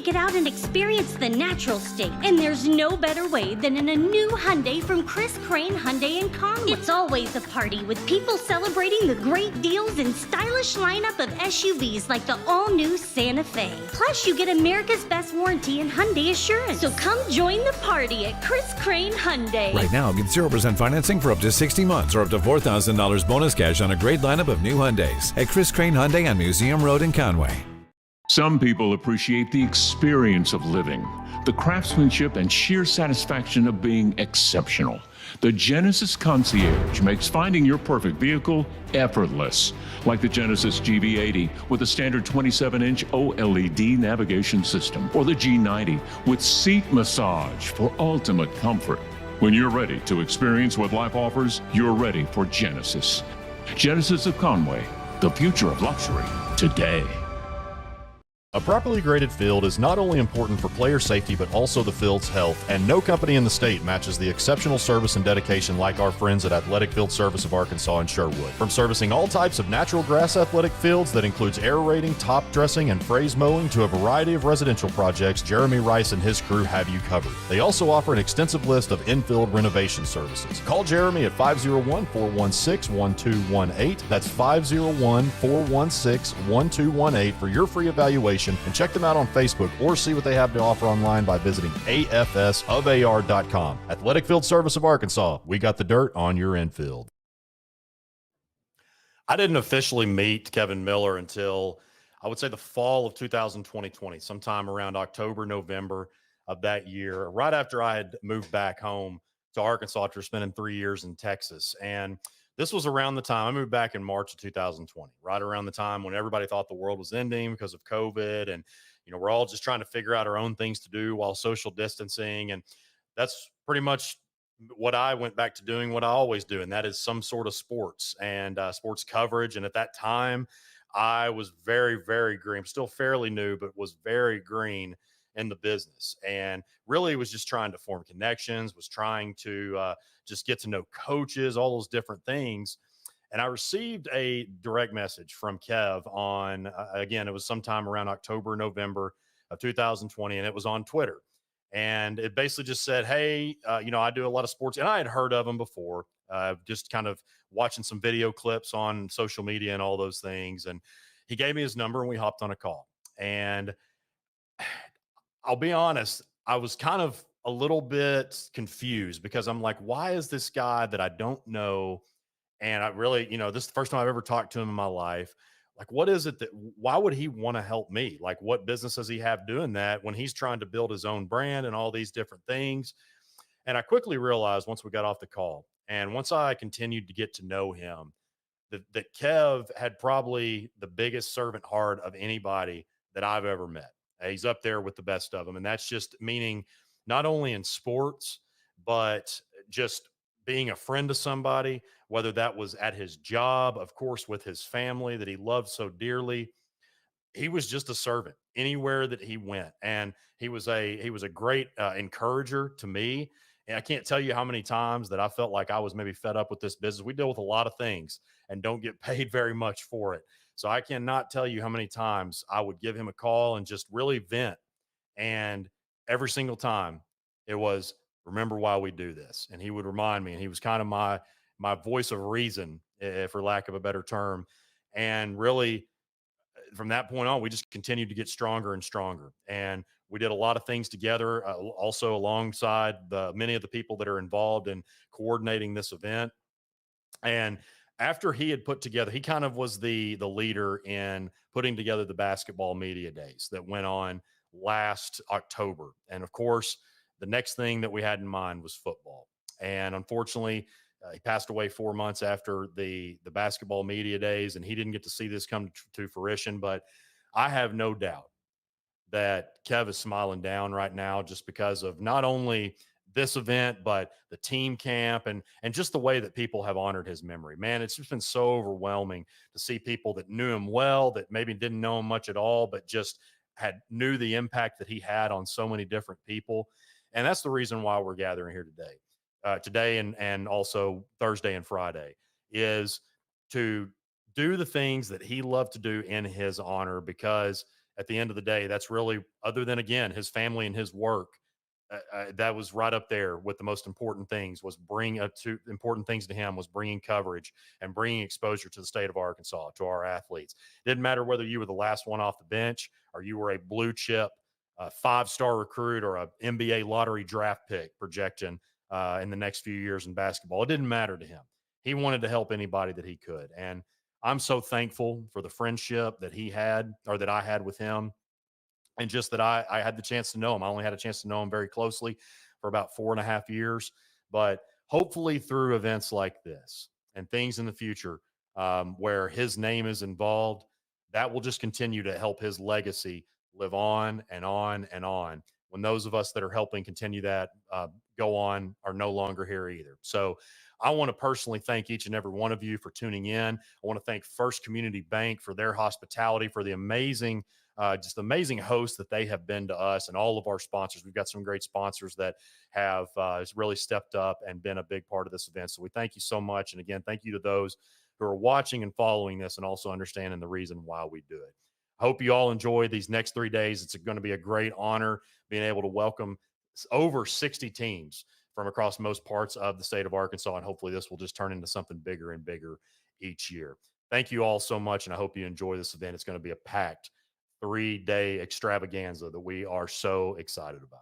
get out and experience the natural state. And there's no better way than in a new Hyundai from Chris Crane Hyundai in Conway. It's always a party with people celebrating the great deals and stylish lineup of SUVs like the all-new Santa Fe. Plus, you get America's best warranty and Hyundai Assurance. So come join the party at Chris Crane Hyundai. Right now, get 0% financing for up to 60 months or up to $4,000 bonus cash on a great lineup of new Hyundais at Chris Crane Hyundai on Museum Road in Conway. Some people appreciate the experience of living, the craftsmanship and sheer satisfaction of being exceptional. The Genesis Concierge makes finding your perfect vehicle effortless, like the Genesis GV80 with a standard 27-inch OLED navigation system, or the G90 with seat massage for ultimate comfort. When you're ready to experience what life offers, you're ready for Genesis. Genesis of Conway, the future of luxury today. A properly graded field is not only important for player safety, but also the field's health, and no company in the state matches the exceptional service and dedication like our friends at Athletic Field Service of Arkansas in Sherwood. From servicing all types of natural grass athletic fields that includes aerating, top dressing, and phrase mowing to a variety of residential projects, Jeremy Rice and his crew have you covered. They also offer an extensive list of infield renovation services. Call Jeremy at 501-416-1218. That's 501-416-1218 for your free evaluation, and check them out on Facebook or see what they have to offer online by visiting afsofar.com. Athletic Field Service of Arkansas, we got the dirt on your infield. I didn't officially meet Kevin Miller until, I would say, the fall of 2020, sometime around October, November of that year, right after I had moved back home to Arkansas after spending 3 years in Texas. And this was around the time I moved back in March of 2020, right around the time when everybody thought the world was ending because of COVID. And, we're all just trying to figure out our own things to do while social distancing. And that's pretty much what I went back to doing, what I always do. And that is some sort of sports and sports coverage. And at that time, I was very, very green. I'm still fairly new, but was very green in the business, and really was just trying to form connections, was trying to just get to know coaches, all those different things. And I received a direct message from Kev on, again, it was sometime around October, November of 2020, and it was on Twitter. And it basically just said, hey, I do a lot of sports, and I had heard of him before, just kind of watching some video clips on social media and all those things. And he gave me his number and we hopped on a call. And I'll be honest, I was kind of a little bit confused because I'm like, why is this guy that I don't know? And I really, this is the first time I've ever talked to him in my life. Like, what is it why would he want to help me? Like, what business does he have doing that when he's trying to build his own brand and all these different things? And I quickly realized once we got off the call and once I continued to get to know him, that Kev had probably the biggest servant heart of anybody that I've ever met. He's up there with the best of them. And that's just meaning not only in sports, but just being a friend to somebody, whether that was at his job, of course, with his family that he loved so dearly. He was just a servant anywhere that he went. And he was a great encourager to me. And I can't tell you how many times that I felt like I was maybe fed up with this business. We deal with a lot of things and don't get paid very much for it. So I cannot tell you how many times I would give him a call and just really vent. And every single time it was, remember why we do this. And he would remind me, and he was kind of my voice of reason, for lack of a better term. And really from that point on, we just continued to get stronger and stronger. And we did a lot of things together, also alongside many of the people that are involved in coordinating this event. And after he had put together, he kind of was the leader in putting together the basketball media days that went on last October. And of course, the next thing that we had in mind was football. And unfortunately, he passed away 4 months after the basketball media days, and he didn't get to see this come to fruition. But I have no doubt that Kev is smiling down right now just because of not only this event, but the team camp and just the way that people have honored his memory. Man, it's just been so overwhelming to see people that knew him well, that maybe didn't know him much at all, but just knew the impact that he had on so many different people. And that's the reason why we're gathering here today and also Thursday and Friday, is to do the things that he loved to do in his honor, because at the end of the day, that's really, other than, again, his family and his work, that was right up there with the most important things. Important things to him was bringing coverage and bringing exposure to the state of Arkansas, to our athletes. It didn't matter whether you were the last one off the bench or you were a blue chip 5-star recruit or a NBA lottery draft pick projection in the next few years in basketball. It didn't matter to him. He wanted to help anybody that he could. And I'm so thankful for the friendship that he had, or that I had with him. And just that I had the chance to know him. I only had a chance to know him very closely for about 4.5 years. But hopefully through events like this and things in the future where his name is involved, that will just continue to help his legacy live on and on and on, when those of us that are helping continue that go on are no longer here either. So I want to personally thank each and every one of you for tuning in. I want to thank First Community Bank for their hospitality, for the amazing hosts that they have been to us, and all of our sponsors. We've got some great sponsors that have really stepped up and been a big part of this event. So we thank you so much. And again, thank you to those who are watching and following this and also understanding the reason why we do it. I hope you all enjoy these next 3 days. It's going to be a great honor being able to welcome over 60 teams from across most parts of the state of Arkansas. And hopefully this will just turn into something bigger and bigger each year. Thank you all so much. And I hope you enjoy this event. It's going to be a packed 3-day extravaganza that we are so excited about.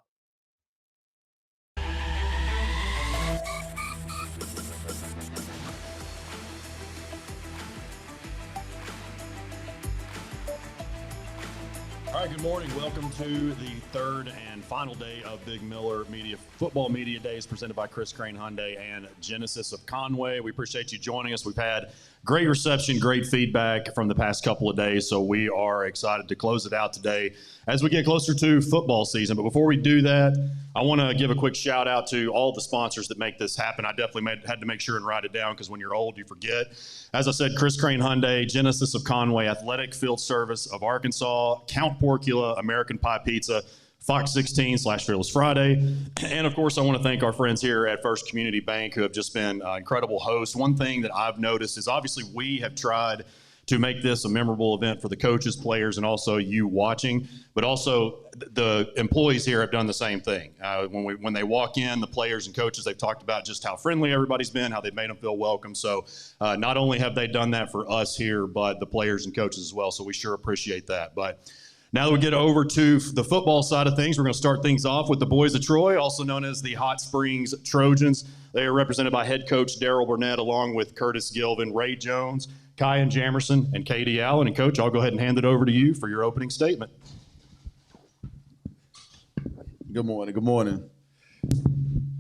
All right, good morning. Welcome to the third and final day of Big Miller Football Media Days presented by Chris Crane Hyundai and Genesis of Conway. We appreciate you joining us. We've had great reception, great feedback from the past couple of days, so we are excited to close it out today as we get closer to football season. But before we do that, I want to give a quick shout out to all the sponsors that make this happen. I definitely had to make sure and write it down because when you're old, you forget. As I said, Chris Crane Hyundai, Genesis of Conway, Athletic Field Service of Arkansas, Count Porcula, American Pie Pizza, Fox 16/Fearless Friday. And of course, I want to thank our friends here at First Community Bank who have just been incredible hosts. One thing that I've noticed is obviously we have tried to make this a memorable event for the coaches, players, and also you watching. But also the employees here have done the same thing. When they walk in, the players and coaches, they've talked about just how friendly everybody's been, how they've made them feel welcome. So not only have they done that for us here, but the players and coaches as well. So we sure appreciate that. But now that we get over to the football side of things, we're going to start things off with the boys of Troy, also known as the Hot Springs Trojans. They are represented by head coach Daryl Burnett, along with Curtis Gilvin, Ray Jones, Kyan Jamerson, and Katie Allen. And, Coach, I'll go ahead and hand it over to you for your opening statement. Good morning. Good morning.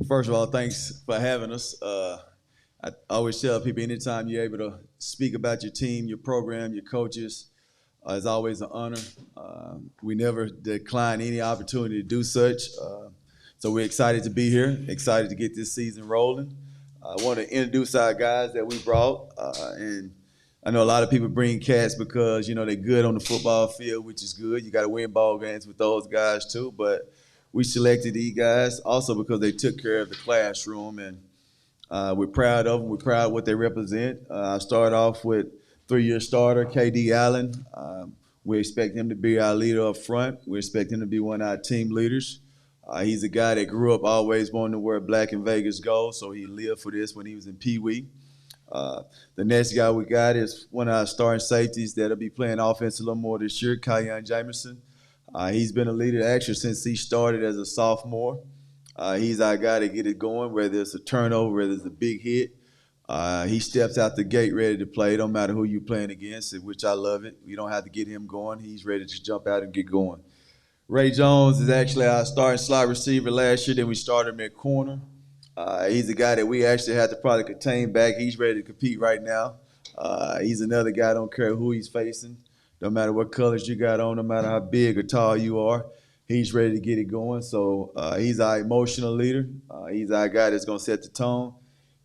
First of all, thanks for having us. I always tell people anytime you're able to speak about your team, your program, your coaches, it's always an honor. We never decline any opportunity to do such. So we're excited to be here, excited to get this season rolling. I want to introduce our guys that we brought. And I know a lot of people bring cats because, they're good on the football field, which is good. You got to win ball games with those guys too. But we selected these guys also because they took care of the classroom. And we're proud of them. We're proud of what they represent. I start off with 3-year starter, K.D. Allen. We expect him to be our leader up front. We expect him to be one of our team leaders. He's a guy that grew up always wanting to wear black in Vegas gold, so he lived for this when he was in Pee Wee. The next guy we got is one of our starting safeties that'll be playing offense a little more this year, Kyan Jamerson. He's been a leader actually since he started as a sophomore. He's our guy to get it going, whether it's a turnover, whether it's a big hit. He steps out the gate ready to play. It don't matter who you're playing against, which I love it. You don't have to get him going. He's ready to jump out and get going. Ray Jones is actually our starting slot receiver last year. Then we started him at corner. He's a guy that we actually had to probably contain back. He's ready to compete right now. He's another guy, don't care who he's facing. No matter what colors you got on, no matter how big or tall you are, he's ready to get it going. So he's our emotional leader. He's our guy that's going to set the tone.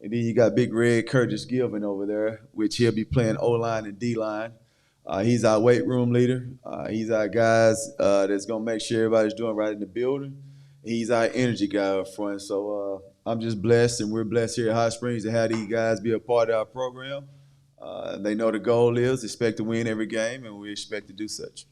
And then you got Big Red Curtis Gilvin over there, which he'll be playing O-line and D-line. He's our weight room leader. He's our guys that's going to make sure everybody's doing right in the building. He's our energy guy up front. So I'm just blessed, and we're blessed here at Hot Springs to have these guys be a part of our program. They know the goal is expect to win every game, and we expect to do such.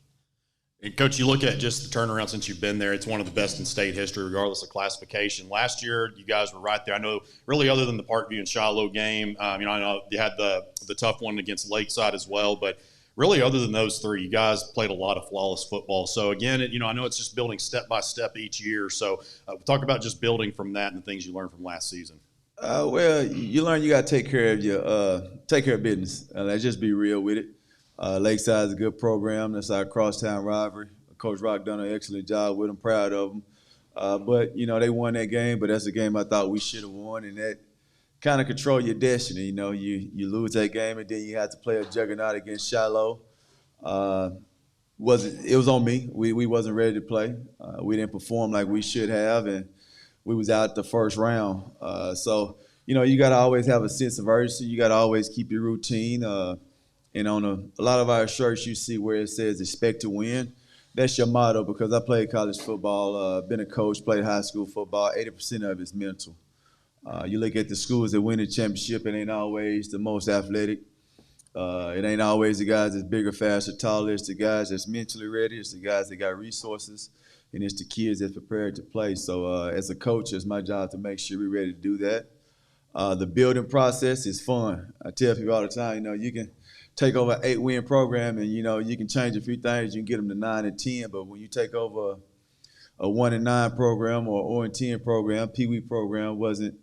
And Coach, you look at just the turnaround since you've been there, it's one of the best in state history, regardless of classification. Last year, you guys were right there. I know, really, other than the Parkview and Shiloh game, I know you had the tough one against Lakeside as well, but really, other than those three, you guys played a lot of flawless football. So again, I know it's just building step by step each year. So talk about just building from that and the things you learned from last season. Well, you learn you got to take care of business. Let's just be real with it. Lakeside is a good program. That's our crosstown rivalry. Coach Rock done an excellent job with them. Proud of them. But they won that game. But that's a game I thought we should have won, and that kind of control your destiny. You lose that game, and then you have to play a juggernaut against Shiloh. It was on me. We wasn't ready to play. We didn't perform like we should have, and we was out the first round. So you got to always have a sense of urgency. You got to always keep your routine. And on a lot of our shirts, you see where it says "expect to win." That's your motto, because I played college football, been a coach, played high school football. 80% of it's mental. You look at the schools that win the championship, it ain't always the most athletic. It ain't always the guys that's bigger, faster, taller. It's the guys that's mentally ready. It's the guys that got resources. And it's the kids that's prepared to play. So as a coach, it's my job to make sure we're ready to do that. The building process is fun. I tell people all the time, you can take over an 8-win program and, you can change a few things. You can get them to 9 and 10. But when you take over a 1-9 program or 0-10 program, Pee Wee program wasn't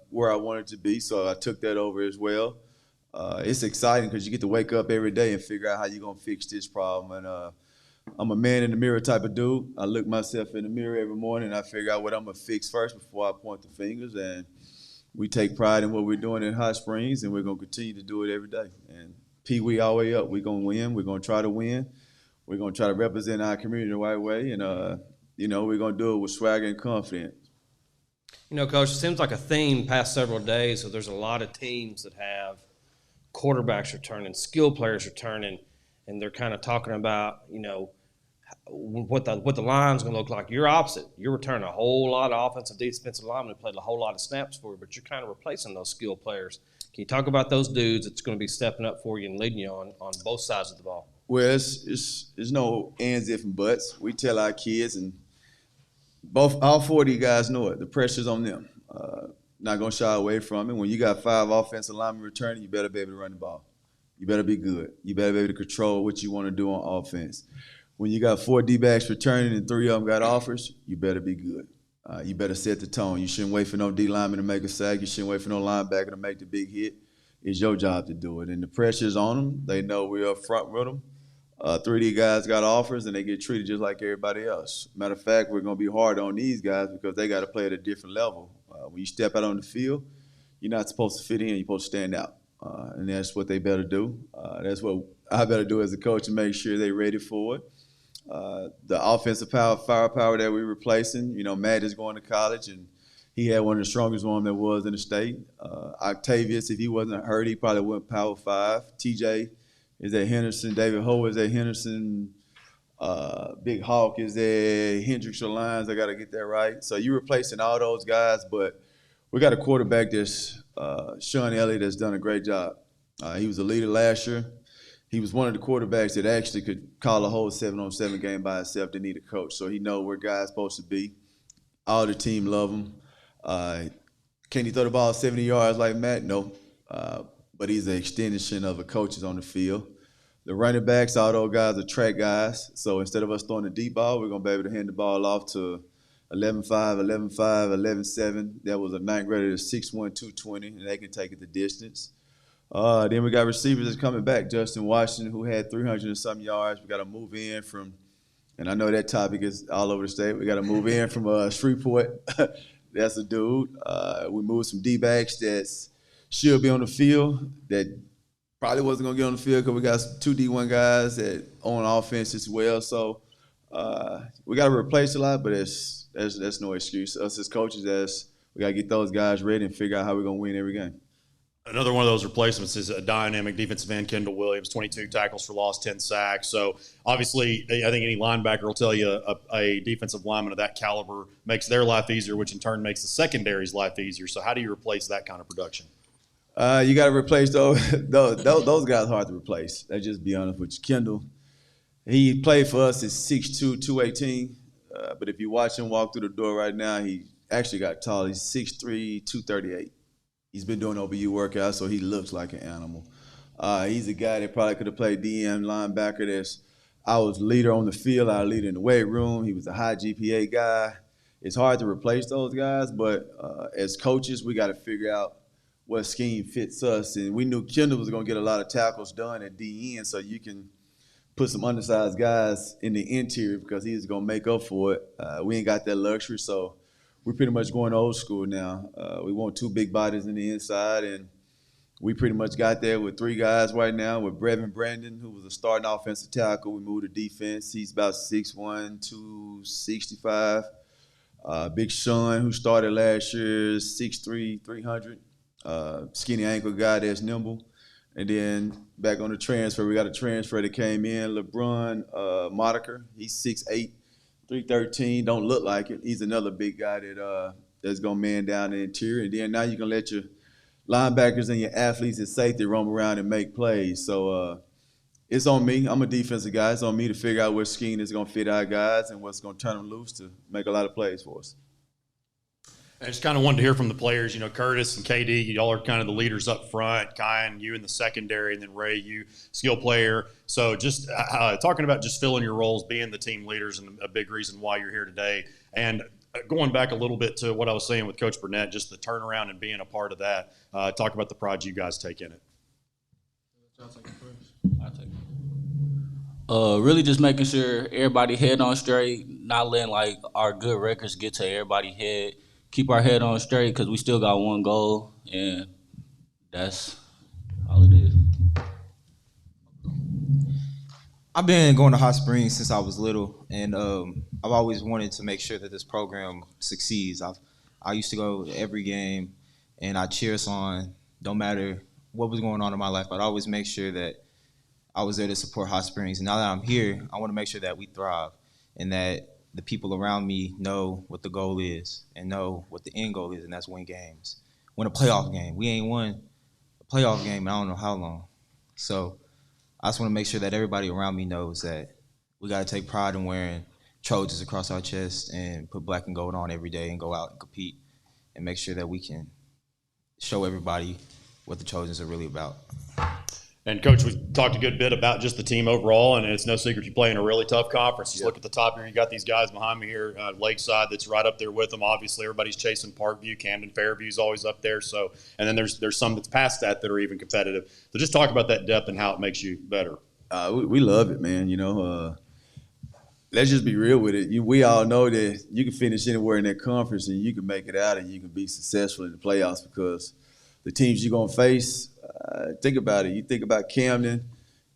where I wanted to be. So I took that over as well. It's exciting because you get to wake up every day and figure out how you're going to fix this problem. And I'm a man in the mirror type of dude. I look myself in the mirror every morning and I figure out what I'm going to fix first before I point the fingers. And we take pride in what we're doing in Hot Springs, and we're going to continue to do it every day. And Pee Wee all the way up. We're going to win. We're going to try to win. We're going to try to represent our community the right way. And, we're going to do it with swagger and confidence. Coach, it seems like a theme past several days. So there's a lot of teams that have quarterbacks returning, skill players returning, and they're kind of talking about, what the line's going to look like. You're opposite. You're returning a whole lot of offensive, defensive linemen who played a whole lot of snaps for you, but you're kind of replacing those skill players. Can you talk about those dudes that's going to be stepping up for you and leading you on both sides of the ball? Well, it's no ands, ifs, and buts. We tell our kids, and all 4 of you guys know it. The pressure's on them. Not going to shy away from it. When you got 5 offensive linemen returning, you better be able to run the ball. You better be good. You better be able to control what you want to do on offense. When you got 4 D-backs returning and 3 of them got offers, you better be good. You better set the tone. You shouldn't wait for no D lineman to make a sack. You shouldn't wait for no linebacker to make the big hit. It's your job to do it. And the pressure's on them. They know we're up front with them. 3 of these guys got offers, and they get treated just like everybody else. Matter of fact, we're going to be hard on these guys because they got to play at a different level. When you step out on the field, you're not supposed to fit in. You're supposed to stand out. And that's what they better do. That's what I better do as a coach to make sure they're ready for it. The offensive firepower that we're replacing, Matt is going to college, and he had one of the strongest ones there was in the state. Octavius, if he wasn't hurt, he probably went Power 5. TJ is at Henderson. David Ho is at Henderson. Big Hawk is at Hendricks or Lyons. I got to get that right. So you're replacing all those guys, but we got a quarterback that's Sean Elliott that's done a great job. He was a leader last year. He was one of the quarterbacks that actually could call a whole 7-on-7 game by himself. Didn't need a coach. So he know where guys supposed to be. All the team love him. Can he throw the ball 70 yards like Matt? No. But he's an extension of the coaches on the field. The running backs, all those guys are track guys. So instead of us throwing the deep ball, we're going to be able to hand the ball off to 11-5, 11-5, 11-7. That was a 9th grader that's 6'1", 220, and they can take it the distance. Then we got receivers that's coming back. Justin Washington, who had 300 and some yards. We got to move in from, and I know that topic is all over the state. We got to move in from Shreveport. That's a dude. We moved some D-backs that should be on the field that probably wasn't going to get on the field because we got 2 D1 guys that on offense as well. So we got to replace a lot, but that's no excuse. Us as coaches, we got to get those guys ready and figure out how we're going to win every game. Another one of those replacements is a dynamic defensive end, Kendall Williams, 22 tackles for loss, 10 sacks. So obviously, I think any linebacker will tell you a defensive lineman of that caliber makes their life easier, which in turn makes the secondary's life easier. So how do you replace that kind of production? You got to replace those guys. Hard to replace. Let's just be honest with you. Kendall, He played for us at 6'2", 218. But if you watch him walk through the door right now, he actually got tall. He's 6'3", 238. He's been doing OBU workouts, so he looks like an animal. He's a guy that probably could have played DM linebacker. I was leader on the field, I was leader in the weight room. He was a high GPA guy. It's hard to replace those guys, but as coaches, we got to figure out what scheme fits us. And we knew Kendall was going to get a lot of tackles done at DN, so you can put some undersized guys in the interior because he's going to make up for it. We ain't got that luxury, so we're pretty much going old school now. We want 2 big bodies in the inside, and we pretty much got there with 3 guys right now with Brevin Brandon, who was a starting offensive tackle. We moved to defense. He's about 6'1", 265. Big Sean, who started last year, 6'3", 300. Skinny ankle guy that's nimble. And then back on the transfer, we got a transfer that came in, LeBron Moniker. He's 6'8", 313. Don't look like it. He's another big guy that's going to man down the interior. And then now you can let your linebackers and your athletes at safety roam around and make plays. So it's on me. I'm a defensive guy. It's on me to figure out what scheme is going to fit our guys and what's going to turn them loose to make a lot of plays for us. I just kind of wanted to hear from the players. Curtis and KD, y'all are kind of the leaders up front. Kyan, you in the secondary, and then Ray, you skill player. So just talking about just filling your roles, being the team leaders, and a big reason why you're here today. And going back a little bit to what I was saying with Coach Burnett, just the turnaround and being a part of that. Talk about the pride you guys take in it. I'll take it. Really just making sure everybody head on straight, not letting like our good records get to everybody head. Keep our head on straight because we still got one goal, and that's all it is. I've been going to Hot Springs since I was little, and I've always wanted to make sure that this program succeeds. I used to go to every game, and I cheer us on. Don't matter what was going on in my life, I'd always make sure that I was there to support Hot Springs. And now that I'm here, I want to make sure that we thrive and that the people around me know what the goal is and know what the end goal is, and that's win games. Win a playoff game. We ain't won a playoff game in I don't know how long. So I just want to make sure that everybody around me knows that we got to take pride in wearing Trojans across our chest and put black and gold on every day and go out and compete and make sure that we can show everybody what the Trojans are really about. And, Coach, we talked a good bit about just the team overall, and it's no secret you play in a really tough conference. Just look at the top here. You got these guys behind me here, Lakeside that's right up there with them. Obviously, everybody's chasing Parkview. Camden Fairview's always up there. So, and then there's some that's past that are even competitive. So just talk about that depth and how it makes you better. We love it, man. Let's just be real with it. We all know that you can finish anywhere in that conference and you can make it out and you can be successful in the playoffs because the teams you're going to face, think about it. You think about Camden.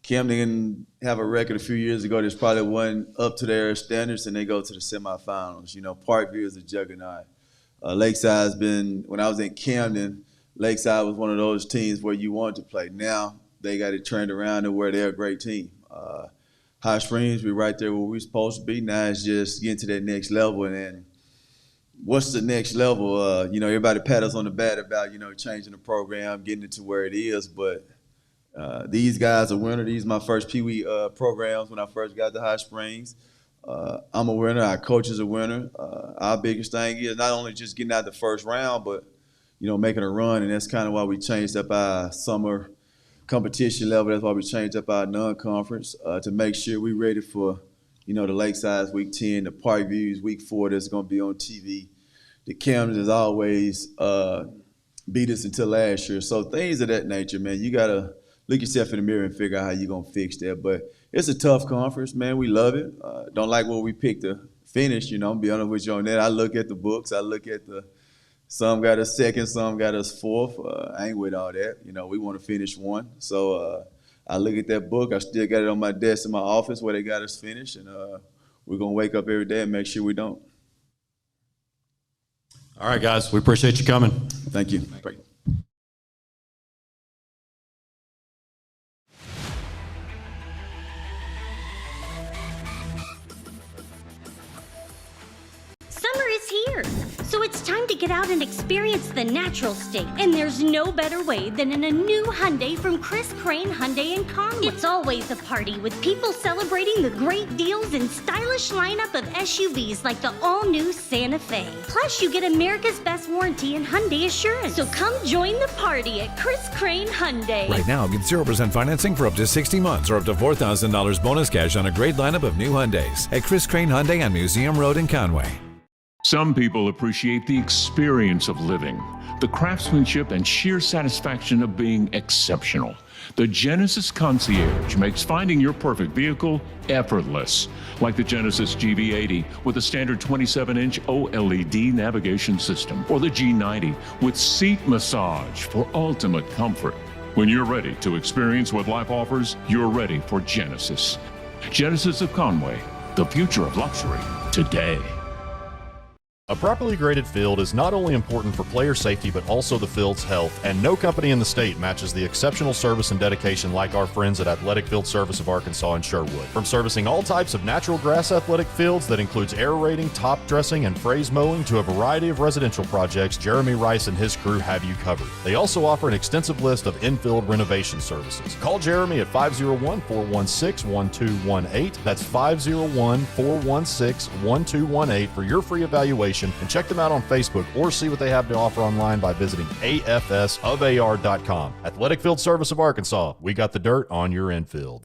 Camden have a record a few years ago that's probably wasn't up to their standards, and they go to the semifinals. Parkview is a juggernaut. Lakeside's been, when I was in Camden, Lakeside was one of those teams where you wanted to play. Now they got it turned around to where they're a great team. High Springs, we're right there where we're supposed to be. Now it's just getting to that next level, and then what's the next level? Everybody pat us on the back about, changing the program, getting it to where it is. But these guys are winners. These are my first Pee Wee programs when I first got to High Springs. I'm a winner. Our coach is a winner. Our biggest thing is not only just getting out the first round, but, making a run. And that's kind of why we changed up our summer competition level. That's why we changed up our non-conference to make sure we're ready for the Lakeside's week 10, the Parkview's week 4 that's going to be on TV. The Camden has always beat us until last year. So things of that nature, man, you got to look yourself in the mirror and figure out how you're going to fix that. But it's a tough conference, man. We love it. Don't like what we picked to finish, I'm going to be honest with you on that. I look at the books. I look at some got us second, some got us fourth. I ain't with all that. We want to finish one. So I look at that book. I still got it on my desk in my office where they got us finished, and we're going to wake up every day and make sure we don't. All right, guys. We appreciate you coming. Thank you. Summer is here, so it's time to get out and experience the natural state. And there's no better way than in a new Hyundai from Chris Crane Hyundai and Conway. It's always a party with people celebrating the great deals and stylish lineup of SUVs like the all-new Santa Fe. Plus, you get America's best warranty and Hyundai assurance. So come join the party at Chris Crane Hyundai. Right now, get 0% financing for up to 60 months or up to $4,000 bonus cash on a great lineup of new Hyundais at Chris Crane Hyundai on Museum Road in Conway. Some people appreciate the experience of living, the craftsmanship and sheer satisfaction of being exceptional. The Genesis Concierge makes finding your perfect vehicle effortless, like the Genesis GV80 with a standard 27-inch OLED navigation system, or the G90 with seat massage for ultimate comfort. When you're ready to experience what life offers, you're ready for Genesis. Genesis of Conway, the future of luxury today. A properly graded field is not only important for player safety, but also the field's health, and no company in the state matches the exceptional service and dedication like our friends at Athletic Field Service of Arkansas in Sherwood. From servicing all types of natural grass athletic fields that includes aerating, top dressing, and phrase mowing to a variety of residential projects, Jeremy Rice and his crew have you covered. They also offer an extensive list of infield renovation services. Call Jeremy at 501-416-1218. That's 501-416-1218 for your free evaluation. And check them out on Facebook or see what they have to offer online by visiting afsofar.com. Athletic Field Service of Arkansas. We got the dirt on your infield.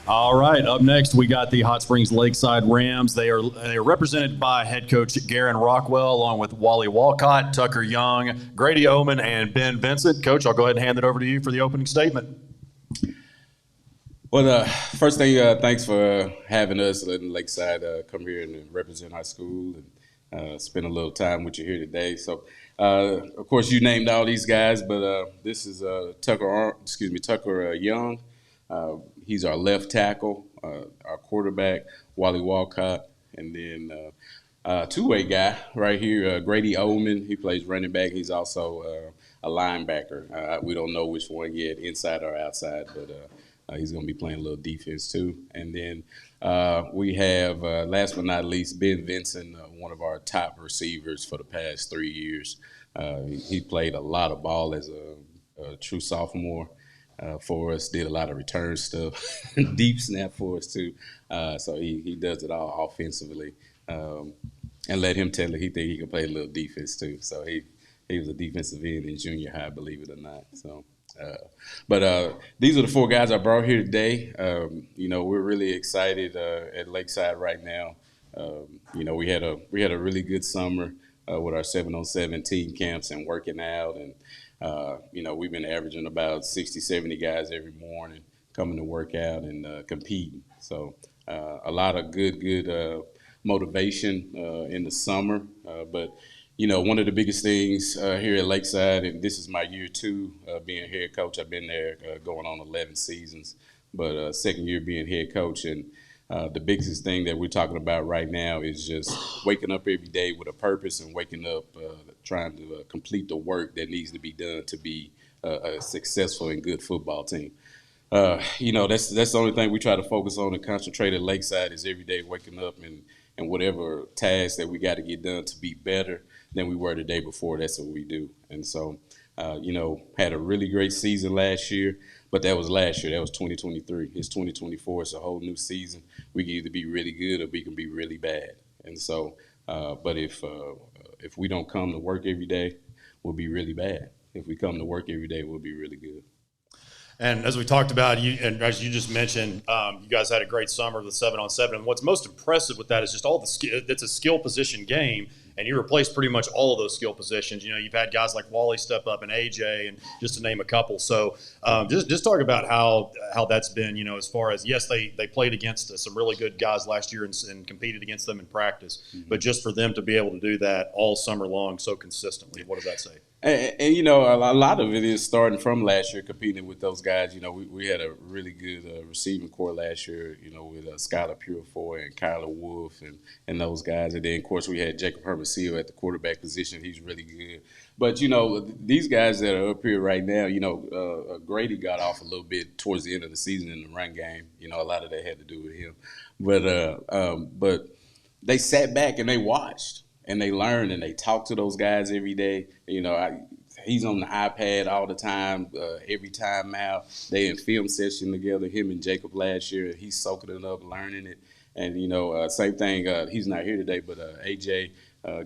All right, up next we got the Hot Springs Lakeside Rams. They are represented by head coach Garen Rockwell, along with Wally Walcott, Tucker Young, Grady Oman, and Ben Vincent. Coach, I'll go ahead and hand it over to you for the opening statement. Well, first thing, thanks for having us in Lakeside come here and represent our school and spend a little time with you here today. So, of course, you named all these guys, but this is Tucker Young. He's our left tackle, our quarterback, Wally Walcott, and then two-way guy right here, Grady Oman. He plays running back. He's also a linebacker. We don't know which one yet, inside or outside, but he's going to be playing a little defense too. And then we have, last but not least, Ben Vincent, one of our top receivers for the past 3 years. He played a lot of ball as a true sophomore. For us, did a lot of return stuff, deep snap for us too. So he does it all offensively. And let him tell it, he think he can play a little defense too. So he was a defensive end in junior high, believe it or not. So, but these are the four guys I brought here today. We're really excited at Lakeside right now. We had a really good summer with our 7-on-7 team camps and working out, and we've been averaging about 60, 70 guys every morning coming to work out and competing. So a lot of good motivation in the summer. But one of the biggest things here at Lakeside, and this is my year 2 being head coach. I've been there going on 11 seasons, but second year being head coach. And the biggest thing that we're talking about right now is just waking up every day with a purpose and waking up trying to complete the work that needs to be done to be a successful and good football team. That's the only thing we try to focus on and concentrate at Lakeside is every day waking up and whatever task that we got to get done to be better than we were the day before. That's what we do. And so, had a really great season last year. But that was last year. That was 2023. It's 2024. It's a whole new season. We can either be really good or we can be really bad. And so, but if we don't come to work every day, we'll be really bad. If we come to work every day, we'll be really good. And as we talked about, and as you just mentioned, you guys had a great summer of the 7-on-7. And what's most impressive with that is just all the skill. It's a skill position game, and you replace pretty much all of those skill positions. You know, you've had guys like Wally step up and AJ, and just to name a couple. So just talk about how that's been. You know, as far as yes, they played against some really good guys last year and competed against them in practice, but just for them to be able to do that all summer long so consistently, what does that say? And you know, a lot of it is starting from last year, competing with those guys. You know, we had a really good receiving core last year, you know, with Skylar Purefoy and Kyler Wolf and those guys. And then, of course, we had Jacob Hermosillo at the quarterback position. He's really good. But, you know, these guys that are up here right now, you know, Grady got off a little bit towards the end of the season in the run game. You know, a lot of that had to do with him. But they sat back and they watched. And they learn and they talk to those guys every day. You know, he's on the iPad all the time, every time out. They in film session together, him and Jacob last year. He's soaking it up, learning it. And, you know, same thing, he's not here today, but AJ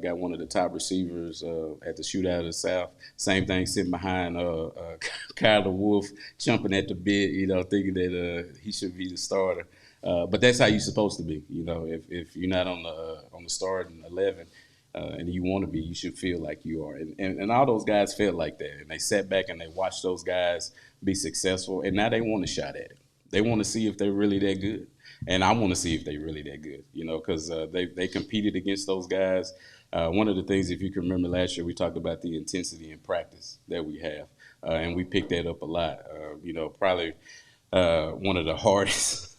got one of the top receivers at the Shootout of the South. Same thing, sitting behind Kyler Wolf, jumping at the bit, you know, thinking that he should be the starter. But that's how you're supposed to be. You know, if you're not on the starting 11, and you want to be, you should feel like you are. And all those guys felt like that. And they sat back and they watched those guys be successful. And now they want a shot at it. They want to see if they're really that good. And I want to see if they're really that good, you know, because they competed against those guys. One of the things, if you can remember last year, we talked about the intensity in practice that we have. And we picked that up a lot. You know, probably one of the hardest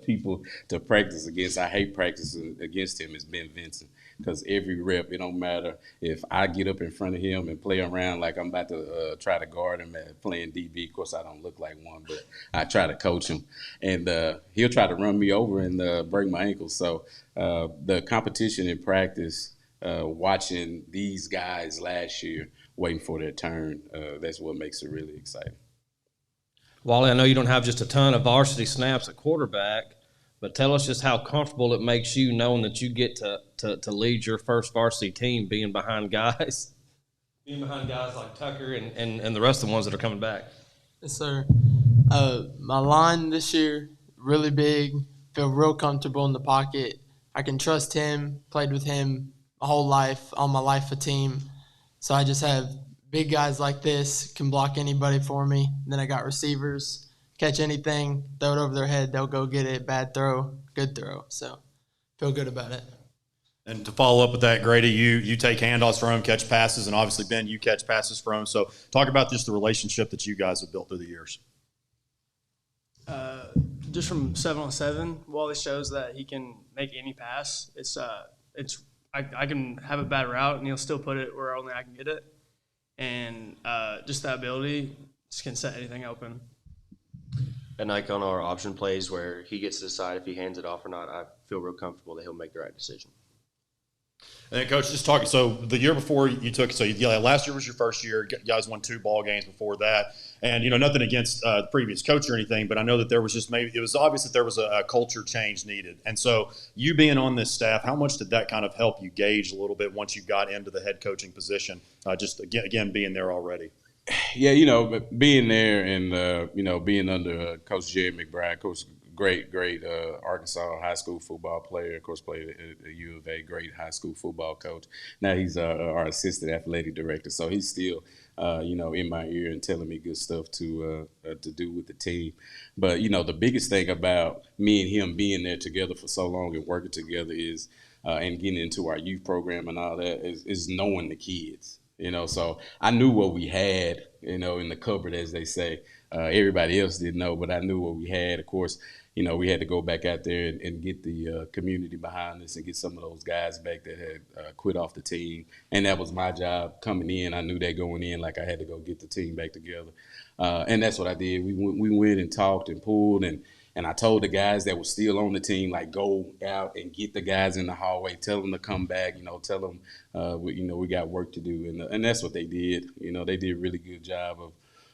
people to practice against. I hate practicing against him is Ben Vincent. Because every rep, it don't matter if I get up in front of him and play around like I'm about to try to guard him at playing DB. Of course, I don't look like one, but I try to coach him. And he'll try to run me over and break my ankles. So the competition in practice, watching these guys last year, waiting for their turn, that's what makes it really exciting. Wally, I know you don't have just a ton of varsity snaps at quarterback, but tell us just how comfortable it makes you knowing that you get to lead your first varsity team, being behind guys like Tucker and the rest of the ones that are coming back. Yes, sir. My line this year, really big, feel real comfortable in the pocket. I can trust him, played with him my whole life, all my life a team. So I just have big guys like this, can block anybody for me. And then I got receivers. Catch anything, throw it over their head, they'll go get it. Bad throw, good throw. So feel good about it. And to follow up with that, Grady, you take handoffs from him, catch passes, and obviously, Ben, you catch passes from him. So talk about just the relationship that you guys have built through the years. Just from 7-on-7, Wally shows that he can make any pass. I can have a bad route, and he'll still put it where only I can get it. And just that ability just can set anything open. And like on our option plays where he gets to decide if he hands it off or not, I feel real comfortable that he'll make the right decision. And then, Coach, just talking. So the year before you took, last year was your first year. You guys won 2 ball games before that, and nothing against the previous coach or anything, but I know that there was it was obvious that there was a culture change needed. And so you being on this staff, how much did that kind of help you gauge a little bit once you got into the head coaching position? Just again being there already. Yeah, being there and being under Coach Jerry McBride, Coach. Great Arkansas high school football player. Of course, played at U of A. Great high school football coach. Now he's our assistant athletic director, so he's still, in my ear and telling me good stuff to do with the team. But the biggest thing about me and him being there together for so long and working together is, and getting into our youth program and all that is knowing the kids. So I knew what we had, in the cupboard, as they say. Everybody else didn't know, but I knew what we had. Of course, we had to go back out there and get the community behind us and get some of those guys back that had quit off the team. And that was my job coming in. I knew that going in, like I had to go get the team back together. And that's what I did. We went and talked and pulled, and I told the guys that were still on the team, like, go out and get the guys in the hallway, tell them to come back, tell them, we got work to do. And that's what they did. They did a really good job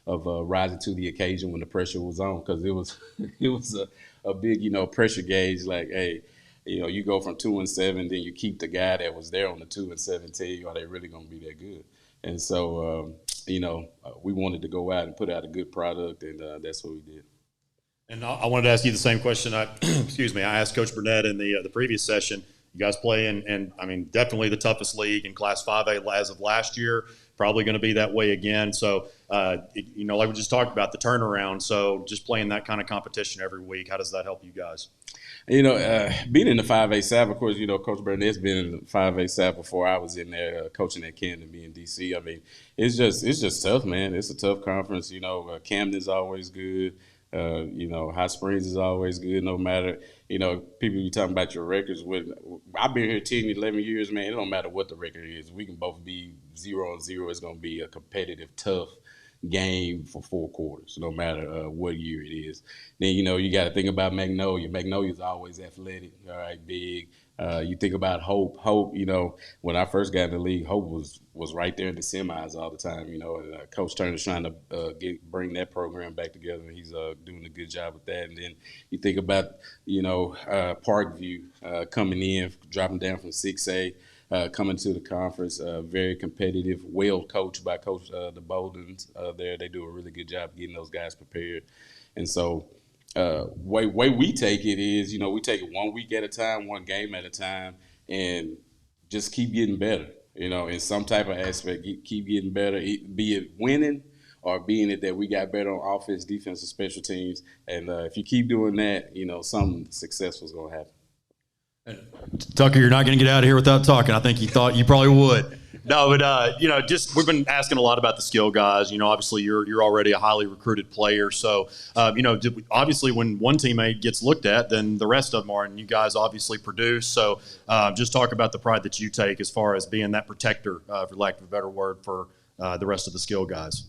of rising to the occasion when the pressure was on, because it was a big, pressure gauge. Like, hey, you go from 2-7, then you keep the guy that was there on the 2-7 team. Are they really going to be that good? And so we wanted to go out and put out a good product, and that's what we did. And I wanted to ask you the same question. Excuse me. I asked Coach Burnett in the previous session. You guys play in, I mean, definitely the toughest league in Class 5A as of last year. Probably going to be that way again. So, like we just talked about, the turnaround. So, just playing that kind of competition every week, how does that help you guys? Being in the 5A South, of course, Coach Burnett's been in the 5A South before I was in there coaching at Camden, being DC. I mean, it's just tough, man. It's a tough conference. Camden's always good. Hot Springs is always good, no matter, people be talking about your records. I've been here 10, 11 years, man. It don't matter what the record is. We can both be 0-0. It's going to be a competitive, tough game for 4 quarters, no matter what year it is. Then, you got to think about Magnolia. Magnolia's always athletic, all right, big. You think about Hope. Hope, when I first got in the league, Hope was right there in the semis all the time, and Coach Turner's trying to bring that program back together, and he's doing a good job with that. And then you think about, Parkview coming in, dropping down from 6A, coming to the conference, very competitive, well coached by Coach the Boldens there. They do a really good job getting those guys prepared. And so way we take it is, we take it 1 week at a time, 1 game at a time, and just keep getting better, in some type of aspect, keep getting better, be it winning or being it that we got better on offense, defense, and special teams. And if you keep doing that, something successful is going to happen. Tucker, you're not going to get out of here without talking. I think you thought you probably would. No, but just we've been asking a lot about the skill guys. Obviously you're already a highly recruited player. So, obviously when one teammate gets looked at, then the rest of them are, and you guys obviously produce. So, just talk about the pride that you take as far as being that protector, for lack of a better word, for the rest of the skill guys.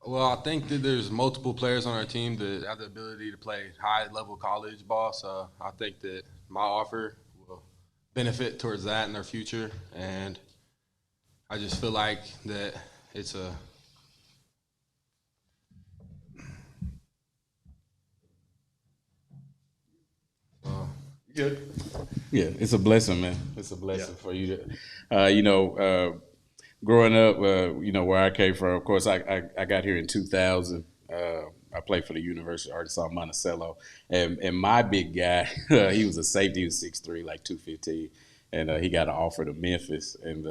Well, I think that there's multiple players on our team that have the ability to play high-level college ball. So I think that my offer will benefit towards that in their future, and I just feel like that it's a good. Yeah, it's a blessing, man. It's a blessing for you to, growing up, where I came from. Of course, I got here in 2000. I played for the University of Arkansas, Monticello, and my big guy, he was a safety. He was 6'3", like 215, and he got an offer to Memphis, and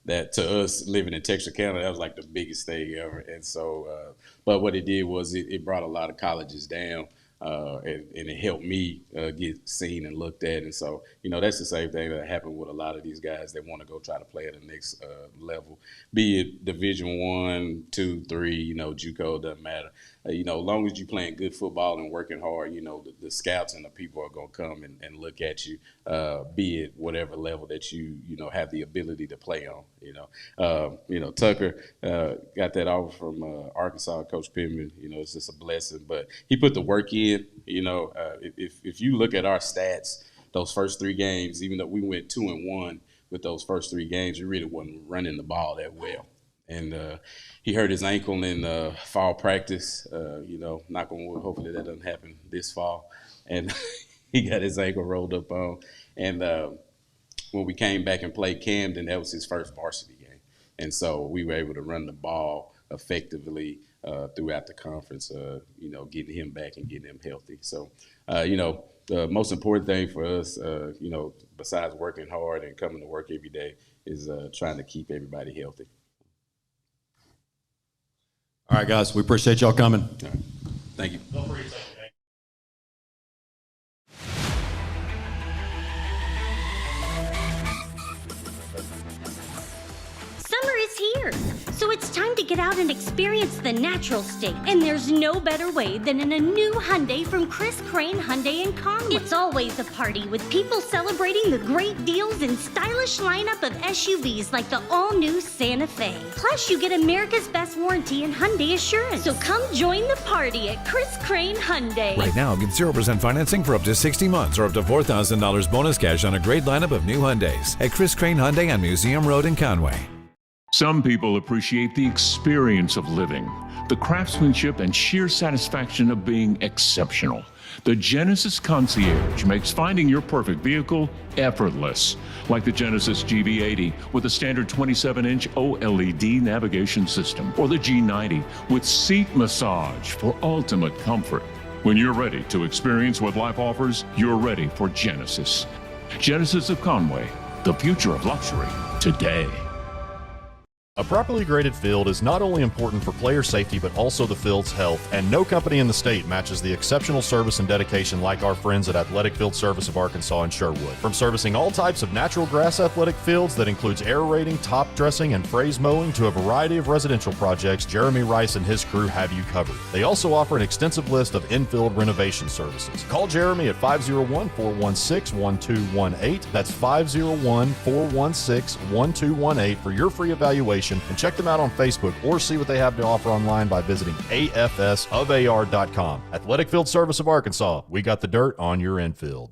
that to us living in Texarkana, that was like the biggest thing ever. And so, but what it did was it brought a lot of colleges down. And it helped me get seen and looked at. And so, that's the same thing that happened with a lot of these guys that want to go try to play at the next level, be it Division I, II, III, JUCO, doesn't matter. As long as you're playing good football and working hard, the scouts and the people are going to come and look at you, be it whatever level that you have the ability to play on. Tucker got that offer from Arkansas, Coach Pittman. It's just a blessing. But he put the work in. If you look at our stats, those first 3 games, even though we went 2-1 with those first 3 games, we really wasn't running the ball that well. And he hurt his ankle in fall practice. Knock on wood, hopefully that doesn't happen this fall. And he got his ankle rolled up on. And when we came back and played Camden, that was his first varsity game. And so we were able to run the ball effectively throughout the conference, getting him back and getting him healthy. So, the most important thing for us, besides working hard and coming to work every day, is trying to keep everybody healthy. All right, guys, we appreciate y'all coming. All right. Thank you. Summer is here, so it's time to get out and experience the natural state. And there's no better way than in a new Hyundai from Chris Crane Hyundai in Conway. It's always a party with people celebrating the great deals and stylish lineup of SUVs like the all-new Santa Fe. Plus, you get America's best warranty and Hyundai Assurance. So come join the party at Chris Crane Hyundai. Right now, get 0% financing for up to 60 months or up to $4,000 bonus cash on a great lineup of new Hyundais at Chris Crane Hyundai on Museum Road in Conway. Some people appreciate the experience of living, the craftsmanship and sheer satisfaction of being exceptional. The Genesis Concierge makes finding your perfect vehicle effortless, like the Genesis GV80 with a standard 27-inch OLED navigation system, or the G90 with seat massage for ultimate comfort. When you're ready to experience what life offers, you're ready for Genesis. Genesis of Conway, the future of luxury today. A properly graded field is not only important for player safety, but also the field's health, and no company in the state matches the exceptional service and dedication like our friends at Athletic Field Service of Arkansas in Sherwood. From servicing all types of natural grass athletic fields that includes aerating, top dressing, and phrase mowing to a variety of residential projects, Jeremy Rice and his crew have you covered. They also offer an extensive list of infield renovation services. Call Jeremy at 501-416-1218. That's 501-416-1218 for your free evaluation, and check them out on Facebook or see what they have to offer online by visiting afsofar.com. Athletic Field Service of Arkansas, we got the dirt on your infield.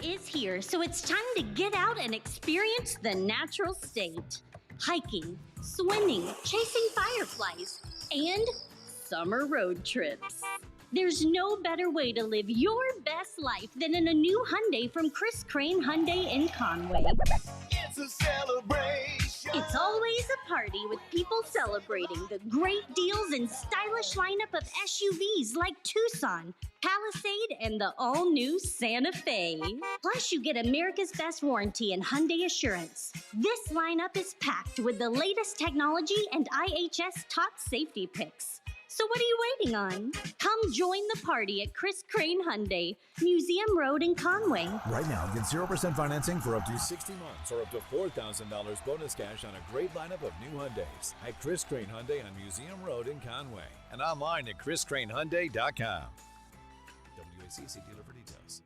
is here, so it's time to get out and experience the natural state. Hiking, swimming, chasing fireflies, and summer road trips. There's no better way to live your best life than in a new Hyundai from Chris Crane Hyundai in Conway. It's a celebration. It's always a party with people celebrating the great deals and stylish lineup of SUVs like Tucson, Palisade, and the all-new Santa Fe. Plus, you get America's Best Warranty and Hyundai Assurance. This lineup is packed with the latest technology and IHS top safety picks. So what are you waiting on? Come join the party at Chris Crane Hyundai, Museum Road in Conway. Right now, get 0% financing for up to 60 months or up to $4,000 bonus cash on a great lineup of new Hyundais at Chris Crane Hyundai on Museum Road in Conway and online at chriscranehyundai.com. WACC dealer for details.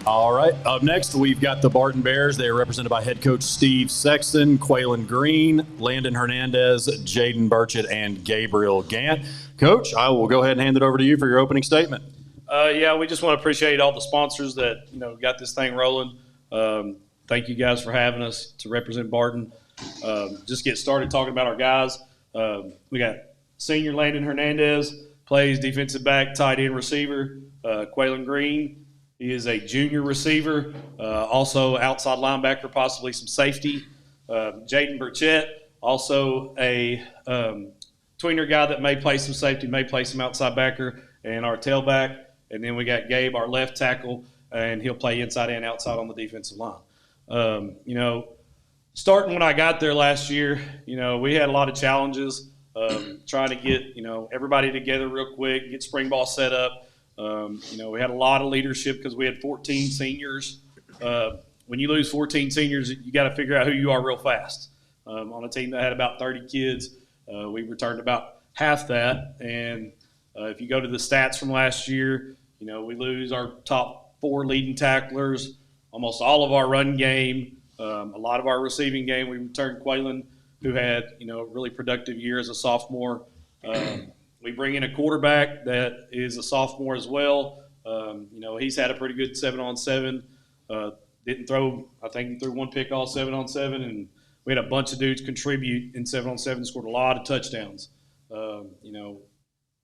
All right. Up next, we've got the Barton Bears. They are represented by head coach Steve Sexton, Quaylen Green, Landon Hernandez, Jaden Burchett, and Gabriel Gant. Coach, I will go ahead and hand it over to you for your opening statement. Yeah, we just want to appreciate all the sponsors that got this thing rolling. Thank you guys for having us to represent Barton. Just get started talking about our guys. We got senior Landon Hernandez, plays defensive back, tight end, receiver. Quaylen Green, he is a junior receiver, also outside linebacker, possibly some safety. Jaden Burchett, also a tweener guy that may play some safety, may play some outside backer, and our tailback. And then we got Gabe, our left tackle, and he'll play inside and outside on the defensive line. Starting when I got there last year, we had a lot of challenges trying to get, everybody together real quick, get spring ball set up. We had a lot of leadership because we had 14 seniors. When you lose 14 seniors, you got to figure out who you are real fast. On a team that had about 30 kids, we returned about half that. And if you go to the stats from last year, we lose our top 4 leading tacklers, almost all of our run game, a lot of our receiving game. We returned Quaylen, who had a really productive year as a sophomore. We bring in a quarterback that is a sophomore as well. He's had a pretty good 7-on-7. Didn't throw, I think he threw one pick all 7-on-7, and we had a bunch of dudes contribute in 7-on-7, scored a lot of touchdowns.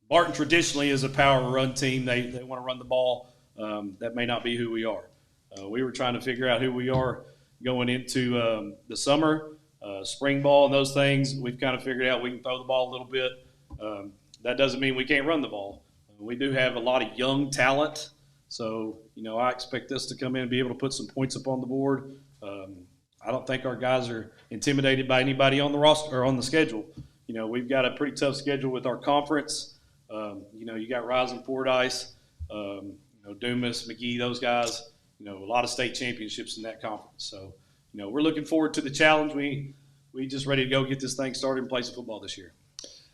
Barton traditionally is a power run team. They want to run the ball. That may not be who we are. We were trying to figure out who we are going into the summer, spring ball and those things. We've kind of figured out we can throw the ball a little bit. That doesn't mean we can't run the ball. We do have a lot of young talent, so I expect us to come in and be able to put some points up on the board. I don't think our guys are intimidated by anybody on the roster or on the schedule. We've got a pretty tough schedule with our conference. You got Rison, Fordyce, Dumas, McGee, those guys. A lot of state championships in that conference. So, we're looking forward to the challenge. We just ready to go get this thing started and play some football this year.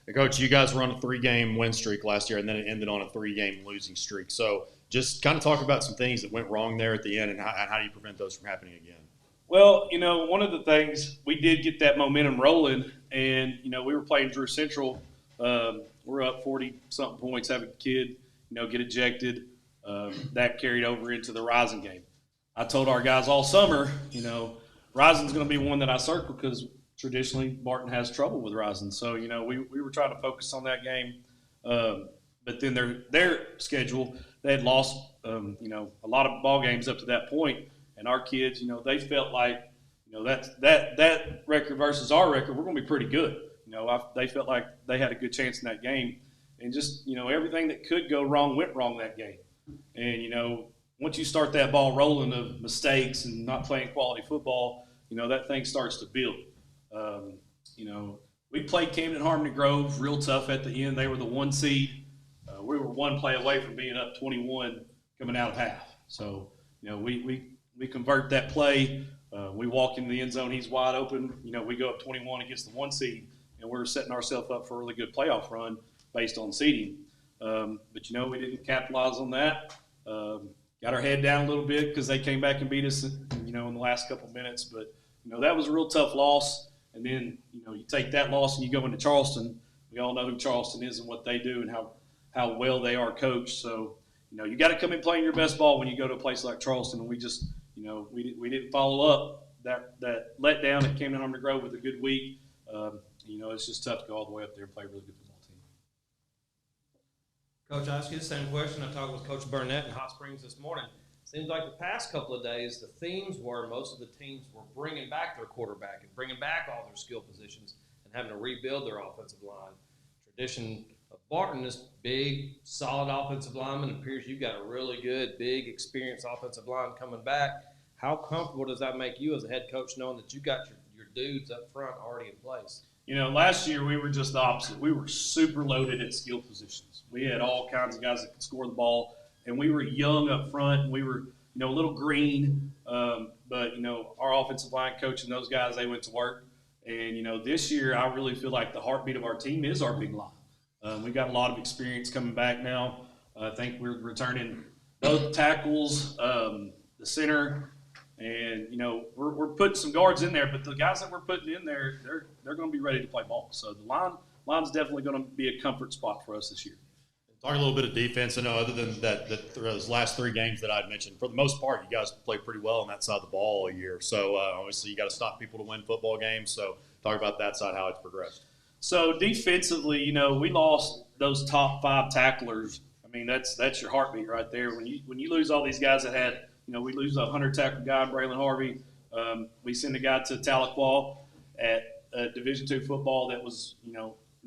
And Coach, you guys were on a 3-game win streak last year, and then it ended on a 3-game losing streak. So just kind of talk about some things that went wrong there at the end, and how do you prevent those from happening again? Well, one of the things, we did get that momentum rolling, and, we were playing Drew Central. We're up 40-something points, have a kid, get ejected. That carried over into the Rison game. I told our guys all summer, Rison's going to be one that I circle because traditionally Barton has trouble with Rison. So, we were trying to focus on that game. But then their schedule, they had lost, a lot of ball games up to that point. And our kids, they felt like, that record versus our record, we're going to be pretty good. they felt like they had a good chance in that game. And just, everything that could go wrong went wrong that game. And, once you start that ball rolling of mistakes and not playing quality football, that thing starts to build. We played Camden Harmony Grove real tough at the end. They were the 1 seed. We were 1 play away from being up 21 coming out of half. So, we convert that play. We walk into the end zone. He's wide open. We go up 21 against the 1 seed, and we're setting ourselves up for a really good playoff run based on seeding. But, we didn't capitalize on that. Got our head down a little bit because they came back and beat us, in the last couple minutes. But, that was a real tough loss. And then, you take that loss and you go into Charleston. We all know who Charleston is and what they do and how well they are coached. So, you got to come in playing your best ball when you go to a place like Charleston. And we just, we didn't follow up that letdown at Camden Harmony Grove with a good week. It's just tough to go all the way up there and play a really good football team. Coach, I asked you the same question. I talked with Coach Burnett in Hot Springs this morning. Seems like the past couple of days, the themes were most of the teams were bringing back their quarterback and bringing back all their skill positions and having to rebuild their offensive line. Tradition of Barton is big, solid offensive lineman. It appears you've got a really good, big, experienced offensive line coming back. How comfortable does that make you as a head coach knowing that you got your dudes up front already in place? Last year we were just the opposite. We were super loaded at skill positions. We had all kinds of guys that could score the ball, and we were young up front. And we were, a little green, but our offensive line coach and those guys, they went to work. And this year I really feel like the heartbeat of our team is our big line. We got a lot of experience coming back now. I think we're returning both tackles, the center. And, we're putting some guards in there, but the guys that we're putting in there, they're going to be ready to play ball. So the line's definitely going to be a comfort spot for us this year. Talk a little bit of defense. I know other than those last 3 games that I'd mentioned, for the most part, you guys played pretty well on that side of the ball all year. So, obviously, you got to stop people to win football games. So, talk about that side, how it's progressed. So, defensively, we lost those top 5 tacklers. I mean, that's your heartbeat right there. When you lose all these guys that had – we lose a 100-tackle guy, Braylon Harvey. We send a guy to Tahlequah at Division II football that was,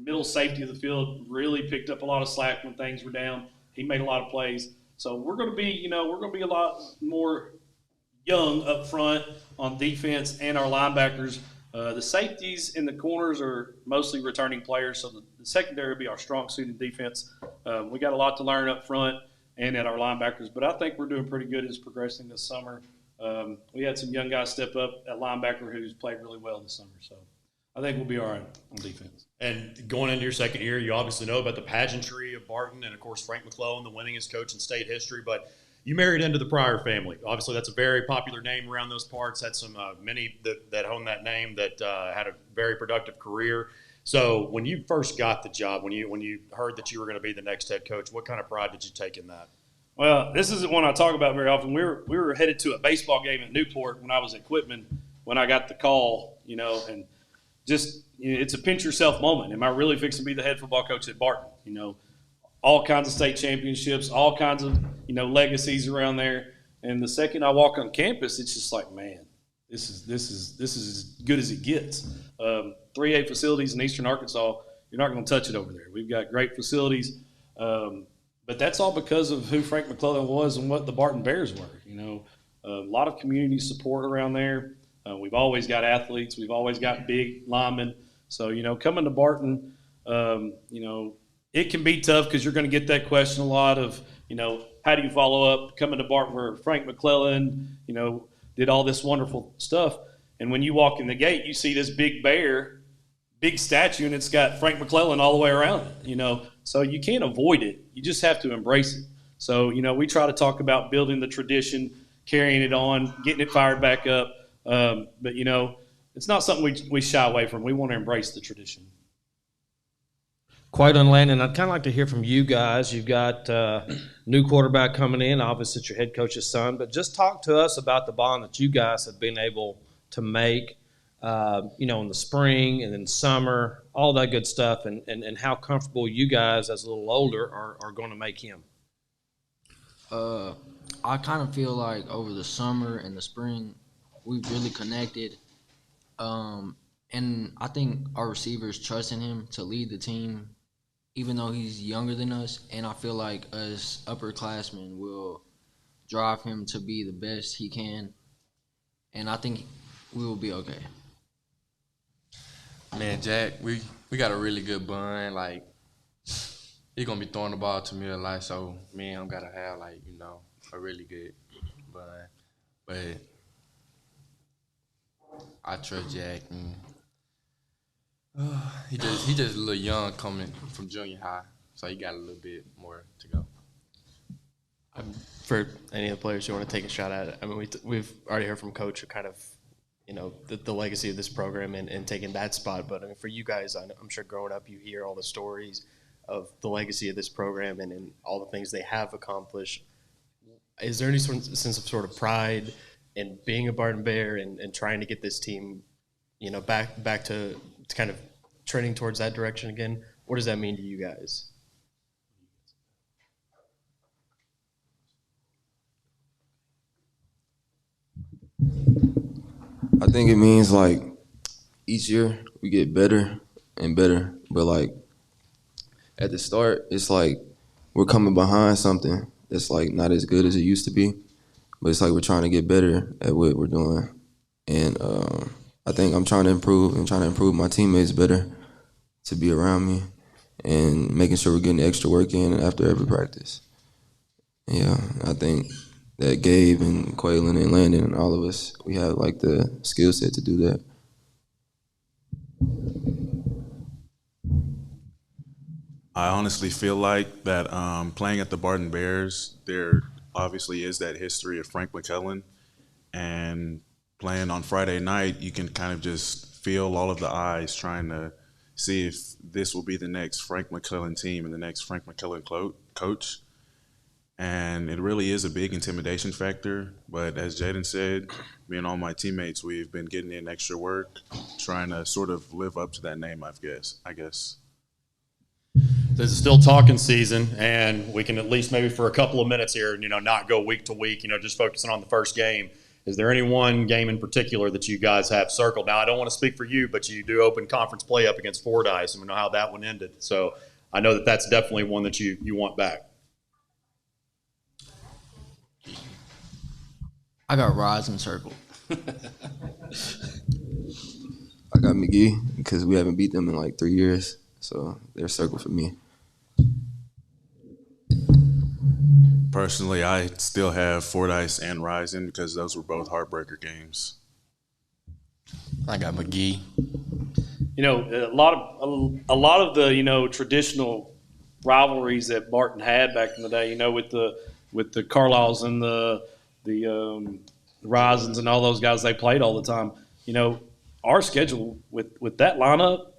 middle safety of the field, really picked up a lot of slack when things were down. He made a lot of plays. So we're going to be, a lot more young up front on defense and our linebackers. The safeties and the corners are mostly returning players, so the secondary will be our strong suit in defense. We got a lot to learn up front and at our linebackers, but I think we're doing pretty good as progressing this summer. We had some young guys step up at linebacker who's played really well this summer, so I think we'll be all right on defense. And going into your second year, you obviously know about the pageantry of Barton and, of course, Frank McClellan, the winningest coach in state history, but you married into the Pryor family. Obviously, that's a very popular name around those parts. Had some many that own that name that had a very productive career. So when you first got the job, when you heard that you were going to be the next head coach, what kind of pride did you take in that? Well, this isn't one I talk about very often. We were headed to a baseball game at Newport when I was at Quitman when I got the call, and just it's a pinch yourself moment. Am I really fixing to be the head football coach at Barton? All kinds of state championships, all kinds of legacies around there. And the second I walk on campus, it's just like, man, this is as good as it gets. 3A facilities in Eastern Arkansas, you're not going to touch it over there. We've got great facilities, but that's all because of who Frank McClellan was and what the Barton Bears were. A lot of community support around there. We've always got athletes. We've always got big linemen. So, coming to Barton, it can be tough because you're going to get that question a lot of, how do you follow up coming to Barton where Frank McClellan, did all this wonderful stuff. And when you walk in the gate, you see this big bear, big statue, and it's got Frank McClellan all the way around it, So you can't avoid it. You just have to embrace it. So, we try to talk about building the tradition, carrying it on, getting it fired back up. But, it's not something we shy away from. We want to embrace the tradition. Quite on Landon, I'd kind of like to hear from you guys. You've got new quarterback coming in. Obviously, it's your head coach's son. But just talk to us about the bond that you guys have been able to make, in the spring and then summer, all that good stuff, and how comfortable you guys, as a little older, are going to make him. I kind of feel like over the summer and the spring, we've really connected. And I think our receivers trusting him to lead the team, even though he's younger than us. And I feel like us upperclassmen will drive him to be the best he can. And I think we will be okay. Man, Jack, we got a really good bond. Like, he gonna be throwing the ball to me a lot, so me and him gotta have, like, you know, a really good bond. But I trust Jack, and he just a little young coming from junior high, so he got a little bit more to go. For any of the players who want to take a shot at it, I mean, we've already heard from Coach kind of, you know, the legacy of this program and taking that spot. But I mean, for you guys, I'm sure growing up, you hear all the stories of the legacy of this program and all the things they have accomplished. Is there any sense of sort of pride in being a Barton Bear and trying to get this team, you know, back to kind of trending towards that direction again? What does that mean to you guys? I think it means, like, each year we get better and better. But, like, at the start, it's like we're coming behind something that's, like, not as good as it used to be. But it's like we're trying to get better at what we're doing. And I think I'm trying to improve my teammates better to be around me and making sure we're getting extra work in after every practice. Yeah, I think that Gabe and Quaylen and Landon and all of us, we have, like, the skill set to do that. I honestly feel like that playing at the Barton Bears, there obviously is that history of Frank McCullen, and playing on Friday night, you can kind of just feel all of the eyes trying to see if this will be the next Frank McCullen team and the next Frank McCullen coach. And it really is a big intimidation factor. But as Jaden said, me and all my teammates, we've been getting in extra work, trying to sort of live up to that name, I guess. This is still talking season, and we can at least maybe for a couple of minutes here, you know, not go week to week, you know, just focusing on the first game. Is there any one game in particular that you guys have circled? Now, I don't want to speak for you, but you do open conference play up against Fordyce, and we know how that one ended. So I know that that's definitely one that you want back. I got Rison circled. I got McGee because we haven't beat them in like 3 years, so they're circled for me. Personally, I still have Fordyce and Rison because those were both heartbreaker games. I got McGee. You know, a lot of the, you know, traditional rivalries that Barton had back in the day, you know, with the Carlisles and the Risons and all those guys, they played all the time. You know, our schedule with that lineup,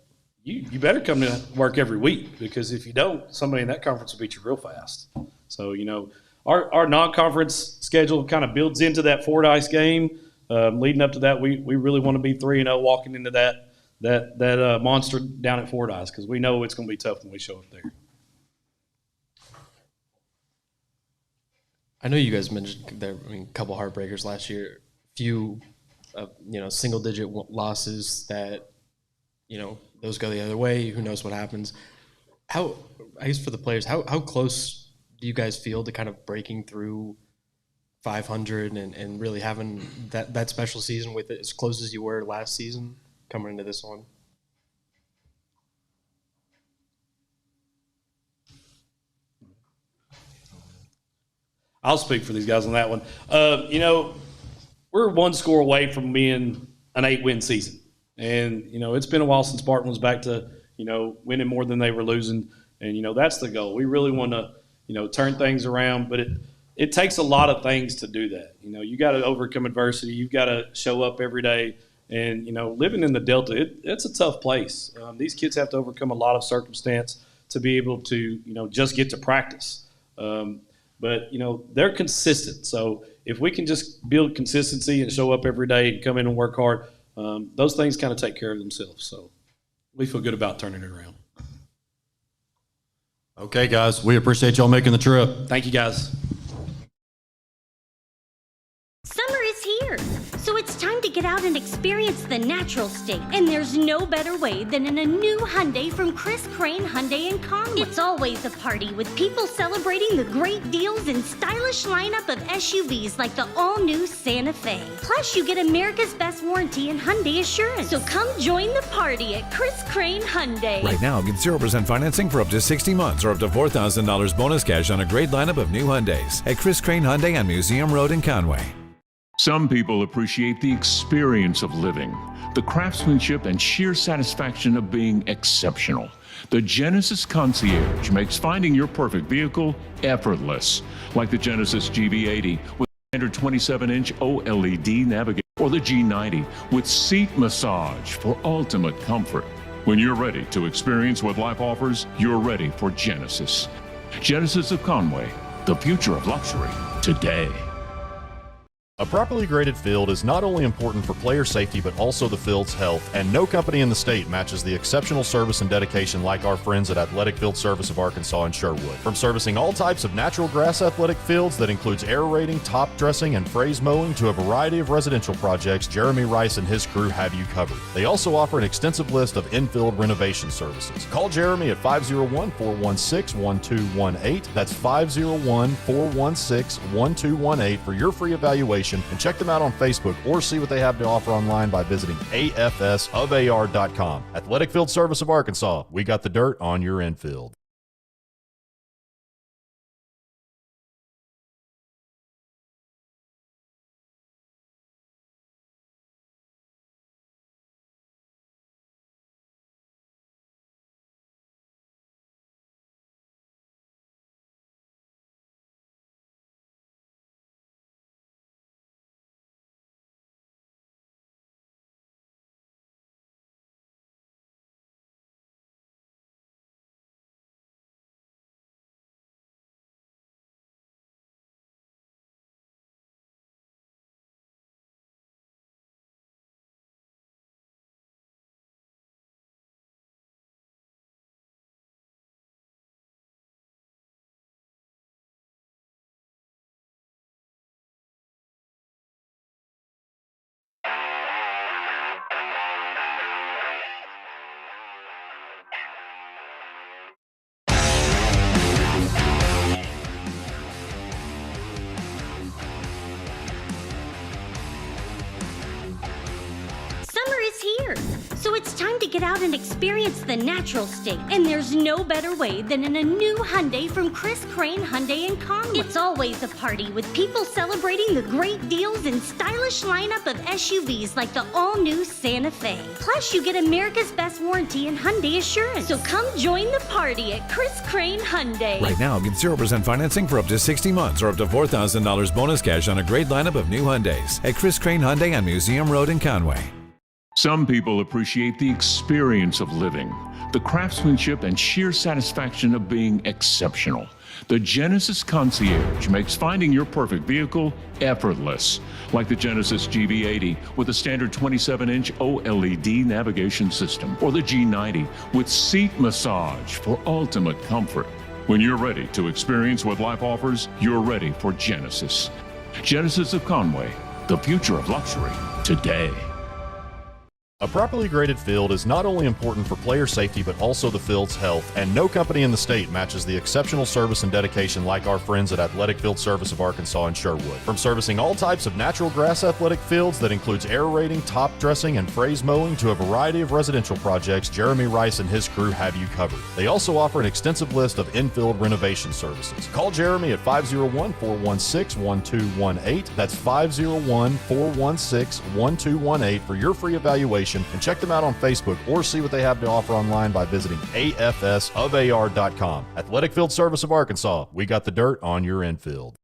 you better come to work every week, because if you don't, somebody in that conference will beat you real fast. So, you know, our non-conference schedule kind of builds into that Fordyce game. Leading up to that, we really want to be 3-0 walking into that monster down at Fordyce, because we know it's going to be tough when we show up there. I know you guys mentioned there, a couple heartbreakers last year, few, you know, single-digit losses that, you know, those go the other way. Who knows what happens? I guess for the players, how close do you guys feel to kind of breaking through 500 and really having that special season with it as close as you were last season coming into this one? I'll speak for these guys on that one. You know, we're one score away from being an 8-win season. And, you know, it's been a while since Barton was back to, you know, winning more than they were losing. And, you know, that's the goal. We really want to, you know, turn things around. But it takes a lot of things to do that. You know, you got to overcome adversity. You've got to show up every day. And, you know, living in the Delta, it's a tough place. These kids have to overcome a lot of circumstance to be able to, you know, just get to practice. But, you know, they're consistent. So if we can just build consistency and show up every day and come in and work hard, those things kind of take care of themselves. So we feel good about turning it around. Okay, guys, we appreciate y'all making the trip. Thank you, guys. Summer is here, so it's time to get get out and experience the natural state. And there's no better way than in a new Hyundai from Chris Crane Hyundai in Conway. It's always a party with people celebrating the great deals and stylish lineup of SUVs like the all-new Santa Fe. Plus, you get America's best warranty and Hyundai assurance. So come join the party at Chris Crane Hyundai. Right now, get 0% financing for up to 60 months or up to $4,000 bonus cash on a great lineup of new Hyundais at Chris Crane Hyundai on Museum Road in Conway. Some people appreciate the experience of living, the craftsmanship and sheer satisfaction of being exceptional. The Genesis Concierge makes finding your perfect vehicle effortless, like the Genesis GV80 with standard 27-inch OLED navigation, or the G90 with seat massage for ultimate comfort. When you're ready to experience what life offers, you're ready for Genesis. Genesis of Conway, the future of luxury today. A properly graded field is not only important for player safety, but also the field's health, and no company in the state matches the exceptional service and dedication like our friends at Athletic Field Service of Arkansas in Sherwood. From servicing all types of natural grass athletic fields that includes aerating, top dressing, and phrase mowing to a variety of residential projects, Jeremy Rice and his crew have you covered. They also offer an extensive list of infield renovation services. Call Jeremy at 501-416-1218. That's 501-416-1218 for your free evaluation. And check them out on Facebook or see what they have to offer online by visiting afsofar.com. Athletic Field Service of Arkansas, we got the dirt on your infield. Here. So it's time to get out and experience the natural state. And there's no better way than in a new Hyundai from Chris Crane Hyundai in Conway. It's always a party with people celebrating the great deals and stylish lineup of SUVs like the all-new Santa Fe. Plus, you get America's best warranty and Hyundai assurance. So come join the party at Chris Crane Hyundai. Right now, get 0% financing for up to 60 months or up to $4,000 bonus cash on a great lineup of new Hyundais at Chris Crane Hyundai on Museum Road in Conway. Some people appreciate the experience of living, the craftsmanship and sheer satisfaction of being exceptional. The Genesis Concierge makes finding your perfect vehicle effortless, like the Genesis GV80 with a standard 27-inch OLED navigation system, or the G90 with seat massage for ultimate comfort. When you're ready to experience what life offers, you're ready for Genesis. Genesis of Conway, the future of luxury today. A properly graded field is not only important for player safety, but also the field's health, and no company in the state matches the exceptional service and dedication like our friends at Athletic Field Service of Arkansas in Sherwood. From servicing all types of natural grass athletic fields that includes aerating, top dressing, and phrase mowing to a variety of residential projects, Jeremy Rice and his crew have you covered. They also offer an extensive list of infield renovation services. Call Jeremy at 501-416-1218. That's 501-416-1218 for your free evaluation. And check them out on Facebook or see what they have to offer online by visiting afsofar.com. Athletic Field Service of Arkansas, we got the dirt on your infield.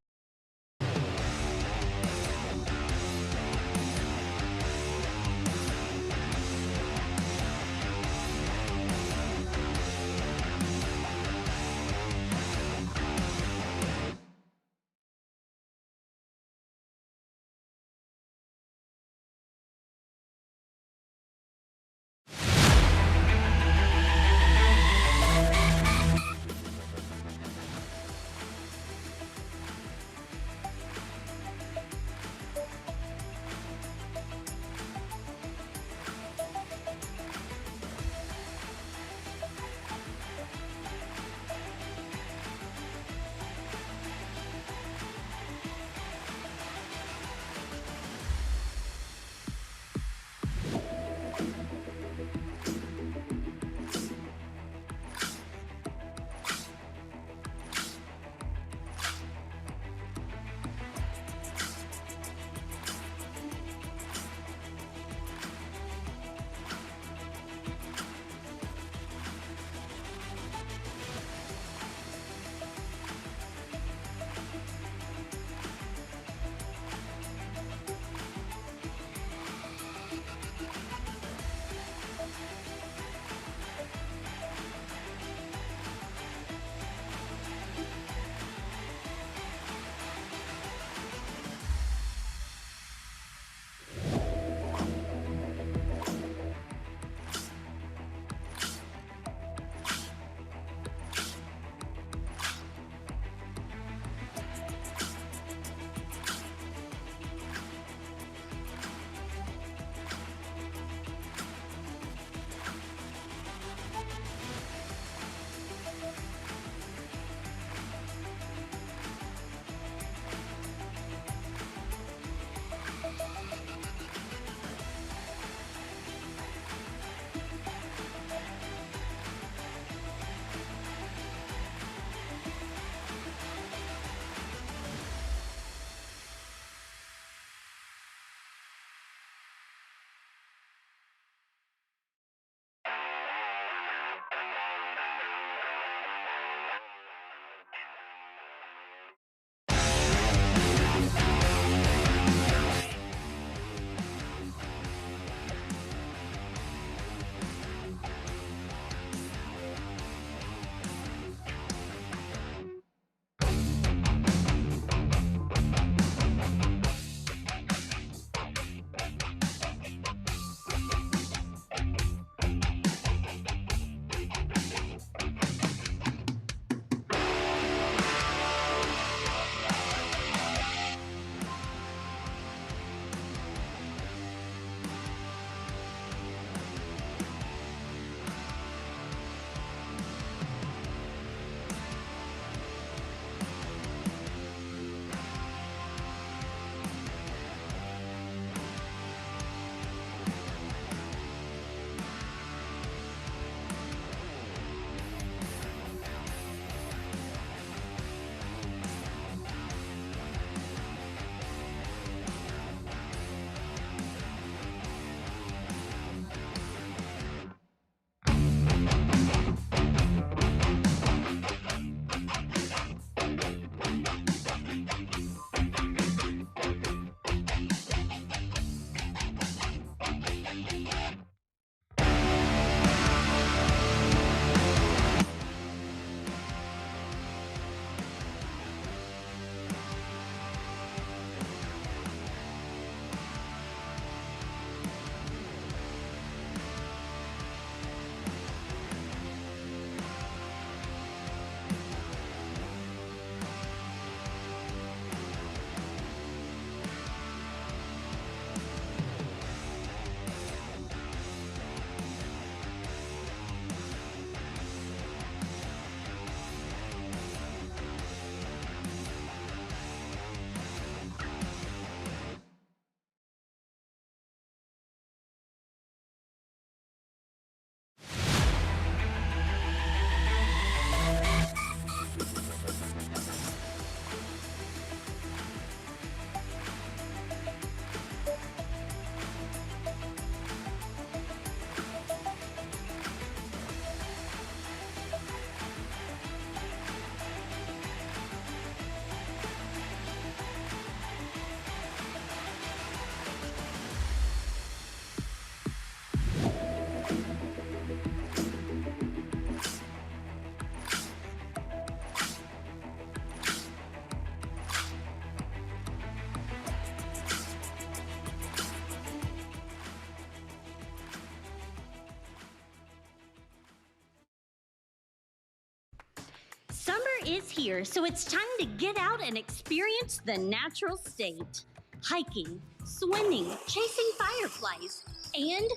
is here, so it's time to get out and experience the natural state. Hiking, swimming, chasing fireflies, and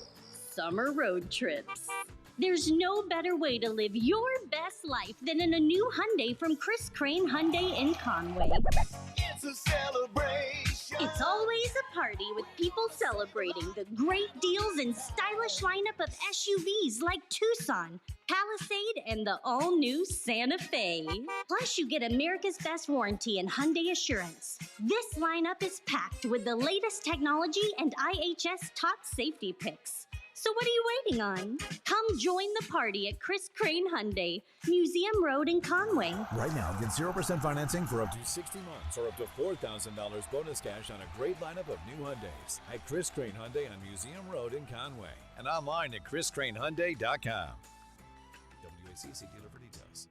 summer road trips. There's no better way to live your best life than in a new Hyundai from Chris Crane Hyundai in Conway. It's a celebration. It's always a party with people celebrating the great deals and stylish lineup of SUVs like Tucson, Palisade, and the all-new Santa Fe. Plus, you get America's Best Warranty and Hyundai Assurance. This lineup is packed with the latest technology and IHS top safety picks. So what are you waiting on? Come join the party at Chris Crane Hyundai, Museum Road in Conway. Right now, get 0% financing for up to 60 months or up to $4,000 bonus cash on a great lineup of new Hyundais at Chris Crane Hyundai on Museum Road in Conway and online at chriscranehyundai.com. WACC dealer for details.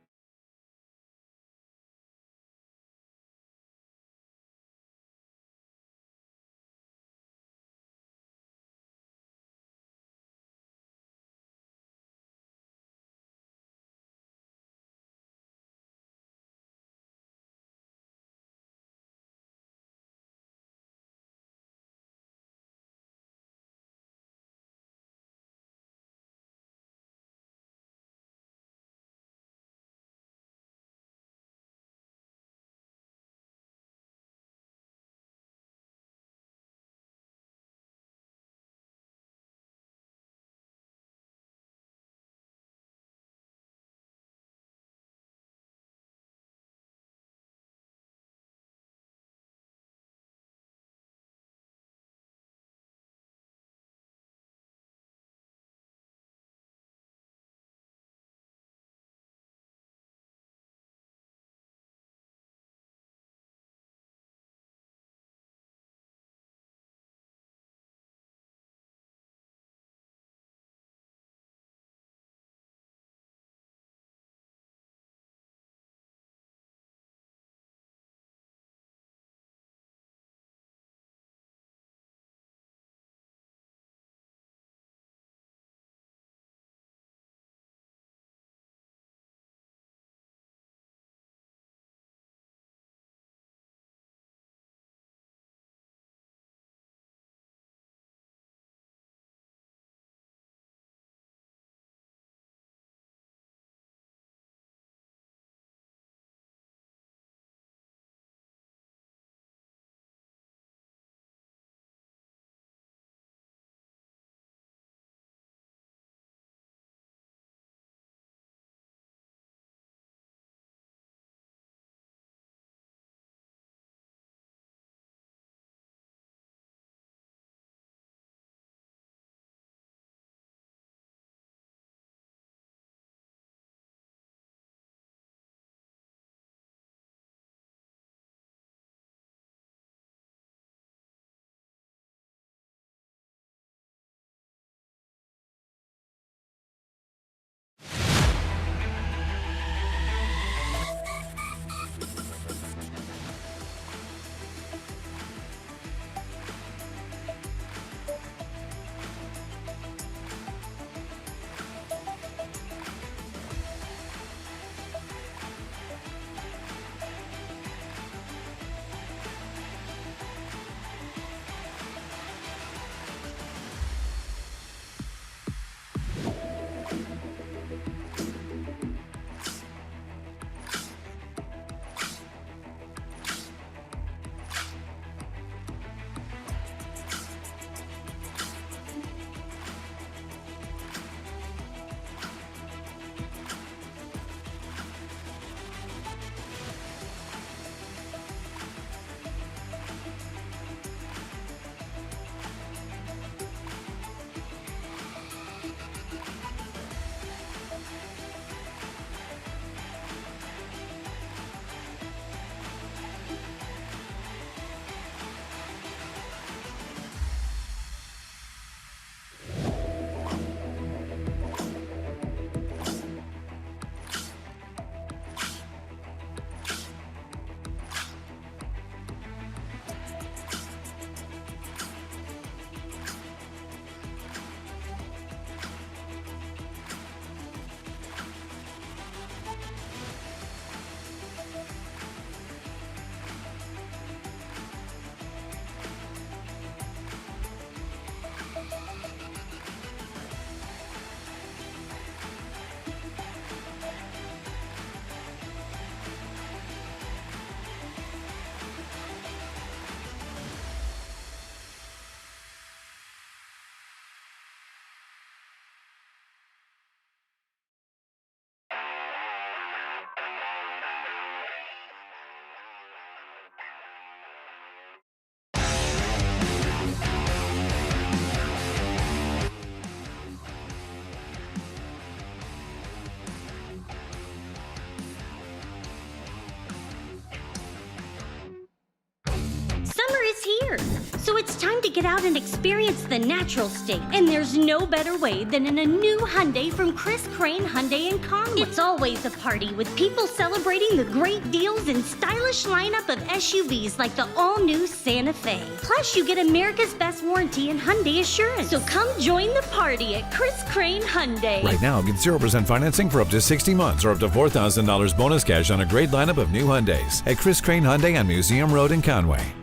to get out and experience the natural state, and there's no better way than in a new Hyundai from Chris Crane Hyundai in Conway. It's always a party with people celebrating the great deals and stylish lineup of SUVs like the all-new Santa Fe. Plus, you get America's best warranty and Hyundai Assurance. So come join the party at Chris Crane Hyundai. Right now, get 0% financing for up to 60 months or up to $4,000 bonus cash on a great lineup of new Hyundais at Chris Crane Hyundai on Museum Road in Conway.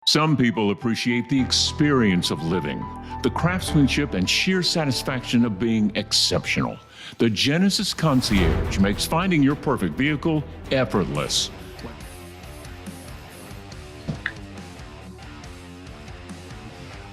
Some people appreciate the experience of living, the craftsmanship and sheer satisfaction of being exceptional. The Genesis Concierge makes finding your perfect vehicle effortless.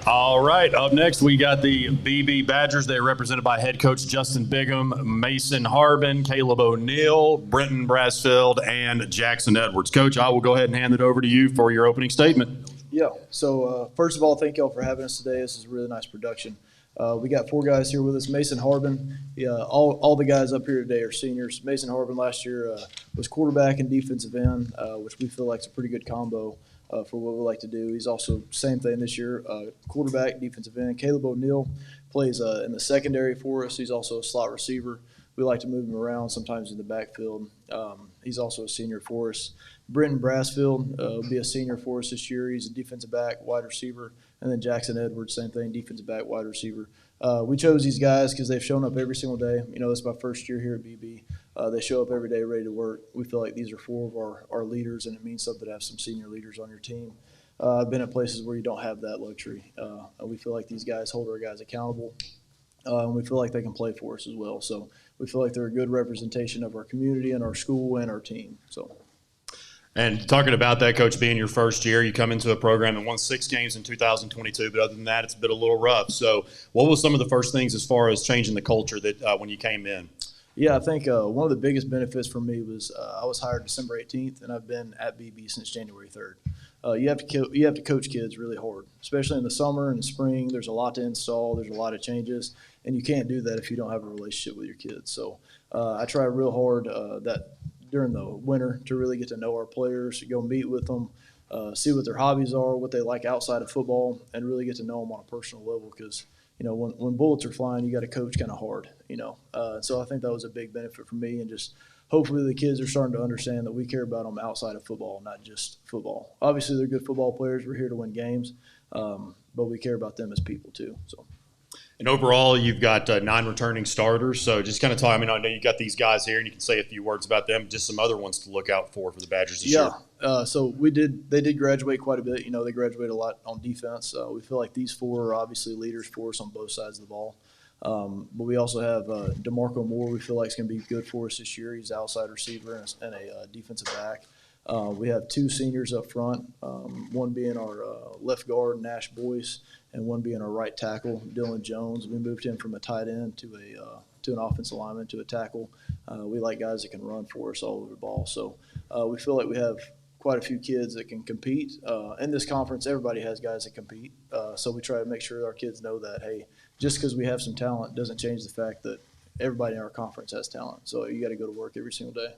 All right, up next, we got the BB Badgers. They're represented by head coach Justin Bigham, Mason Harbin, Caleb O'Neill, Brenton Brasfield, and Jackson Edwards. Coach, I will go ahead and hand it over to you for your opening statement. Yeah, so first of all, thank y'all for having us today. This is a really nice production. We got 4 guys here with us. Mason Harbin, all the guys up here today are seniors. Mason Harbin last year was quarterback and defensive end, which we feel like is a pretty good combo for what we like to do. He's also same thing this year, quarterback, defensive end. Caleb O'Neill plays in the secondary for us. He's also a slot receiver. We like to move him around sometimes in the backfield. He's also a senior for us. Brenton Brasfield will be a senior for us this year. He's a defensive back, wide receiver. And then Jackson Edwards, same thing, defensive back, wide receiver. We chose these guys because they've shown up every single day. You know, this is my first year here at BB. They show up every day ready to work. We feel like these are 4 of our leaders, and it means something to have some senior leaders on your team. I've been at places where you don't have that luxury. We feel like these guys hold our guys accountable, and we feel like they can play for us as well. So we feel like they're a good representation of our community and our school and our team. So. And talking about that, Coach, being your first year, you come into a program that won 6 games in 2022, but other than that, it's been a little rough. So what was some of the first things as far as changing the culture that when you came in? Yeah, I think one of the biggest benefits for me was I was hired December 18th, and I've been at BB since January 3rd. You have to coach kids really hard, especially in the summer and the spring. There's a lot to install. There's a lot of changes, and you can't do that if you don't have a relationship with your kids. So I try real hard that during the winter to really get to know our players, to go meet with them, see what their hobbies are, what they like outside of football, and really get to know them on a personal level because, you know, when bullets are flying, you got to coach kind of hard, you know. So I think that was a big benefit for me, and just hopefully the kids are starting to understand that we care about them outside of football, not just football. Obviously, they're good football players. We're here to win games, but we care about them as people too. So. And overall, you've got 9 returning starters. So just kind of talk. I mean, I know you got these guys here, and you can say a few words about them. Just some other ones to look out for the Badgers this year. So they did graduate quite a bit. You know, they graduated a lot on defense. We feel like these 4 are obviously leaders for us on both sides of the ball. But we also have DeMarco Moore. We feel like is going to be good for us this year. He's an outside receiver and a defensive back. We have 2 seniors up front, one being our left guard, Nash Boyce, and one being our right tackle, Dylan Jones. We moved him from a tight end to an offensive lineman to a tackle. We like guys that can run for us all over the ball. So we feel like we have quite a few kids that can compete. In this conference, everybody has guys that compete. So we try to make sure our kids know that, hey, just because we have some talent doesn't change the fact that everybody in our conference has talent. So you got to go to work every single day.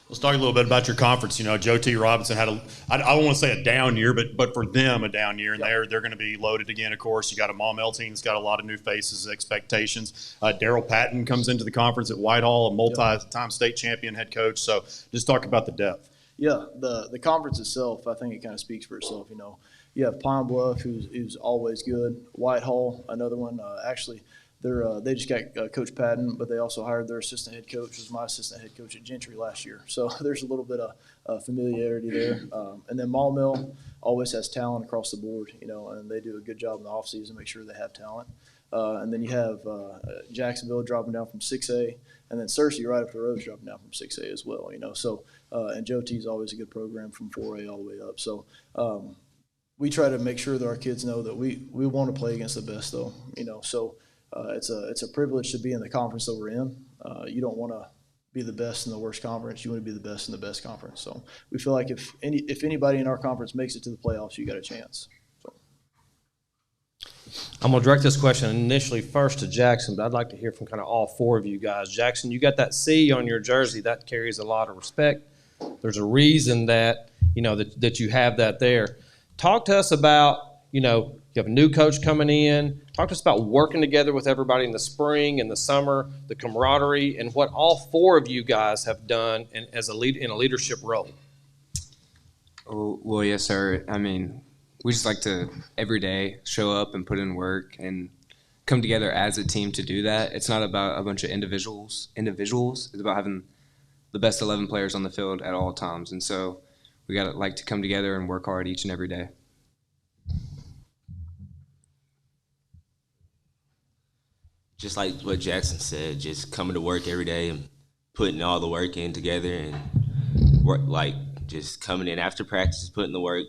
Let's talk a little bit about your conference. You know, Joe T. Robinson had I don't want to say a down year, but for them a down year, and they're going to be loaded again. Of course, you got a Maumelle team that's got a lot of new faces, expectations. Daryl Patton comes into the conference at Whitehall, a multi-time state champion head coach. So just talk about the depth. Yeah, the conference itself, I think it kind of speaks for itself. You know, you have Pine Bluff, who's always good. Whitehall, another one. Actually, they just got Coach Patton, but they also hired their assistant head coach, who was my assistant head coach at Gentry last year. So there's a little bit of familiarity there. And then Maumelle always has talent across the board, you know, and they do a good job in the offseason, make sure they have talent. And then you have Jacksonville dropping down from 6A, and then Searcy right up the road is dropping down from 6A as well, you know. So and Joe T is always a good program from 4A all the way up. So we try to make sure that our kids know that we want to play against the best, though, you know. So it's a privilege to be in the conference that we're in. You don't want to be the best in the worst conference. You want to be the best in the best conference. So we feel like if anybody in our conference makes it to the playoffs, you got a chance. So. I'm going to direct this question initially first to Jackson, but I'd like to hear from kind of all 4 of you guys. Jackson, you got that C on your jersey. That carries a lot of respect. There's a reason that, you know, that you have that there. Talk to us about, you have a new coach coming in. Talk to us about working together with everybody in the spring and the summer, the camaraderie, and what all four of you guys have done in a leadership role. Oh, well, yes, sir. I mean, we just like to every day show up and put in work and come together as a team to do that. It's not about a bunch of individuals. It's about having the best 11 players on the field at all times. And so we got to like to come together and work hard each and every day. Just like what Jackson said, just coming to work every day and putting all the work in together and work, like just coming in after practice, putting the work,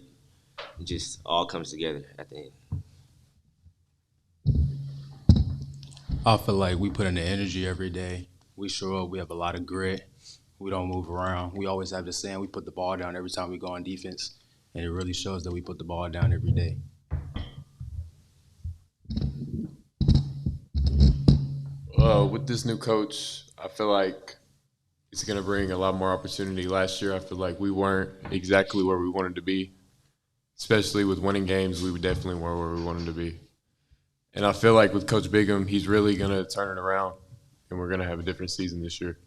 it just all comes together at the end. I feel like we put in the energy every day. We show up, we have a lot of grit. We don't move around. We always have the saying, we put the ball down every time we go on defense. And it really shows that we put the ball down every day. With this new coach, I feel like it's going to bring a lot more opportunity. Last year, I feel like we weren't exactly where we wanted to be. Especially with winning games, we definitely weren't where we wanted to be. And I feel like with Coach Bigham, he's really going to turn it around, and we're going to have a different season this year.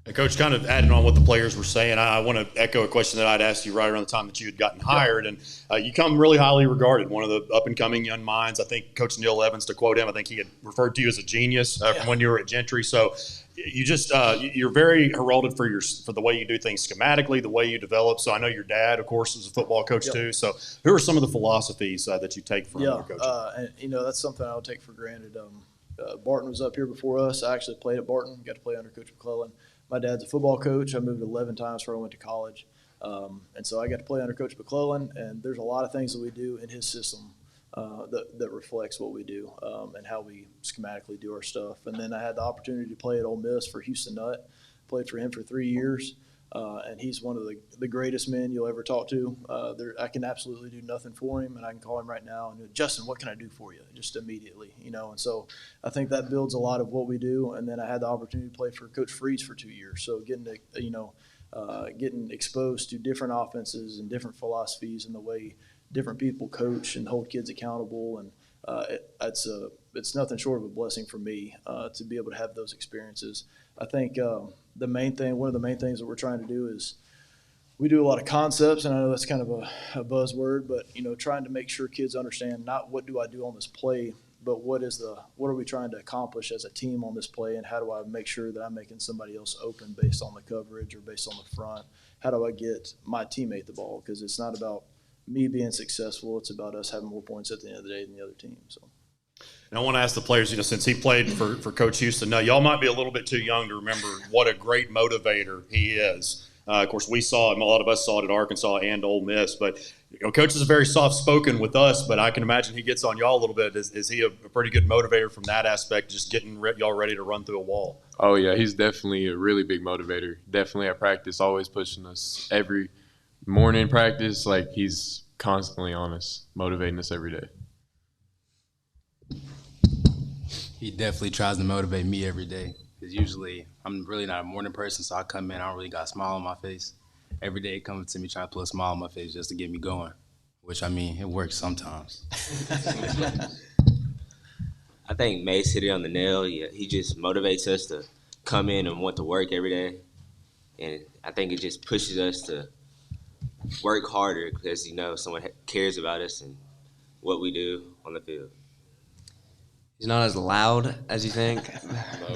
And Coach, kind of adding on what the players were saying, I want to echo a question that I'd asked you right around the time that you had gotten hired. And you come really highly regarded, one of the up-and-coming young minds. I think Coach Neil Evans, to quote him, I think he had referred to you as a genius from when you were at Gentry. So you just you're very heralded for the way you do things schematically, the way you develop. So I know your dad, of course, was a football coach too. So who are some of the philosophies that you take from your coaching? And that's something I would take for granted. Barton was up here before us. I actually played at Barton, got to play under Coach McClellan. My dad's a football coach. I moved 11 times before I went to college. And so I got to play under Coach McClellan, and there's a lot of things that we do in his system that reflects what we do and how we schematically do our stuff. And then I had the opportunity to play at Ole Miss for Houston Nutt. Played for him for 3 years, and he's one of the greatest men you'll ever talk to. I can absolutely do nothing for him, and I can call him right now and, Justin, what can I do for you? Just immediately, And so I think that builds a lot of what we do. And then I had the opportunity to play for Coach Fordyce for 2 years, so getting to, getting exposed to different offenses and different philosophies and the way different people coach and hold kids accountable, and it's nothing short of a blessing for me to be able to have those experiences. I think one of the main things that we're trying to do is we do a lot of concepts, and I know that's kind of a buzzword, but trying to make sure kids understand not what do I do on this play, but what are we trying to accomplish as a team on this play, and how do I make sure that I'm making somebody else open based on the coverage or based on the front? How do I get my teammate the ball? Because it's not about me being successful, it's about us having more points at the end of the day than the other team. So. And I want to ask the players, since he played for Coach Houston, now y'all might be a little bit too young to remember what a great motivator he is. Of course, we saw it, and a lot of us saw it at Arkansas and Ole Miss. But Coach is very soft-spoken with us, but I can imagine he gets on y'all a little bit. Is he a pretty good motivator from that aspect, just getting y'all ready to run through a wall? Oh, yeah, he's definitely a really big motivator. Definitely at practice, always pushing us. Every morning practice, he's constantly on us, motivating us every day. He definitely tries to motivate me every day. Because usually I'm really not a morning person, so I come in, I don't really got a smile on my face. Every day he comes to me trying to put a smile on my face just to get me going, which, it works sometimes. I think Mace hit it on the nail. Yeah, he just motivates us to come in and want to work every day. And I think it just pushes us to work harder because, someone cares about us and what we do on the field. He's not as loud as you think,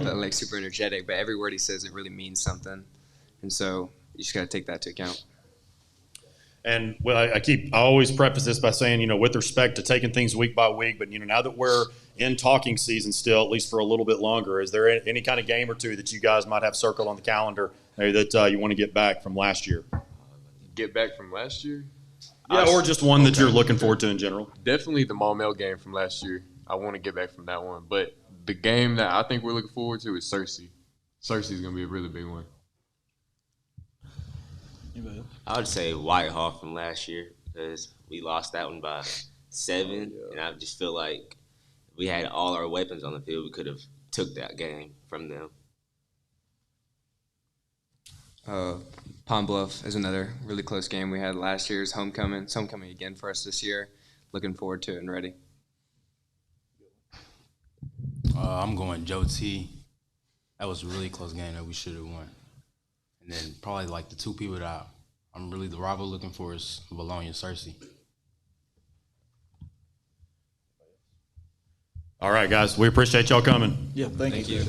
but super energetic. But every word he says, it really means something, and so you just got to take that into account. And I always preface this by saying, with respect to taking things week by week, but now that we're in talking season still, at least for a little bit longer, is there any kind of game or two that you guys might have circled on the calendar that you want to get back from last year? Get back from last year? Yeah, or just one that you're looking forward to in general. Definitely the Maumelle game from last year. I want to get back from that one. But the game that I think we're looking forward to is Searcy. Searcy's going to be a really big one. I would say Whitehall from last year because we lost that one by 7, and I just feel like if we had all our weapons on the field, we could have took that game from them. Pond Bluff is another really close game we had last year's homecoming. It's homecoming again for us this year. Looking forward to it and ready. I'm going Joe T. That was a really close game that we should have won. And then probably like the two people that I'm really the rival looking for is Bologna and Cersei. All right, guys, we appreciate y'all coming. Yeah, thank you.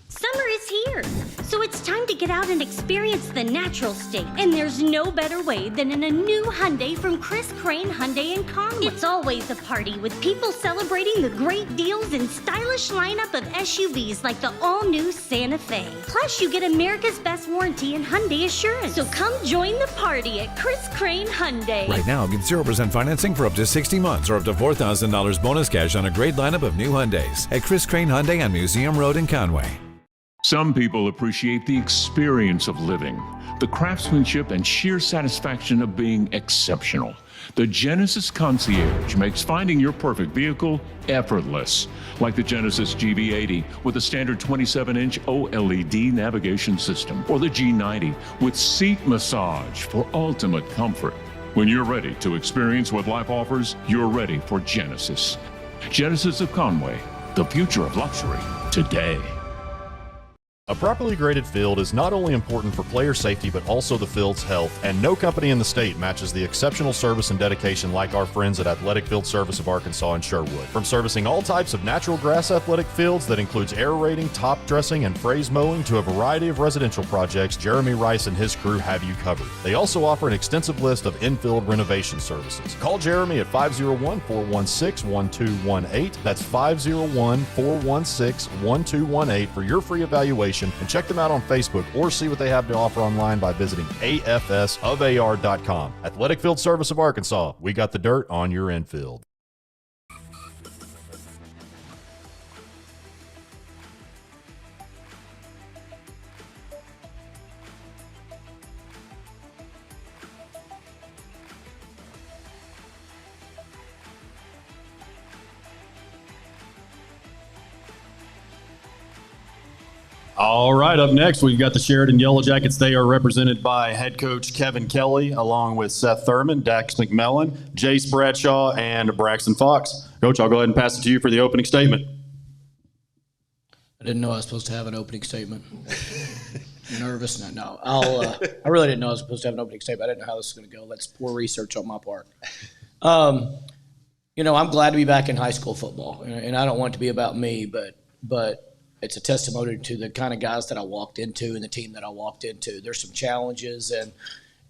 Summer is here, so it's time to get out and experience the natural state. And there's no better way than in a new Hyundai from Chris Crane Hyundai in Conway. It's always a party with people celebrating the great deals and stylish lineup of SUVs like the all-new Santa Fe. Plus, you get America's best warranty and Hyundai assurance. So come join the party at Chris Crane Hyundai. Right now, get 0% financing for up to 60 months or up to $4,000 bonus cash on a great lineup of new Hyundais at Chris Crane Hyundai on Museum Road in Conway. Some people appreciate the experience of living, the craftsmanship and sheer satisfaction of being exceptional. The Genesis Concierge makes finding your perfect vehicle effortless, like the Genesis GV80 with a standard 27-inch OLED navigation system, or the G90 with seat massage for ultimate comfort. When you're ready to experience what life offers, you're ready for Genesis. Genesis of Conway, the future of luxury today. A properly graded field is not only important for player safety, but also the field's health, and no company in the state matches the exceptional service and dedication like our friends at Athletic Field Service of Arkansas in Sherwood. From servicing all types of natural grass athletic fields that includes aerating, top dressing, and phrase mowing to a variety of residential projects, Jeremy Rice and his crew have you covered. They also offer an extensive list of infield renovation services. Call Jeremy at 501-416-1218. That's 501-416-1218 for your free evaluation, and check them out on Facebook or see what they have to offer online by visiting afsofar.com. Athletic Field Service of Arkansas. We got the dirt on your infield. All right, up next, we've got the Sheridan Yellowjackets. They are represented by head coach Kevin Kelly, along with Seth Thurman, Dax McMillan, Jace Bradshaw, and Braxton Fox. Coach, I'll go ahead and pass it to you for the opening statement. I didn't know I was supposed to have an opening statement. Nervous? No. I really didn't know I was supposed to have an opening statement. I didn't know how this was going to go. That's poor research on my part. I'm glad to be back in high school football, and I don't want it to be about me, but it's a testimony to the kind of guys that I walked into and the team that I walked into. There's some challenges,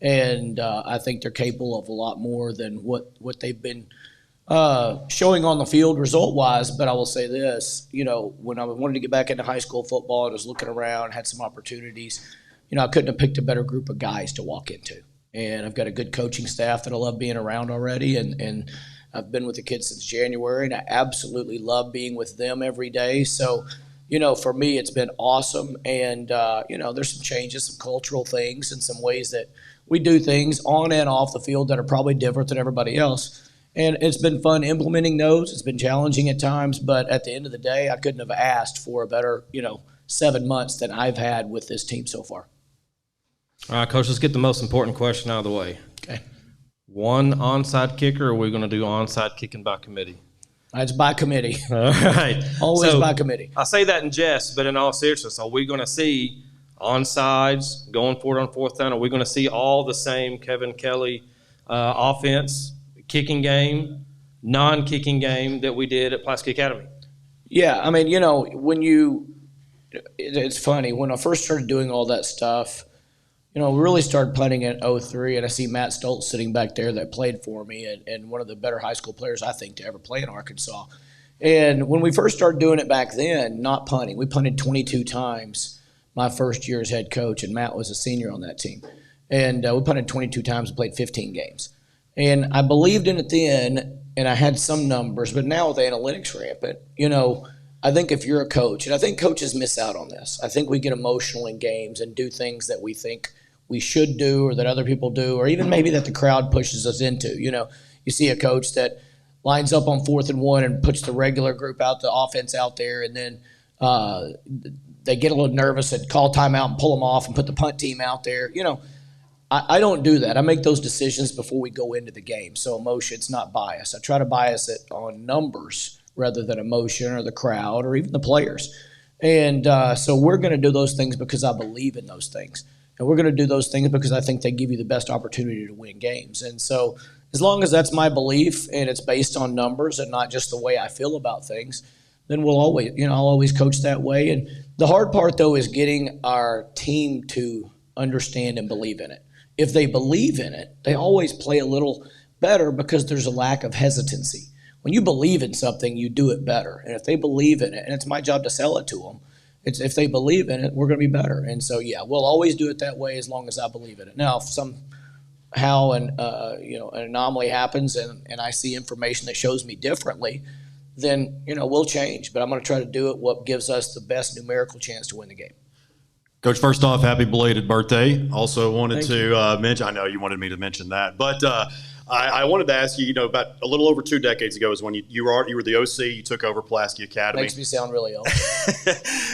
and I think they're capable of a lot more than what they've been showing on the field result-wise. But I will say this, when I wanted to get back into high school football and was looking around, had some opportunities, I couldn't have picked a better group of guys to walk into. And I've got a good coaching staff that I love being around already, and I've been with the kids since January, and I absolutely love being with them every day. So, for me, it's been awesome. And, there's some changes, some cultural things, and some ways that we do things on and off the field that are probably different than everybody else. And it's been fun implementing those. It's been challenging at times, but at the end of the day, I couldn't have asked for a better, 7 months than I've had with this team so far. All right, Coach, let's get the most important question out of the way. Okay. One onside kicker, or are we going to do onside kicking by committee? It's by committee. All right. Always by committee. I say that in jest, but in all seriousness, are we going to see onsides going forward on fourth down? Are we going to see all the same Kevin Kelly offense, kicking game, non-kicking game that we did at Pulaski Academy? Yeah, it's funny. When I first started doing all that stuff, we really started punting in 2003, and I see Matt Stoltz sitting back there that played for me and one of the better high school players, I think, to ever play in Arkansas. And when we first started doing it back then, not punting, we punted 22 times my first year as head coach, and Matt was a senior on that team. And we punted 22 times and played 15 games. And I believed in it then, and I had some numbers, but now with analytics rampant, I think if you're a coach, and I think coaches miss out on this, I think we get emotional in games and do things that we think we should do or that other people do, or even maybe that the crowd pushes us into. You see a coach that lines up on 4th and 1 and puts the regular group out, the offense out there, and then they get a little nervous and call timeout and pull them off and put the punt team out there. I don't do that. I make those decisions before we go into the game. So emotion's not bias. I try to bias it on numbers rather than emotion or the crowd or even the players. And so we're going to do those things because I believe in those things. And we're going to do those things because I think they give you the best opportunity to win games. And so as long as that's my belief and it's based on numbers and not just the way I feel about things, then we'll always, I'll always coach that way. And the hard part, though, is getting our team to understand and believe in it. If they believe in it, they always play a little better because there's a lack of hesitancy. When you believe in something, you do it better. And if they believe in it, and it's my job to sell it to them, if they believe in it, we're going to be better. And so, yeah, we'll always do it that way as long as I believe in it. Now, if somehow an anomaly happens and I see information that shows me differently, then, we'll change. But I'm going to try to do it what gives us the best numerical chance to win the game. Coach, first off, happy belated birthday. Also wanted to mention, I know you wanted me to mention that, but I wanted to ask you, about a little over 2 decades ago is when you were the OC, you took over Pulaski Academy. Makes me sound really old.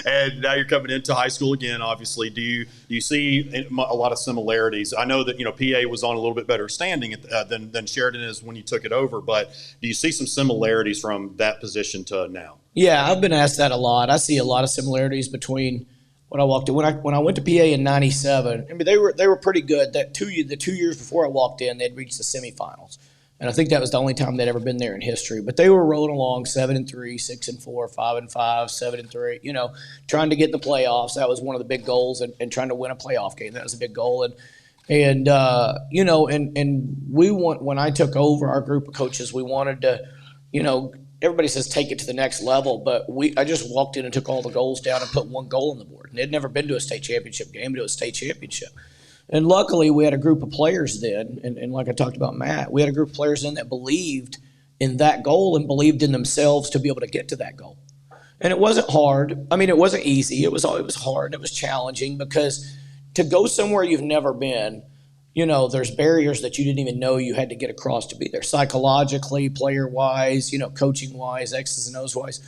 And now you're coming into high school again, obviously. Do you see a lot of similarities? I know that, PA was on a little bit better standing than Sheridan is when you took it over, but do you see some similarities from that position to now? Yeah, I've been asked that a lot. I see a lot of similarities between when I walked in. When I went to PA in '97, I mean they were pretty good. The 2 years before I walked in, they'd reached the semifinals, and I think that was the only time they'd ever been there in history. But they were rolling along 7-3, 6-4, 5-5, 7-3. Trying to get in the playoffs. That was one of the big goals, and trying to win a playoff game. That was a big goal. And we want, when I took over our group of coaches, we wanted to, everybody says take it to the next level, but I just walked in and took all the goals down and put one goal on the board. And they'd never been to a state championship game, but it was a state championship. And luckily, we had a group of players then, and like I talked about Matt, we had a group of players then that believed in that goal and believed in themselves to be able to get to that goal. And it wasn't hard. I mean, it wasn't easy. It was hard. It was challenging because to go somewhere you've never been, there's barriers that you didn't even know you had to get across to be there, psychologically, player-wise, coaching-wise, X's and O's wise.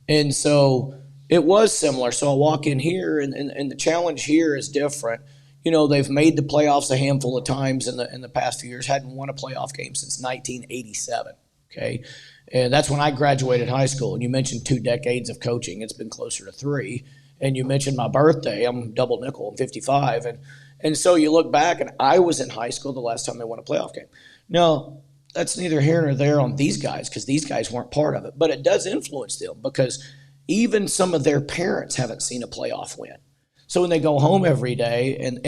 And so it was similar. So I walk in here, and the challenge here is different. They've made the playoffs a handful of times in the past few years, hadn't won a playoff game since 1987, okay? And that's when I graduated high school. And you mentioned 2 decades of coaching. It's been closer to 3. And you mentioned my birthday. I'm double nickel. I'm 55. And so you look back, and I was in high school the last time they won a playoff game. Now, that's neither here nor there on these guys because these guys weren't part of it. But it does influence them because even some of their parents haven't seen a playoff win. So when they go home every day, and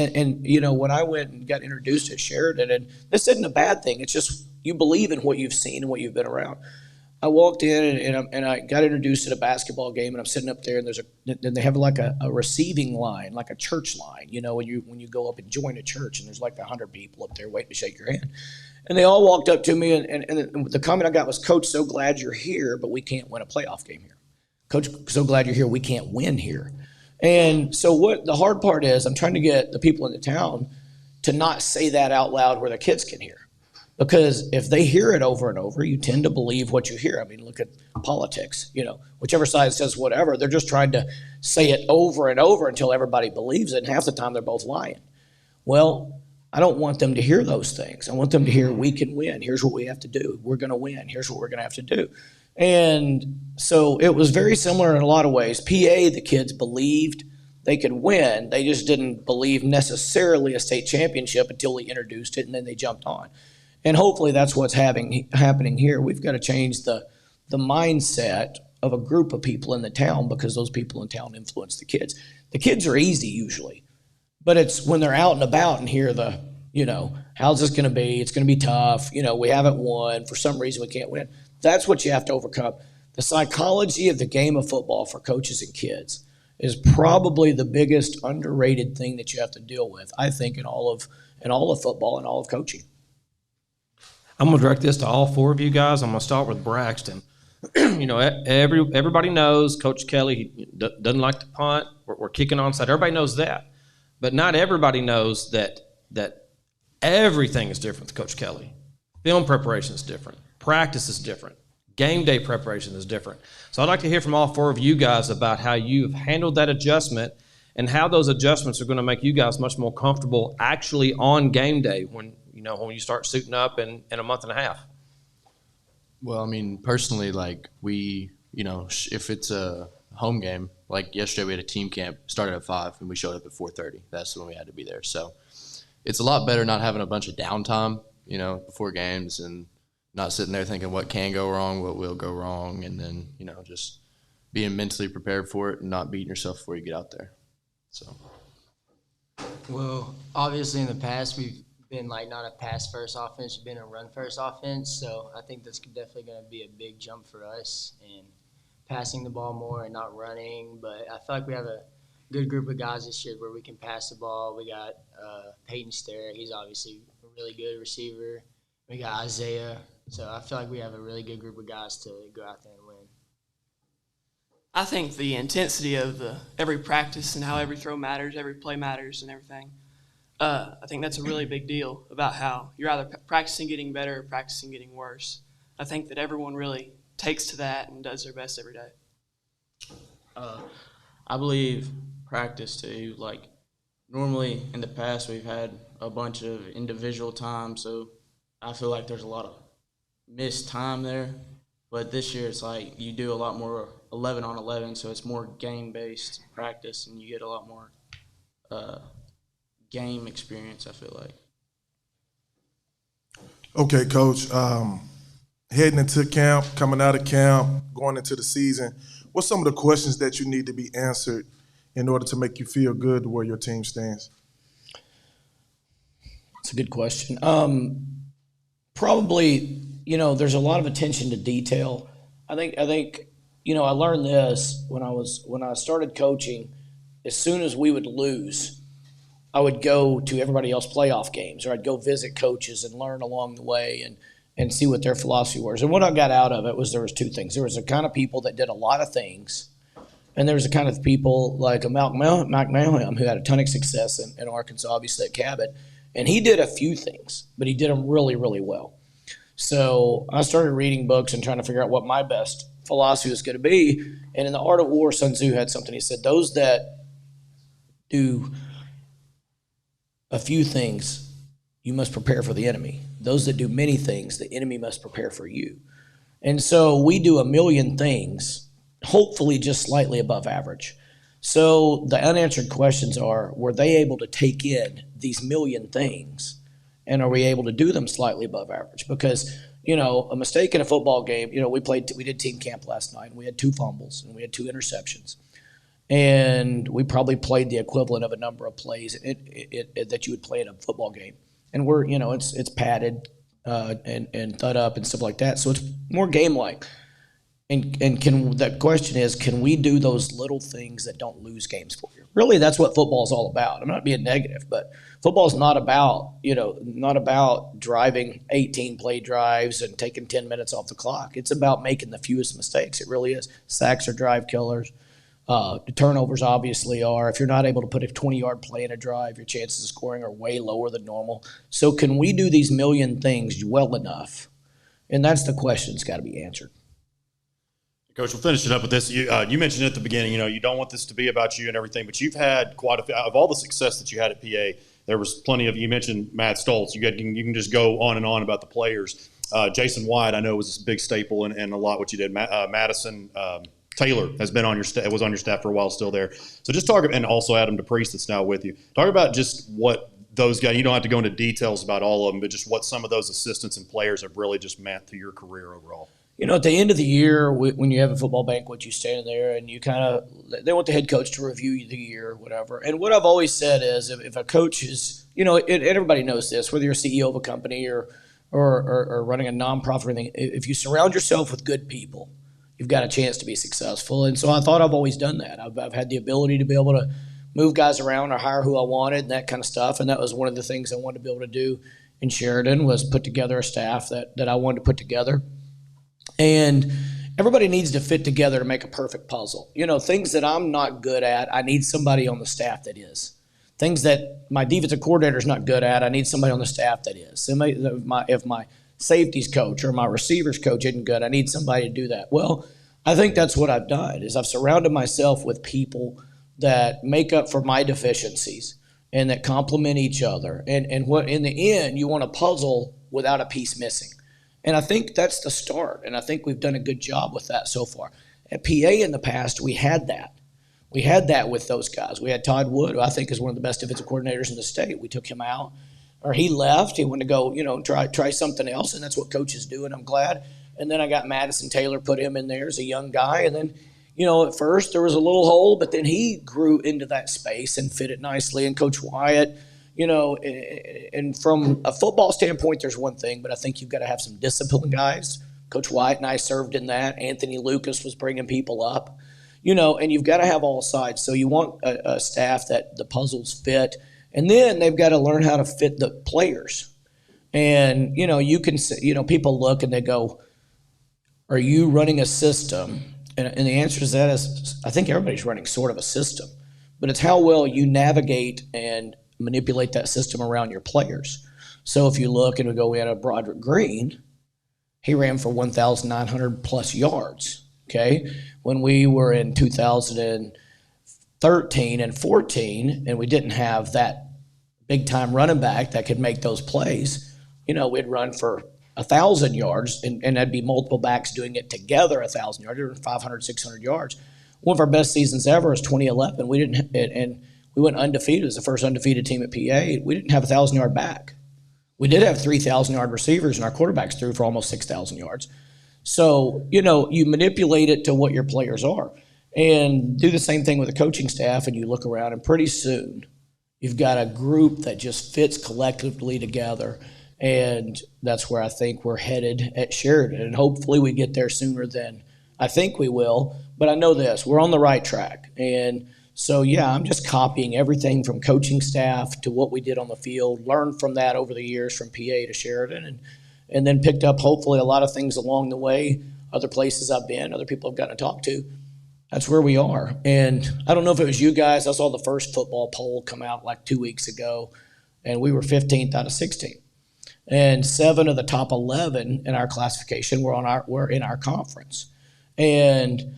when I went and got introduced at Sheridan, and this isn't a bad thing. It's just you believe in what you've seen and what you've been around. I walked in and I got introduced at a basketball game, and I'm sitting up there, and they have like a receiving line, like a church line, when you go up and join a church, and there's like 100 people up there waiting to shake your hand. And they all walked up to me, and the comment I got was, "Coach, so glad you're here, but we can't win a playoff game here. Coach, so glad you're here, we can't win here." And so what the hard part is, I'm trying to get the people in the town to not say that out loud where their kids can hear. Because if they hear it over and over, you tend to believe what you hear. I mean, look at politics. Whichever side says whatever, they're just trying to say it over and over until everybody believes it, and half the time they're both lying. Well, I don't want them to hear those things. I want them to hear we can win. Here's what we have to do. We're going to win. Here's what we're going to have to do. And so it was very similar in a lot of ways. PA, the kids believed they could win. They just didn't believe necessarily a state championship until we introduced it, and then they jumped on. And hopefully that's what's happening here. We've got to change the mindset of a group of people in the town because those people in town influence the kids. The kids are easy usually, but it's when they're out and about and hear how's this going to be? It's going to be tough. We haven't won. For some reason we can't win. That's what you have to overcome. The psychology of the game of football for coaches and kids is probably the biggest underrated thing that you have to deal with, I think, in all of football and all of coaching. I'm going to direct this to all 4 of you guys. I'm going to start with Braxton. Everybody knows Coach Kelly doesn't like to punt. We're kicking onside. Everybody knows that. But not everybody knows that everything is different with Coach Kelly. Film preparation is different. Practice is different. game day preparation is different. So I'd like to hear from all four of you guys about how you've handled that adjustment and how those adjustments are going to make you guys much more comfortable actually on game day when you start suiting up in a month and a half. Well, I mean, personally, like if it's a home game, like yesterday we had a team camp, started at 5 and we showed up at 4:30. That's when we had to be there. So it's a lot better not having a bunch of downtime, before games and not sitting there thinking what can go wrong, what will go wrong, and then, just being mentally prepared for it and not beating yourself before you get out there. So. Well, obviously in the past we've been not a pass-first offense, we've been a run-first offense, so I think that's definitely going to be a big jump for us and passing the ball more and not running. But I feel like we have a good group of guys this year where we can pass the ball. We got Peyton Sterr. He's obviously a really good receiver. We got Isaiah. So I feel like we have a really good group of guys to go out there and win. I think the intensity of every practice and how every throw matters, every play matters and everything, I think that's a really big deal about how you're either practicing getting better or practicing getting worse. I think that everyone really takes to that and does their best every day. I believe practice too. Normally in the past we've had a bunch of individual time, so I feel like there's a lot of missed time there. But this year it's you do a lot more 11 on 11, so it's more game-based practice, and you get a lot more game experience, I feel like. Okay, Coach. Heading into camp, coming out of camp, going into the season, what's some of the questions that you need to be answered in order to make you feel good where your team stands? That's a good question. Probably, there's a lot of attention to detail. I think, I learned this when I started coaching. As soon as we would lose, I would go to everybody else playoff games, or I'd go visit coaches and learn along the way and see what their philosophy was. And what I got out of it was there was two things. There was the kind of people that did a lot of things, and there was the kind of people like Mike Mayhem, who had a ton of success in Arkansas, obviously at Cabot. And he did a few things, but he did them really, really well. So I started reading books and trying to figure out what my best philosophy was going to be. And in The Art of War, Sun Tzu had something. He said, those that do a few things, you must prepare for the enemy. Those that do many things, the enemy must prepare for you. And so we do a million things, hopefully just slightly above average. So the unanswered questions are, were they able to take in these million things? And are we able to do them slightly above average? Because, a mistake in a football game, we did team camp last night, and we had 2 fumbles, and we had 2 interceptions. And we probably played the equivalent of a number of plays that you would play in a football game. And we're, it's padded and thud up and stuff like that. So it's more game-like. And the question is, can we do those little things that don't lose games for you? Really, that's what football is all about. I'm not being negative, but football is not about driving 18 play drives and taking 10 minutes off the clock. It's about making the fewest mistakes. It really is. Sacks are drive killers. The turnovers obviously are. If you're not able to put a 20-yard play in a drive, your chances of scoring are way lower than normal. So can we do these million things well enough? And that's the question that's got to be answered. Coach, we'll finish it up with this. You mentioned at the beginning, you don't want this to be about you and everything, but you've had quite a few, of all the success that you had at PA, there was plenty of, you mentioned Matt Stoltz. You can just go on and on about the players. Jason White, I know, was a big staple and a lot what you did. Madison Taylor was on your staff for a while, still there. So just talk, and also Adam DePriest that's now with you. Talk about just what those guys, you don't have to go into details about all of them, but just what some of those assistants and players have really just meant to your career overall. At the end of the year, when you have a football banquet, you stand there and they want the head coach to review the year or whatever. And what I've always said is if a coach is, everybody knows this, whether you're a CEO of a company or running a nonprofit or anything, if you surround yourself with good people, you've got a chance to be successful. And so I thought I've always done that. I've had the ability to be able to move guys around or hire who I wanted and that kind of stuff. And that was one of the things I wanted to be able to do in Sheridan, was put together a staff that I wanted to put together. And everybody needs to fit together to make a perfect puzzle. Things that I'm not good at, I need somebody on the staff that is. Things that my defensive coordinator is not good at, I need somebody on the staff that is. If my safeties coach or my receivers coach isn't good. I need somebody to do that. Well, I think that's what I've done is I've surrounded myself with people that make up for my deficiencies and that complement each other. And what in the end, you want a puzzle without a piece missing. And I think that's the start. And I think we've done a good job with that so far. At PA in the past, we had that. We had that with those guys. We had Todd Wood, who I think is one of the best defensive coordinators in the state. We took him out, or he left. He wanted to go, try something else, and that's what coaches do, and I'm glad. And then I got Madison Taylor, put him in there as a young guy. And then, at first there was a little hole, but then he grew into that space and fit it nicely. And Coach Wyatt, and from a football standpoint, there's one thing, but I think you've got to have some discipline guys. Coach Wyatt and I served in that. Anthony Lucas was bringing people up, and you've got to have all sides. So you want a staff that the puzzles fit, and then they've got to learn how to fit the players. And, you can say, people look and they go, are you running a system? And the answer to that is, I think everybody's running sort of a system, but it's how well you navigate and manipulate that system around your players. So if you look and we go, we had a Broderick Green, he ran for 1,900 plus yards, okay? When we were in 2013 and 14 and we didn't have that big-time running back that could make those plays, we'd run for 1,000 yards, and that'd be multiple backs doing it together 1,000 yards, 500, 600 yards. One of our best seasons ever was 2011. We went undefeated. It was the first undefeated team at PA. We didn't have a 1,000-yard back. We did have 3,000-yard receivers, and our quarterbacks threw for almost 6,000 yards. So, you manipulate it to what your players are. And do the same thing with the coaching staff, and you look around, and pretty soon you've got a group that just fits collectively together. And that's where I think we're headed at Sheridan. And hopefully we get there sooner than I think we will. But I know this, we're on the right track. And so, I'm just copying everything from coaching staff to what we did on the field, learned from that over the years from PA to Sheridan, and then picked up hopefully a lot of things along the way, other places I've been, other people I've gotten to talk to. That's where we are. And I don't know if it was you guys. I saw the first football poll come out like 2 weeks ago, and we were 15th out of 16. And 7 of the top 11 in our classification were in our conference. And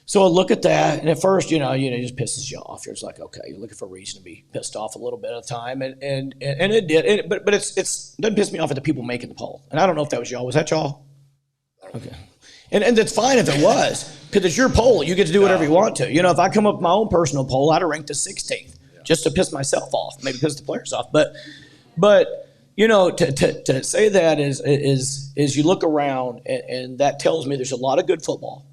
so I look at that, and at first, it just pisses you off. You're just like, okay, you're looking for a reason to be pissed off a little bit at a time, and it did. But it doesn't piss me off at the people making the poll. And I don't know if that was y'all. Was that y'all? Okay. And that's fine if it was, because it's your poll. You get to do whatever you want to. If I come up with my own personal poll, I'd have ranked as 16th just to piss myself off, maybe piss the players off. But to say that is you look around, and that tells me there's a lot of good football.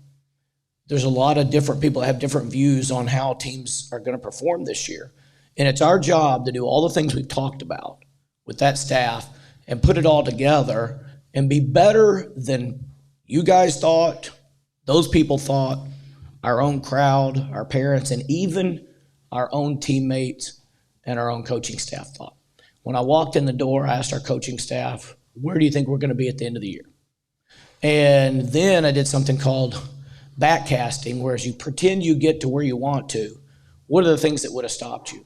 There's a lot of different people that have different views on how teams are going to perform this year. And it's our job to do all the things we've talked about with that staff and put it all together and be better than you guys thought, those people thought, our own crowd, our parents, and even our own teammates and our own coaching staff thought. When I walked in the door, I asked our coaching staff, where do you think we're going to be at the end of the year? And then I did something called backcasting, where as you pretend you get to where you want to, what are the things that would have stopped you?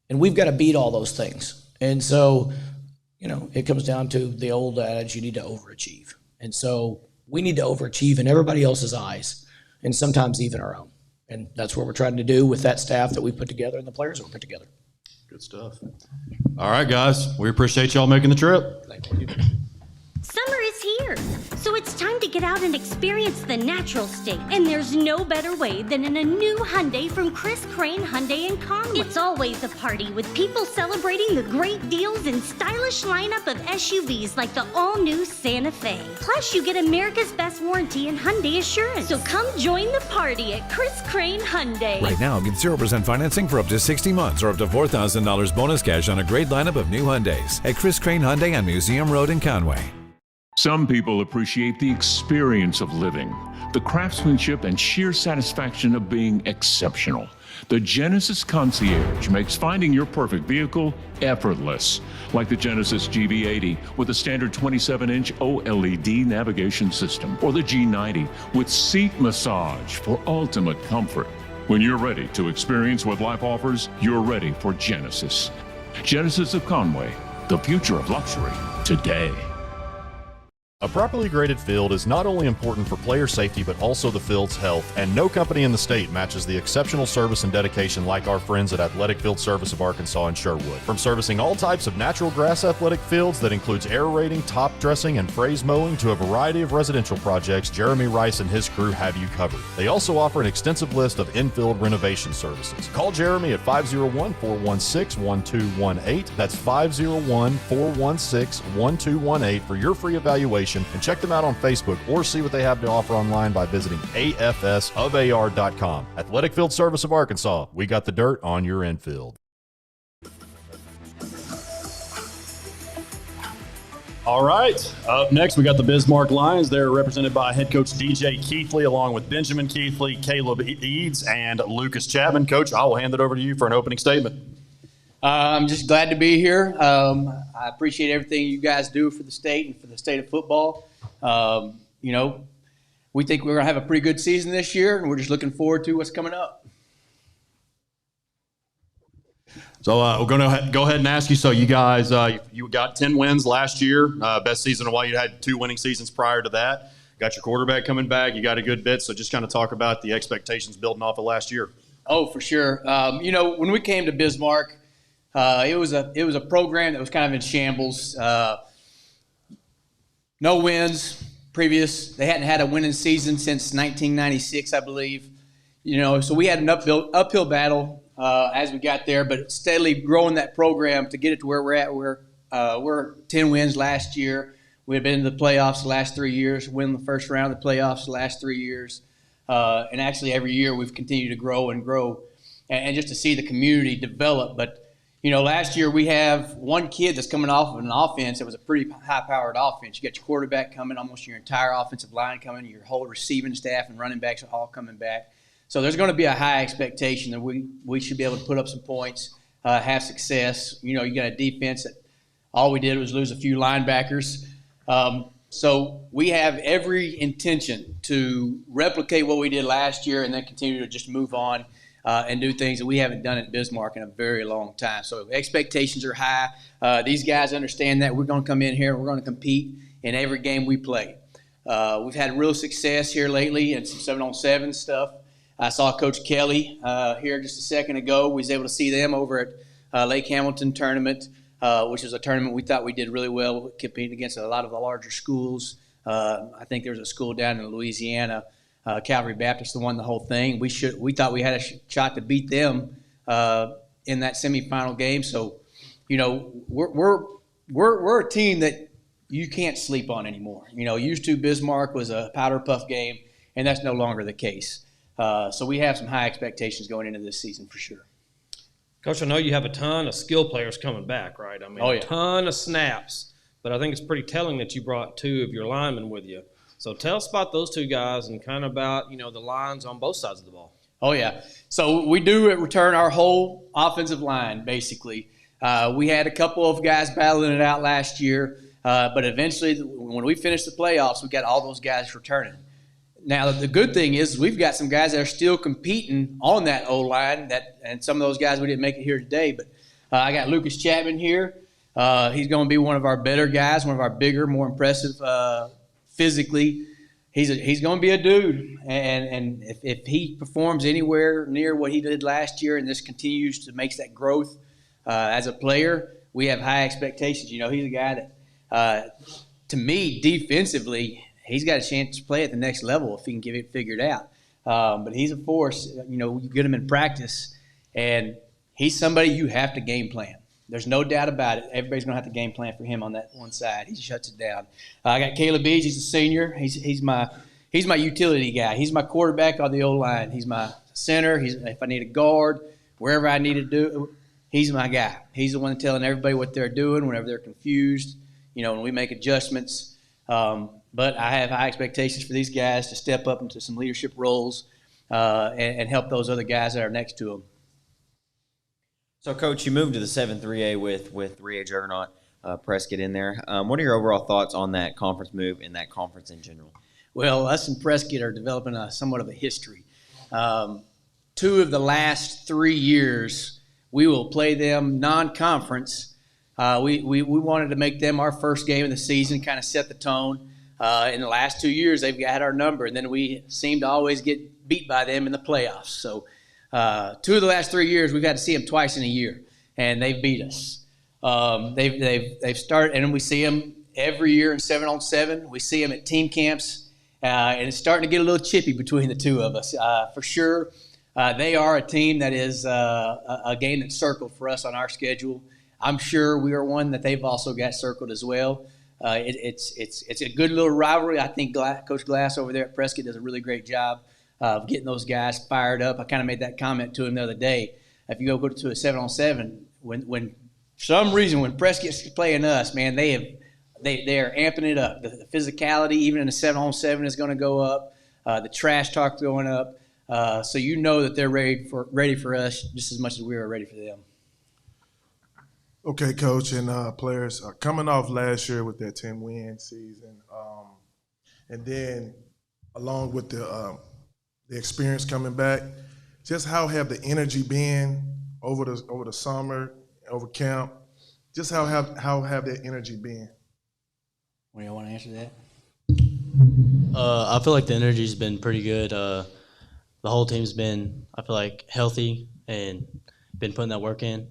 And we've got to beat all those things. And so, it comes down to the old adage, you need to overachieve. And so we need to overachieve in everybody else's eyes, and sometimes even our own. And that's what we're trying to do with that staff that we put together and the players that we put together. Good stuff. All right, guys. We appreciate y'all making the trip. Thank you. Summer is here, so it's time to get out and experience the natural state. And there's no better way than in a new Hyundai from Chris Crane Hyundai in Conway. It's always a party with people celebrating the great deals and stylish lineup of SUVs like the all-new Santa Fe. Plus, you get America's best warranty and Hyundai assurance. So come join the party at Chris Crane Hyundai. Right now, get 0% financing for up to 60 months or up to $4,000 bonus cash on a great lineup of new Hyundais at Chris Crane Hyundai on Museum Road in Conway. Some people appreciate the experience of living, the craftsmanship and sheer satisfaction of being exceptional. The Genesis Concierge makes finding your perfect vehicle effortless, like the Genesis GV80 with a standard 27-inch OLED navigation system, or the G90 with seat massage for ultimate comfort. When you're ready to experience what life offers, you're ready for Genesis. Genesis of Conway, the future of luxury today. A properly graded field is not only important for player safety, but also the field's health, and no company in the state matches the exceptional service and dedication like our friends at Athletic Field Service of Arkansas in Sherwood. From servicing all types of natural grass athletic fields that includes aerating, top dressing, and phrase mowing to a variety of residential projects, Jeremy Rice and his crew have you covered. They also offer an extensive list of infield renovation services. Call Jeremy at 501-416-1218. That's 501-416-1218 for your free evaluation, and check them out on Facebook or see what they have to offer online by visiting afsofar.com. Athletic Field Service of Arkansas, we got the dirt on your infield. All right. Up next, we got the Bismarck Lions. They're represented by head coach DJ Keithley, along with Benjamin Keithley, Caleb Eads, and Lucas Chapman. Coach, I will hand it over to you for an opening statement. I'm just glad to be here. I appreciate everything you guys do for the state and for the state of football. We think we're going to have a pretty good season this year, and we're just looking forward to what's coming up. So we're going to go ahead and ask you. So you guys, you got 10 wins last year, best season of all. You had 2 winning seasons prior to that. Got your quarterback coming back. You got a good bit. So just kind of talk about the expectations building off of last year. Oh, for sure. When we came to Bismarck, it was a program that was kind of in shambles. No wins previous. They hadn't had a winning season since 1996, I believe. So we had an uphill battle as we got there, but steadily growing that program to get it to where we're at. We're 10 wins last year. We've been to the playoffs the last 3 years, win the first round of the playoffs the last 3 years. And actually every year we've continued to grow and grow, and just to see the community develop. But last year we have one kid that's coming off of an offense that was a pretty high-powered offense. You got your quarterback coming, almost your entire offensive line coming, your whole receiving staff and running backs are all coming back. So there's going to be a high expectation that we should be able to put up some points, have success. You got a defense that all we did was lose a few linebackers. So we have every intention to replicate what we did last year and then continue to just move on and do things that we haven't done at Bismarck in a very long time. So expectations are high. These guys understand that we're going to come in here and we're going to compete in every game we play. We've had real success here lately in some 7-on-7 stuff. I saw Coach Kelly here just a second ago. We was able to see them over at Lake Hamilton tournament, which is a tournament we thought we did really well, competing against a lot of the larger schools. I think there's a school down in Louisiana, Calvary Baptist, that won the whole thing. We thought we had a shot to beat them in that semifinal game. So, we're a team that you can't sleep on anymore. Used to Bismarck was a powder puff game, and that's no longer the case. So we have some high expectations going into this season for sure. Coach, I know you have a ton of skill players coming back, right? I mean, Oh, yeah. A ton of snaps, but I think it's pretty telling that you brought 2 of your linemen with you. So tell us about those 2 guys and kind of about, the lines on both sides of the ball. Oh, yeah. So we do return our whole offensive line, basically. We had a couple of guys battling it out last year, but eventually when we finished the playoffs, we got all those guys returning. Now, the good thing is we've got some guys that are still competing on that O-line, and some of those guys we didn't make it here today. But I got Lucas Chapman here. He's going to be one of our better guys, one of our bigger, more impressive physically. He's going to be a dude. And if he performs anywhere near what he did last year and this continues to make that growth as a player, we have high expectations. He's a guy that, to me, defensively, he's got a chance to play at the next level if he can get it figured out. But he's a force. You get him in practice, and he's somebody you have to game plan. There's no doubt about it. Everybody's going to have to game plan for him on that one side. He shuts it down. I got Caleb Eads. He's a senior. He's my utility guy. He's my quarterback on the O-line. He's my center. If I need a guard, wherever I need to do, he's my guy. He's the one telling everybody what they're doing whenever they're confused, when we make adjustments. But I have high expectations for these guys to step up into some leadership roles and help those other guys that are next to them. So, Coach, you moved to the 7-3A with 3A juggernaut Prescott in there. What are your overall thoughts on that conference move and that conference in general? Well, us and Prescott are developing somewhat of a history. 2 of the last 3 years, we will play them non-conference. We wanted to make them our first game of the season, kind of set the tone. In the last 2 years, they've had our number, and then we seem to always get beat by them in the playoffs. So 2 of the last 3 years, we've had to see them twice in a year, and they've beat us. They've started, and we see them every year in 7-on-7. We see them at team camps, and it's starting to get a little chippy between the two of us. For sure, they are a team that is a game that's circled for us on our schedule. I'm sure we are one that they've also got circled as well. It's a good little rivalry. I think Coach Glass over there at Prescott does a really great job of getting those guys fired up. I kind of made that comment to him the other day. If you go to a 7-on-7, when for some reason when Prescott's playing us, man, they are amping it up. The physicality, even in a 7-on-7, is going to go up. The trash talk going up. So you know that they're ready for us just as much as we are ready for them. Okay, Coach and players, coming off last year with that 10-win season, and then along with the experience coming back, just how have the energy been over the summer, over camp? Just how have that energy been? Well, you want to answer that? I feel like the energy's been pretty good. The whole team's been, I feel like, healthy and been putting that work in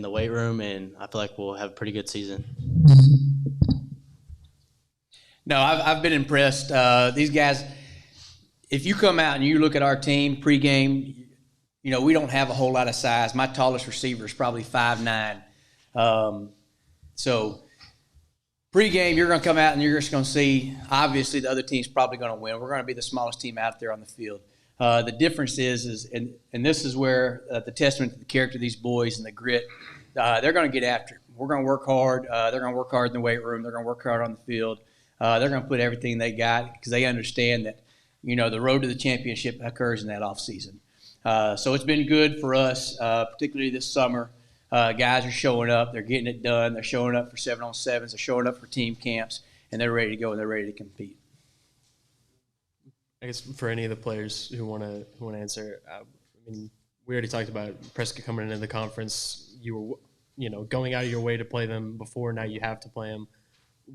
the weight room, and I feel like we'll have a pretty good season. No, I've been impressed. These guys, if you come out and you look at our team pregame, we don't have a whole lot of size. My tallest receiver is probably 5'9". So pregame, you're going to come out and you're just going to see, obviously, the other team's probably going to win. We're going to be the smallest team out there on the field. The difference is and this is where the testament to the character of these boys and the grit, they're going to get after it. We're going to work hard. They're going to work hard in the weight room. They're going to work hard on the field. They're going to put everything they got because they understand that, the road to the championship occurs in that off season. So it's been good for us, particularly this summer. Guys are showing up. They're getting it done. They're showing up for 7-on-7s. They're showing up for team camps, and they're ready to go and they're ready to compete. I guess for any of the players who want to answer, we already talked about Prescott coming into the conference. You were, going out of your way to play them before. Now you have to play them.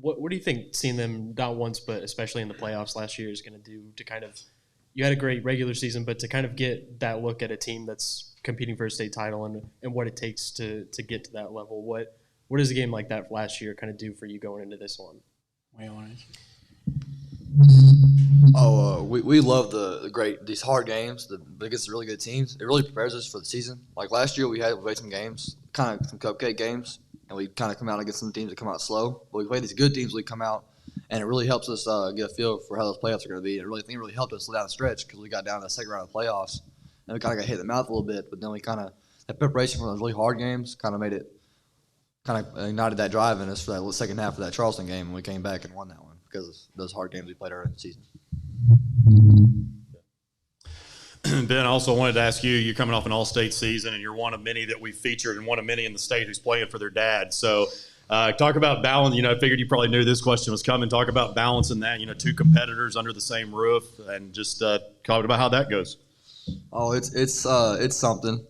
What do you think seeing them not once but especially in the playoffs last year is going to do to kind of? You had a great regular season, but to kind of get that look at a team that's competing for a state title and what it takes to get to that level. What does a game like that last year kind of do for you going into this one? We love these hard games, against really good teams. It really prepares us for the season. Like last year, we played some games, kind of some cupcake games, and we kind of come out against some teams that come out slow. But we play these good teams, we come out, and it really helps us get a feel for how those playoffs are going to be. I think it really helped us slow down the stretch because we got down to the second round of the playoffs, and we kind of got hit in the mouth a little bit. But then that preparation for those really hard games kind of ignited that drive in us for that second half of that Charleston game, and we came back and won that one because of those hard games we played early in the season. Ben, I also wanted to ask you, you're coming off an all-state season, and you're one of many that we featured and one of many in the state who's playing for their dad. So talk about balance. I figured you probably knew this question was coming. Talk about balancing that, two competitors under the same roof, and just talk about how that goes. Oh, it's something.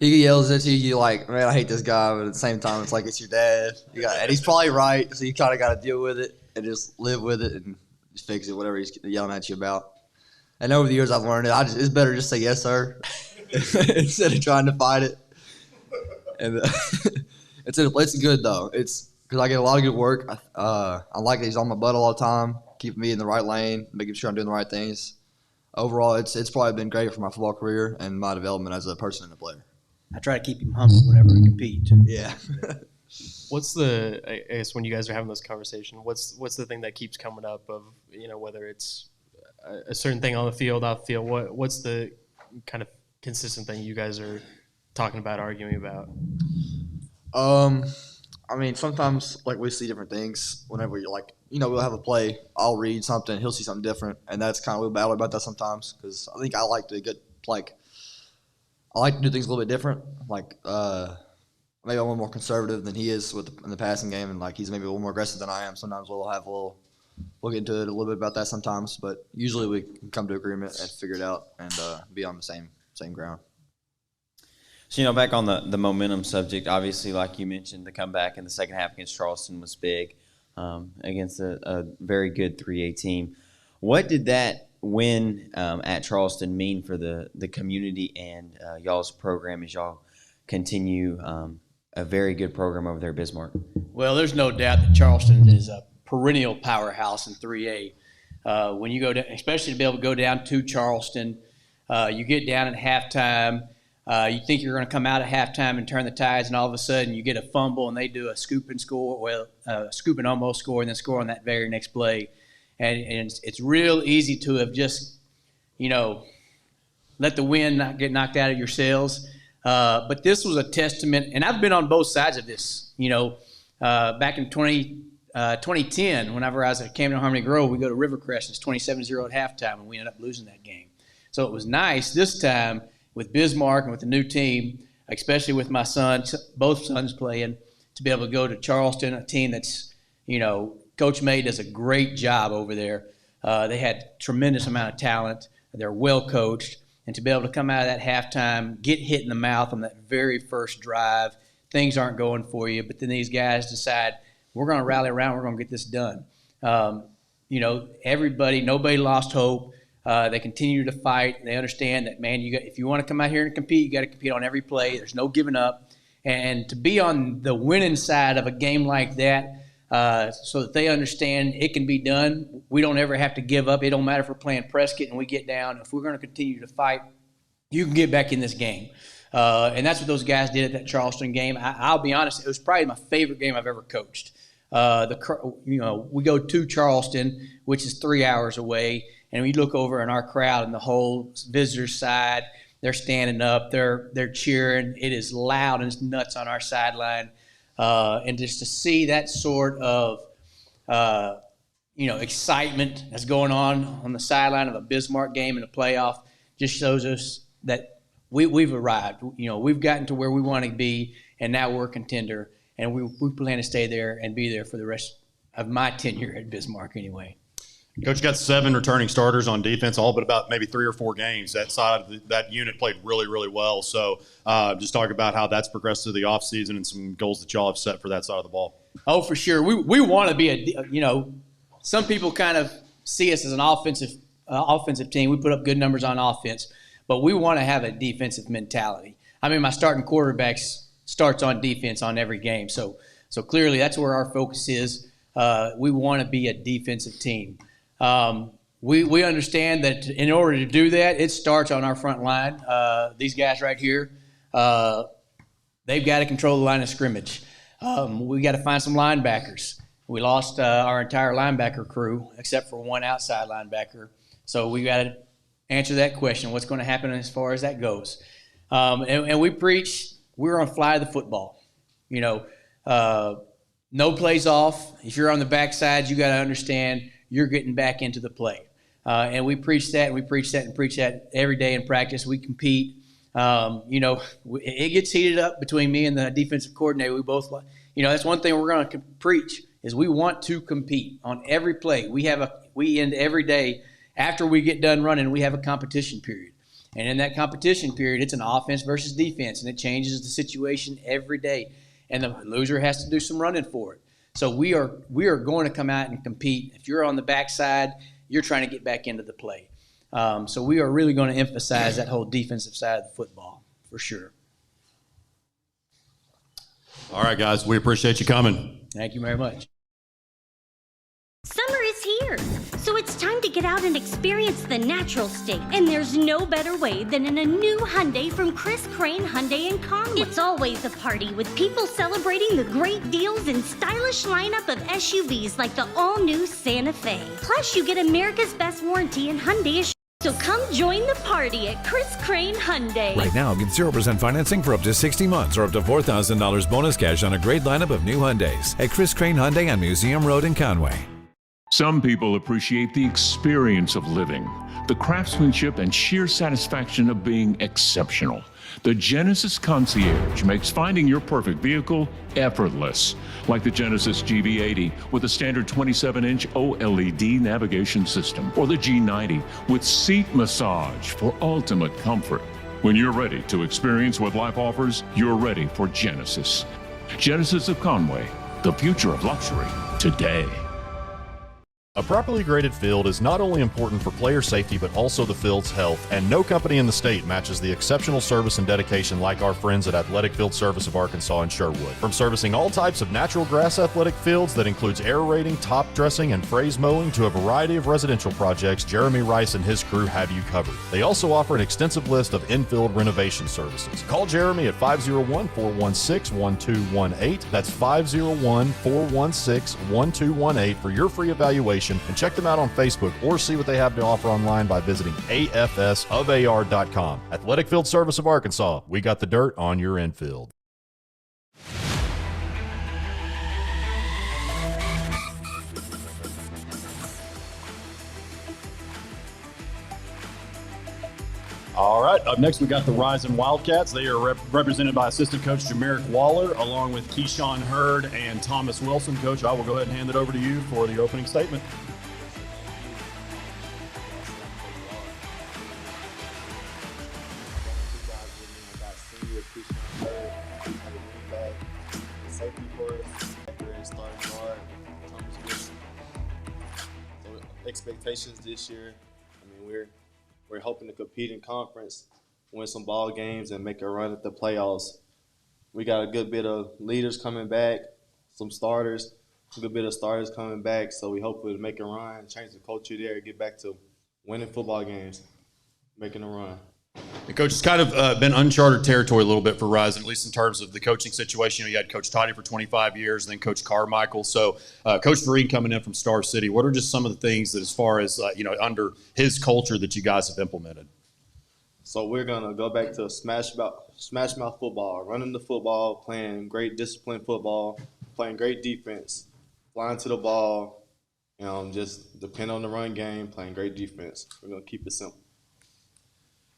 He yells at you, you're like, man, I hate this guy, but at the same time, it's like it's your dad. And he's probably right, so you kind of got to deal with it and just live with it and just fix it, whatever he's yelling at you about. And over the years, I've learned it's better just say yes, sir, instead of trying to fight it. And it's good though. It's because I get a lot of good work. I like that he's on my butt all the time, keeping me in the right lane, making sure I'm doing the right things. Overall, it's probably been great for my football career and my development as a person and a player. I try to keep him humble whenever we compete too. Yeah. What's I guess when you guys are having this conversation, what's the thing that keeps coming up of whether it's a certain thing on the field, off the field? What's the kind of consistent thing you guys are talking about, arguing about? Sometimes we see different things whenever you're we'll have a play. I'll read something, he'll see something different, and that's kind of we'll battle about that sometimes because I think I like to do things a little bit different. Maybe I'm a little more conservative than he is in the passing game, and he's maybe a little more aggressive than I am. Sometimes we'll get into it a little bit about that sometimes, but usually we can come to agreement and figure it out and be on the same ground. So, back on the momentum subject, obviously, like you mentioned, the comeback in the second half against Charleston was big. against a very good 3A team. What did that win at Charleston mean for the community and y'all's program as y'all continue a very good program over there at Bismarck? Well, there's no doubt that Charleston is a perennial powerhouse in 3A. When you go down, especially to be able to go down to Charleston, you get down at halftime. You think you're going to come out at halftime and turn the tides, and all of a sudden you get a fumble and they do a scoop and score, scoop and almost score, and then score on that very next play. And it's real easy to have just, let the wind not get knocked out of your sails. But this was a testament, and I've been on both sides of this. Back in 2010, whenever I was at Camden Harmony Grove, we go to Rivercrest, and it's 27-0 at halftime, and we ended up losing that game. So it was nice this time with Bismarck and with the new team, especially with my sons, both sons playing, to be able to go to Charleston, a team that's, Coach May does a great job over there. They had tremendous amount of talent. They're well coached. And to be able to come out of that halftime, get hit in the mouth on that very first drive, things aren't going for you, but then these guys decide, we're going to rally around, we're going to get this done. Nobody lost hope. They continue to fight. They understand that, man, if you want to come out here and compete, you got to compete on every play. There's no giving up. And to be on the winning side of a game like that, so that they understand it can be done. We don't ever have to give up. It don't matter if we're playing Prescott and we get down. If we're going to continue to fight, you can get back in this game. And that's what those guys did at that Charleston game. I'll be honest, it was probably my favorite game I've ever coached. We go to Charleston, which is 3 hours away, and we look over in our crowd and the whole visitor side, they're standing up, they're cheering. It is loud and it's nuts on our sideline. And just to see that sort of, excitement that's going on the sideline of a Bismarck game in a playoff just shows us that we've arrived. We've gotten to where we want to be, and now we're a contender, and we plan to stay there and be there for the rest of my tenure at Bismarck anyway. Coach got 7 returning starters on defense, all but about maybe 3 or 4 games. That side of that unit played really, really well. So just talk about how that's progressed through the offseason and some goals that y'all have set for that side of the ball. Oh, for sure. We want to be some people kind of see us as an offensive team. We put up good numbers on offense, but we want to have a defensive mentality. I mean, my starting quarterbacks starts on defense on every game. So clearly that's where our focus is. We want to be a defensive team. We understand that in order to do that, it starts on our front line. These guys right here, they've got to control the line of scrimmage. We got to find some linebackers. We lost our entire linebacker crew except for one outside linebacker. So we got to answer that question, what's going to happen as far as that goes. And we preach we're going to fly the football. No plays off. If you're on the backside, you got to understand you're getting back into the play. And we preach that, and we preach that, and preach that every day in practice. We compete. It gets heated up between me and the defensive coordinator. We both, that's one thing we're going to preach is we want to compete on every play. We end every day after we get done running, we have a competition period. And in that competition period, it's an offense versus defense, and it changes the situation every day. And the loser has to do some running for it. So we are going to come out and compete. If you're on the backside, you're trying to get back into the play. So we are really going to emphasize that whole defensive side of the football for sure. All right, guys, we appreciate you coming. Thank you very much. Summer is here, so it's time to get out and experience the natural state. And there's no better way than in a new Hyundai from Chris Crane Hyundai in Conway. It's always a party with people celebrating the great deals and stylish lineup of SUVs like the all-new Santa Fe. Plus, you get America's best warranty in Hyundai. So come join the party at Chris Crane Hyundai. Right now, get 0% financing for up to 60 months or up to $4,000 bonus cash on a great lineup of new Hyundais at Chris Crane Hyundai on Museum Road in Conway. Some people appreciate the experience of living, the craftsmanship and sheer satisfaction of being exceptional. The Genesis Concierge makes finding your perfect vehicle effortless, like the Genesis GV80 with a standard 27-inch OLED navigation system, or the G90 with seat massage for ultimate comfort. When you're ready to experience what life offers, you're ready for Genesis. Genesis of Conway, the future of luxury today. A properly graded field is not only important for player safety, but also the field's health, and no company in the state matches the exceptional service and dedication like our friends at Athletic Field Service of Arkansas and Sherwood. From servicing all types of natural grass athletic fields that includes aerating, top dressing, and phrase mowing to a variety of residential projects, Jeremy Rice and his crew have you covered. They also offer an extensive list of infield renovation services. Call Jeremy at 501-416-1218. That's 501-416-1218 for your free evaluation. And check them out on Facebook or see what they have to offer online by visiting afsofar.com. Athletic Field Service of Arkansas. We got the dirt on your infield. All right, up next we got the Rison Wildcats. They are represented by assistant coach Jamerick Waller, along with Keyshawn Hurd and Thomas Wilson. Coach, I will go ahead and hand it over to you for the opening statement. Expectations this year, I mean, we're hoping to compete in conference, win some ball games, and make a run at the playoffs. We got a good bit of leaders coming back, some starters, a good bit of starters coming back, so we hope we'll make a run, change the culture there, get back to winning football games, making a run. And Coach, it's kind of been uncharted territory a little bit for Rison, at least in terms of the coaching situation. You had Coach Toddy for 25 years, and then Coach Carmichael. So Coach Vereen coming in from Star City, what are just some of the things that, as far as, under his culture that you guys have implemented? So we're going to go back to smash mouth football, running the football, playing great disciplined football, playing great defense, flying to the ball, just depend on the run game, playing great defense. We're going to keep it simple.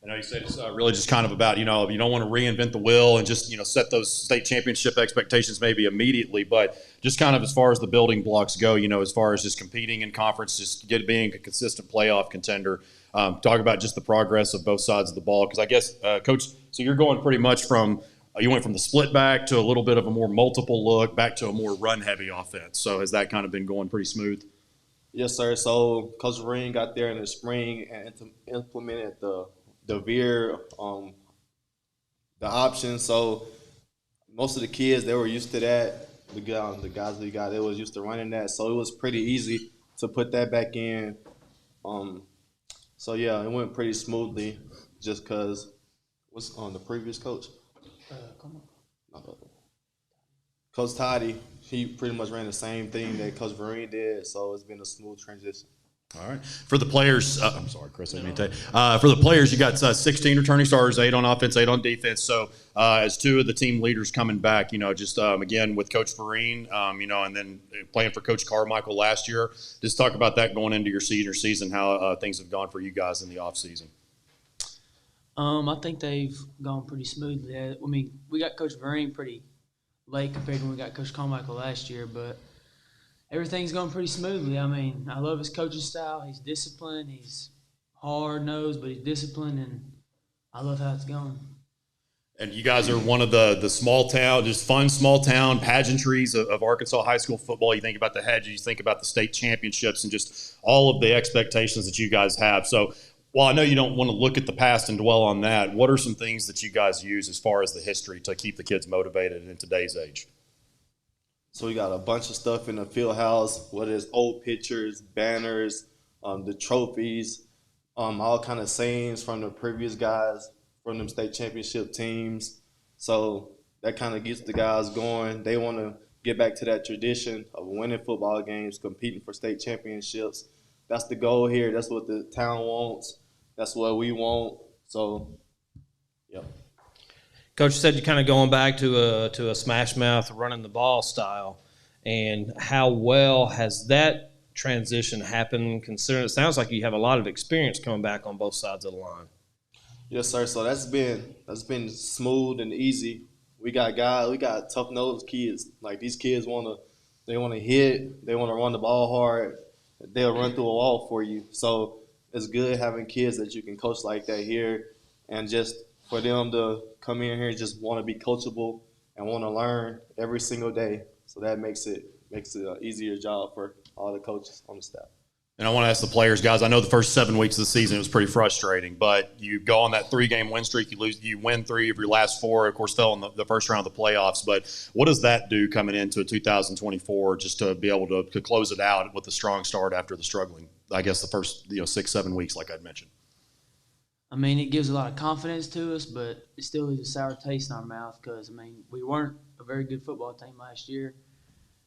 I know you said it's really just kind of about, you don't want to reinvent the wheel and just, set those state championship expectations maybe immediately, but just kind of as far as the building blocks go, as far as just competing in conference, just being a consistent playoff contender, talk about just the progress of both sides of the ball. Because I guess, Coach, so you're going pretty much from, you went from the split back to a little bit of a more multiple look back to a more run-heavy offense. So has that kind of been going pretty smooth? Yes, sir. So Coach Ring got there in the spring and implemented the veer, the option. So most of the kids, they were used to that. The guys we got, they was used to running that. So it was pretty easy to put that back in. So yeah, it went pretty smoothly just because what's on the previous coach? Coach Toddy, he pretty much ran the same thing that Coach Vereen did. So it's been a smooth transition. All right. For the players, I'm sorry, Chris, I didn't mean to tell you. For the players, you got 16 returning starters, 8 on offense, 8 on defense. So as 2 of the team leaders coming back, just again with Coach Vereen, and then playing for Coach Carmichael last year, just talk about that going into your senior season, how things have gone for you guys in the offseason. I think they've gone pretty smoothly. I mean, we got Coach Vereen pretty late compared to when we got Coach Carmichael last year, but everything's going pretty smoothly. I mean, I love his coaching style. He's disciplined. He's hard-nosed, but he's disciplined, and I love how it's going. And you guys are one of the small town, just fun small town pageantries of Arkansas high school football. You think about the hedges, you think about the state championships, and just all of the expectations that you guys have. So while I know you don't want to look at the past and dwell on that, what are some things that you guys use as far as the history to keep the kids motivated in today's age? So we got a bunch of stuff in the field house, whether it's old pictures, banners, the trophies, all kind of sayings from the previous guys from them state championship teams. So that kind of gets the guys going. They want to get back to that tradition of winning football games, competing for state championships. That's the goal here. That's what the town wants. That's what we want. So, yep. Coach, you said you're kind of going back to a smash mouth, running the ball style, and how well has that transition happened? Considering it sounds like you have a lot of experience coming back on both sides of the line. Yes, sir. So that's been smooth and easy. We got tough-nosed kids. Like these kids they want to hit, they want to run the ball hard. They'll run through a wall for you. So it's good having kids that you can coach like that here, and just for them to come in here and just want to be coachable and want to learn every single day. So that makes it makes it an easier job for all the coaches on the staff. And I want to ask the players, guys, I know the first 7 weeks of the season was pretty frustrating, but you go on that 3-game win streak, you win 3 of your last 4, of course, fell in the first round of the playoffs. But what does that do coming into 2024 just to be able to close it out with a strong start after the struggling, I guess, the first 6-7 weeks, like I'd mentioned? I mean, it gives a lot of confidence to us, but it still leaves a sour taste in our mouth because, I mean, we weren't a very good football team last year.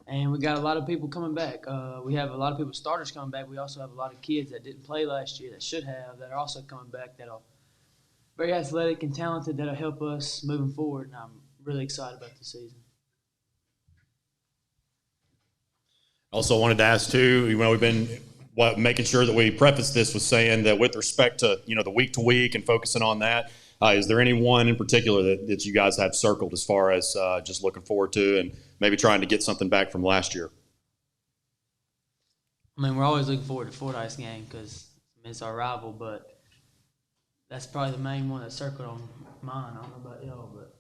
And we got a lot of people coming back. We have a lot of people, starters coming back. We also have a lot of kids that didn't play last year that should have, that are also coming back, that are very athletic and talented, that'll help us moving forward. And I'm really excited about the season. Also wanted to ask, too, we've been making sure that we preface this with saying that with respect to, the week-to-week and focusing on that, is there anyone in particular that you guys have circled as far as just looking forward to and maybe trying to get something back from last year? I mean, we're always looking forward to Fordyce game because it's our rival, but that's probably the main one that's circled on mine. I don't know about y'all, but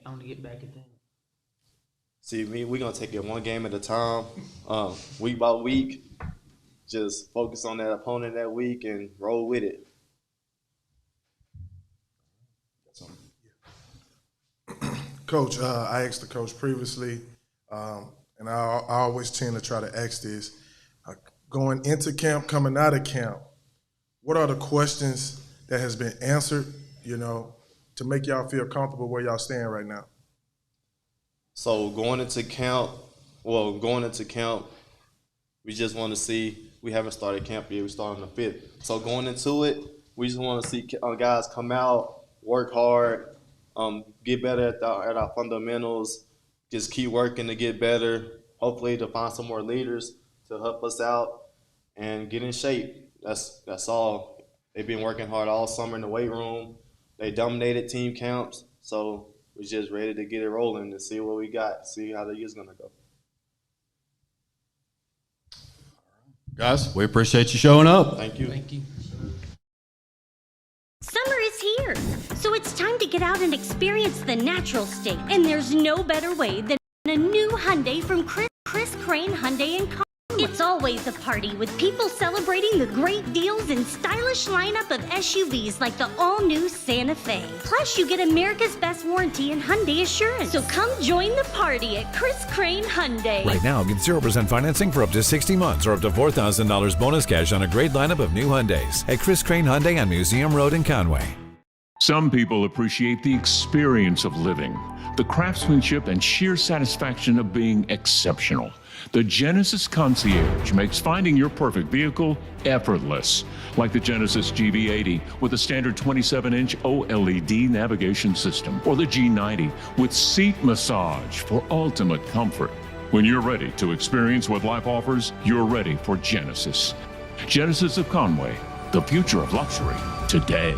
I want to get back at them. See, we're going to take it one game at a time, week by week. Just focus on that opponent that week and roll with it. Coach, I asked the coach previously, and I always tend to try to ask this. Going into camp, coming out of camp, what are the questions that has been answered, to make y'all feel comfortable where y'all stand right now? So going into camp, we just want to see, we haven't started camp yet, we started on the 5th. So going into it, we just want to see guys come out, work hard, get better at our fundamentals, just keep working to get better, hopefully to find some more leaders to help us out and get in shape. That's all. They've been working hard all summer in the weight room. They dominated team camps, so we're just ready to get it rolling and see what we got, see how the year's going to go. Guys, we appreciate you showing up. Thank you. Thank you. Summer is here, so it's time to get out and experience the natural state. And there's no better way than a new Hyundai from Chris Crane Hyundai and Conway. It's always a party with people celebrating the great deals and stylish lineup of SUVs like the all-new Santa Fe. Plus, you get America's best warranty and Hyundai assurance. So come join the party at Chris Crane Hyundai. Right now, get 0% financing for up to 60 months or up to $4,000 bonus cash on a great lineup of new Hyundais at Chris Crane Hyundai on Museum Road in Conway. Some people appreciate the experience of living, the craftsmanship and sheer satisfaction of being exceptional. The Genesis Concierge makes finding your perfect vehicle effortless, like the Genesis GV80 with a standard 27-inch OLED navigation system, or the G90 with seat massage for ultimate comfort. When you're ready to experience what life offers, you're ready for Genesis. Genesis of Conway, the future of luxury today.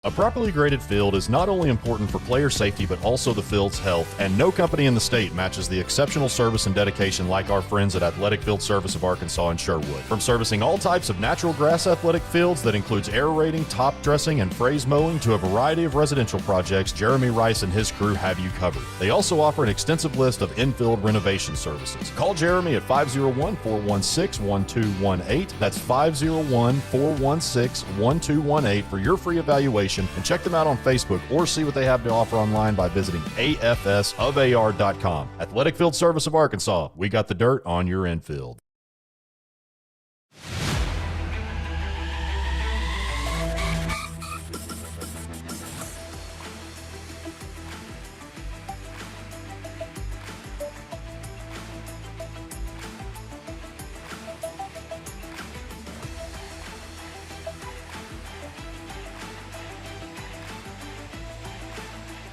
A properly graded field is not only important for player safety, but also the field's health, and no company in the state matches the exceptional service and dedication like our friends at Athletic Field Service of Arkansas in Sherwood. From servicing all types of natural grass athletic fields that includes aerating, top dressing, and phrase mowing to a variety of residential projects, Jeremy Rice and his crew have you covered. They also offer an extensive list of infield renovation services. Call Jeremy at 501-416-1218. That's 501-416-1218 for your free evaluation. And check them out on Facebook or see what they have to offer online by visiting afsofar.com. Athletic Field Service of Arkansas. We got the dirt on your infield.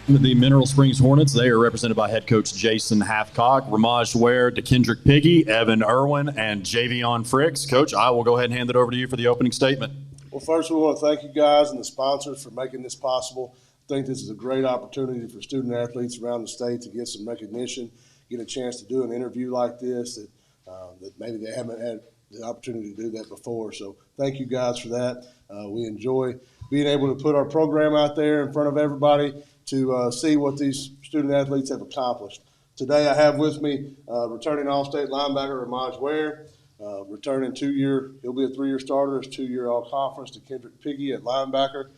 The Mineral Springs Hornets, they are represented by head coach Jason Hathcock, Ramaj Ware, DeKendrick Piggy, Evan Irwin, and Javion Fricks. Coach, I will go ahead and hand it over to you for the opening statement. Well, first we want to thank you guys and the sponsors for making this possible. I think this is a great opportunity for student athletes around the state to get some recognition, get a chance to do an interview like this that maybe they haven't had the opportunity to do that before. So thank you guys for that. We enjoy being able to put our program out there in front of everybody to see what these student athletes have accomplished. Today I have with me returning All-State linebacker Ramaj Ware, returning he'll be a 3-year starter, as 2-year All-Conference to Kendrick Piggy at linebacker,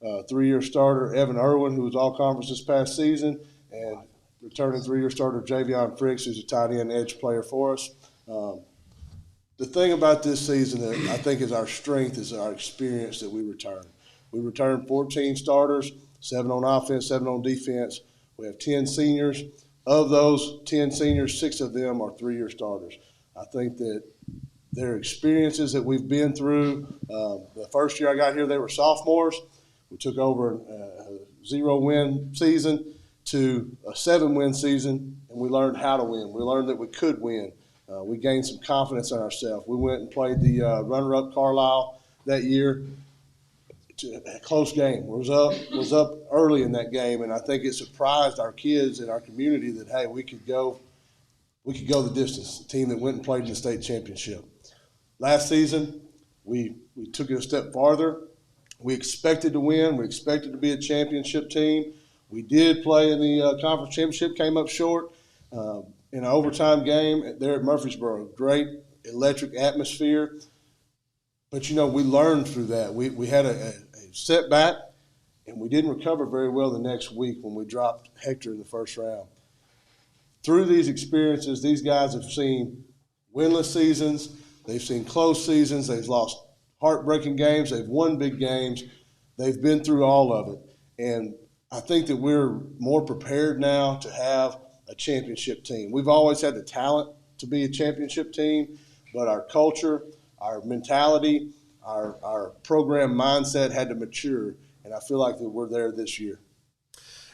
3-year starter Evan Irwin, who was All-Conference this past season, and returning 3-year starter Javion Fricks, who's a tight end edge player for us. The thing about this season that I think is our strength is our experience that we return. We return 14 starters, 7 on offense, 7 on defense. We have 10 seniors. Of those 10 seniors, 6 of them are 3-year starters. I think that their experiences that we've been through, the first year I got here, they were sophomores. We took over a 0-win season to a 7-win season, and we learned how to win. We learned that we could win. We gained some confidence in ourselves. We went and played the runner-up Carlisle that year. A close game. Was up early in that game, and I think it surprised our kids and our community that, hey, we could go the distance. The team that went and played in the state championship. Last season, we took it a step farther. We expected to win. We expected to be a championship team. We did play in the conference championship, came up short in an overtime game there at Murfreesboro. Great electric atmosphere. But, we learned through that. We had a setback, and we didn't recover very well the next week when we dropped Hector in the first round. Through these experiences, these guys have seen winless seasons. They've seen close seasons. They've lost heartbreaking games. They've won big games. They've been through all of it. And I think that we're more prepared now to have a championship team. We've always had the talent to be a championship team, but our culture, our mentality, our program mindset had to mature, and I feel like that we're there this year.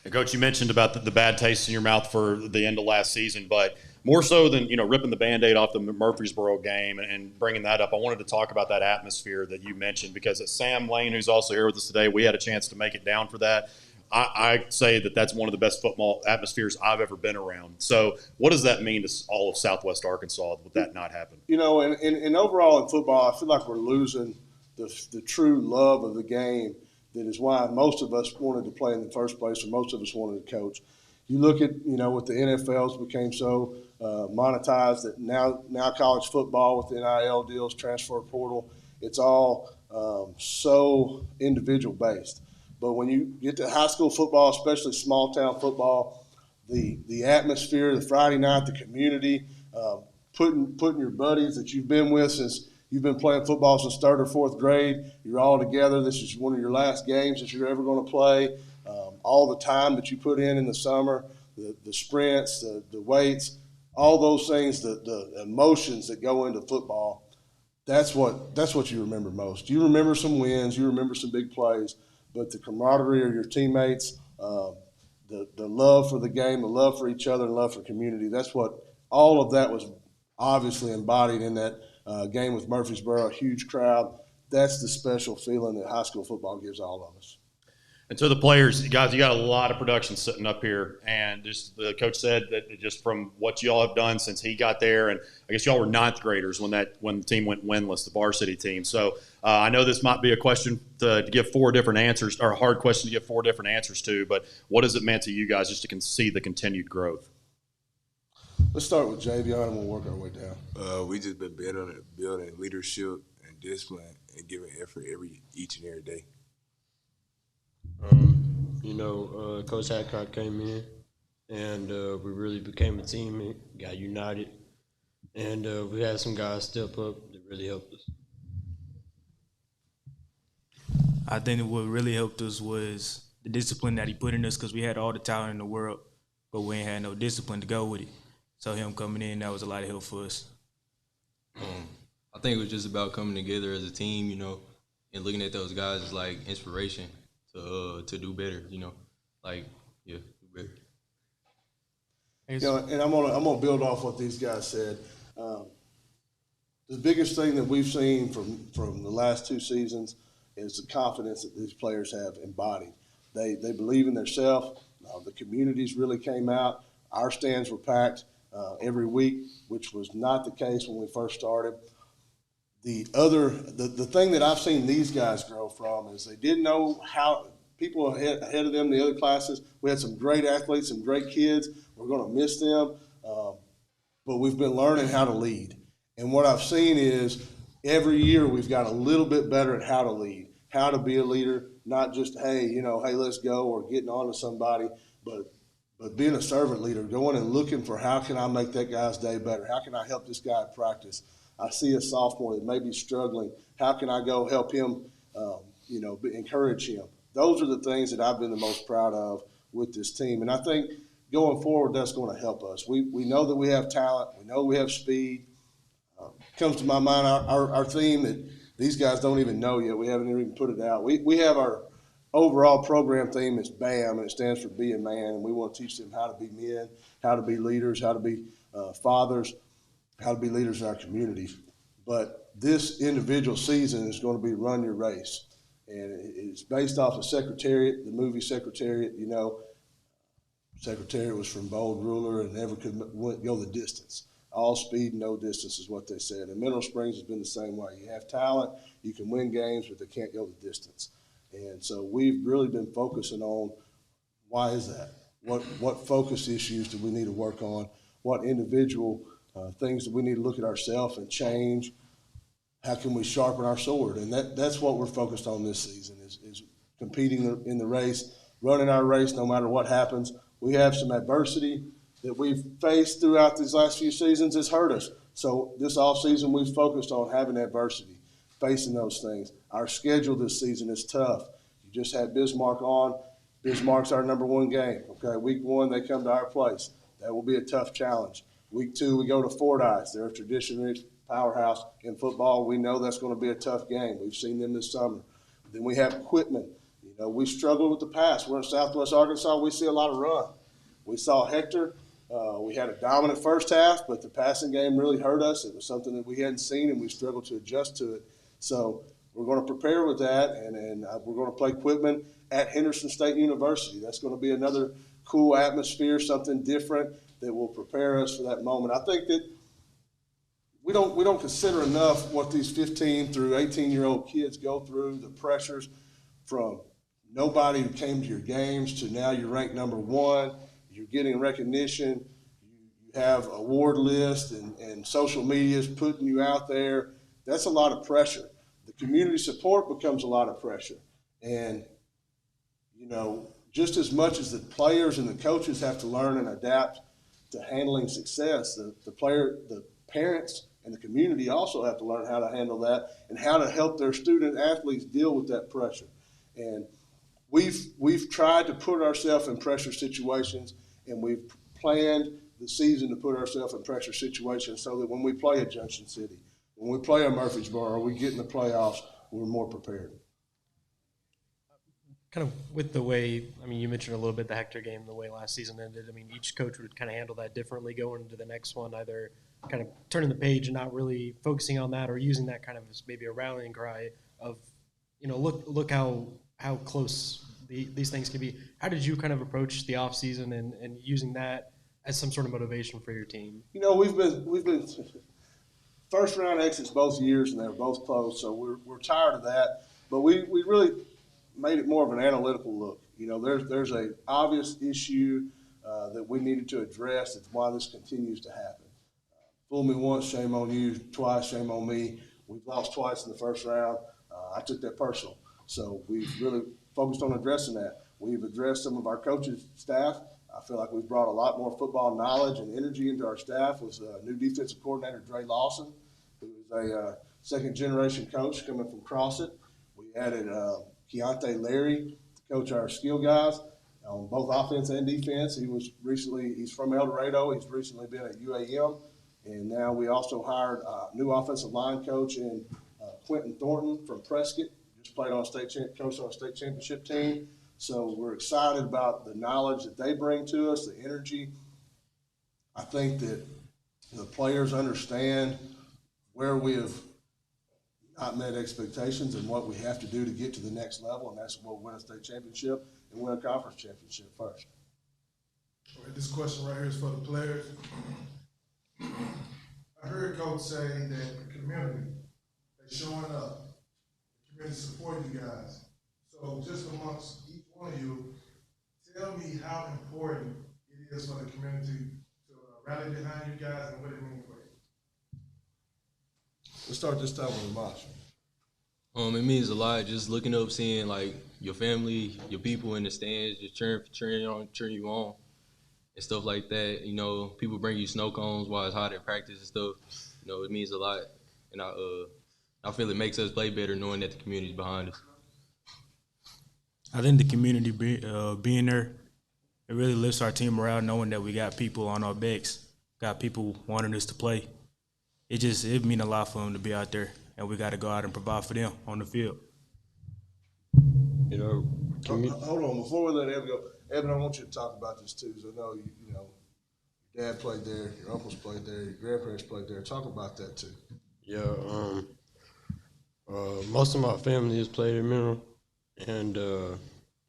And Coach, you mentioned about the bad taste in your mouth for the end of last season, but more so than ripping the Band-Aid off the Murfreesboro game and bringing that up, I wanted to talk about that atmosphere that you mentioned, because Sam Lane, who's also here with us today, we had a chance to make it down for that. I say that that's one of the best football atmospheres I've ever been around. So what does that mean to all of Southwest Arkansas with that not happen? And overall in football, I feel like we're losing the true love of the game. That is why most of us wanted to play in the first place, or most of us wanted to coach. You look at, with the NFLs became so monetized that now college football with the NIL deals, transfer portal, it's all so individual based. But when you get to high school football, especially small town football, the atmosphere, the Friday night, the community, putting your buddies that you've been with since you've been playing football since 3rd or 4th grade, you're all together. This is one of your last games that you're ever going to play. All the time that you put in the summer, the sprints, the weights, all those things, the emotions that go into football, that's what you remember most. You remember some wins, you remember some big plays, but the camaraderie of your teammates, the love for the game, the love for each other, and love for community, that's what all of that was obviously embodied in that game with Murfreesboro, a huge crowd. That's the special feeling that high school football gives all of us. And to the players, guys, you got a lot of production sitting up here. And just the coach said that just from what y'all have done since he got there, and I guess y'all were 9th graders when the team went winless, the varsity team. So I know this might be a question to give 4 different answers, or a hard question to give 4 different answers to, but what has it meant to you guys just to see the continued growth? Let's start with Javion and we'll work our way down. We just been building leadership and discipline and giving effort each and every day. Coach Hadcock came in, and we really became a team, got united, and we had some guys step up that really helped us. I think that what really helped us was the discipline that he put in us, because we had all the talent in the world, but we ain't had no discipline to go with it. So him coming in, that was a lot of help for us. I think it was just about coming together as a team, and looking at those guys as like inspiration to do better, do better. And I'm gonna build off what these guys said. The biggest thing that we've seen from the last 2 seasons is the confidence that these players have embodied. They believe in themselves. The communities really came out. Our stands were packed every week, which was not the case when we first started. The thing that I've seen these guys grow from is they didn't know how people ahead of them in the other classes. We had some great athletes, some great kids. We're going to miss them, but we've been learning how to lead. And what I've seen is every year we've got a little bit better at how to lead, how to be a leader, not just, hey, let's go, or getting on to somebody, but being a servant leader, going and looking for how can I make that guy's day better? How can I help this guy at practice? I see a sophomore that may be struggling. How can I go help him, encourage him? Those are the things that I've been the most proud of with this team. And I think going forward, that's going to help us. We know that we have talent. We know we have speed. Comes to my mind our theme that these guys don't even know yet. We haven't even put it out. We have our overall program theme is BAM, and it stands for Be a Man. And we want to teach them how to be men, how to be leaders, how to be fathers, how to be leaders in our communities. But this individual season is going to be Run Your Race. And it's based off of Secretariat, the movie Secretariat. Secretariat was from Bold Ruler and never could go the distance. All speed, no distance is what they said. And Mineral Springs has been the same way. You have talent, you can win games, but they can't go the distance. And so we've really been focusing on why is that? What focus issues do we need to work on? What individual things do we need to look at ourselves and change? How can we sharpen our sword? And that's what we're focused on this season is competing in the race, running our race no matter what happens. We have some adversity that we've faced throughout these last few seasons. It's hurt us. So this offseason we've focused on having adversity, facing those things. Our schedule this season is tough. You just had Bismarck on. Bismarck's our number one game. Okay, week 1 they come to our place. That will be a tough challenge. Week 2 we go to Fordyce. They're a traditionally powerhouse in football. We know that's going to be a tough game. We've seen them this summer. Then we have Equipment. We struggle with the pass. We're in Southwest Arkansas. We see a lot of run. We saw Hector. We had a dominant first half, but the passing game really hurt us. It was something that we hadn't seen, and we struggled to adjust to it. So we're going to prepare with that, and we're going to play Equipment at Henderson State University. That's going to be another cool atmosphere, something different that will prepare us for that moment. I think that we don't consider enough what these 15 through 18-year-old kids go through, the pressures from nobody who came to your games to now you're ranked number 1. You're getting recognition. You have award lists and social media is putting you out there. That's a lot of pressure. The community support becomes a lot of pressure. And, just as much as the players and the coaches have to learn and adapt to handling success, the parents and the community also have to learn how to handle that and how to help their student athletes deal with that pressure. And we've tried to put ourselves in pressure situations, and we've planned the season to put ourselves in pressure situations so that when we play at Junction City, when we play at Murfreesboro, or we get in the playoffs, we're more prepared. Kind of with the way, you mentioned a little bit the Hector game, the way last season ended. Each coach would kind of handle that differently going into the next one, either kind of turning the page and not really focusing on that, or using that kind of as maybe a rallying cry of, look how close these things can be. How did you kind of approach the off season and using that as some sort of motivation for your team? We've been first round exits both years, and they were both close, so we're tired of that. But we really made it more of an analytical look. There's a obvious issue that we needed to address. That's why this continues to happen. Fool me once, shame on you. Twice, shame on me. We've lost twice in the first round. I took that personal. So we've really focused on addressing that. We've addressed some of our coaches' staff. I feel like we've brought a lot more football knowledge and energy into our staff with new defensive coordinator, Dre Lawson, who is a second-generation coach coming from CrossFit. We added Keontae Larry to coach our skill guys on both offense and defense. He's from El Dorado. He's recently been at UAM. And now we also hired a new offensive line coach in Quentin Thornton from Prescott. Just played on a state championship team. So we're excited about the knowledge that they bring to us, the energy. I think that the players understand where we have not met expectations and what we have to do to get to the next level, and that's we'll win a state championship and win a conference championship first. All right, this question right here is for the players. I heard Coach say that the community is showing up, the community supporting you guys. So just amongst each one me how important it is for the community to rally behind you guys and what it means for you. Let's start this time with Marsh. It means a lot. Just looking up, seeing like your family, your people in the stands, just cheering you on, and stuff like that. You know, people bring you snow cones while it's hot at practice and stuff. You know, it means a lot, and I feel it makes us play better knowing that the community's behind us. I think the community being there, it really lifts our team morale, knowing that we got people on our backs, got people wanting us to play. It mean a lot for them to be out there, and we got to go out and provide for them on the field. You know, hold on, before we let Evan go, Evan, I want you to talk about this too, because I know you know your dad played there, your uncles played there, your grandparents played there. Talk about that too. Yeah, most of my family has played at Mineral, and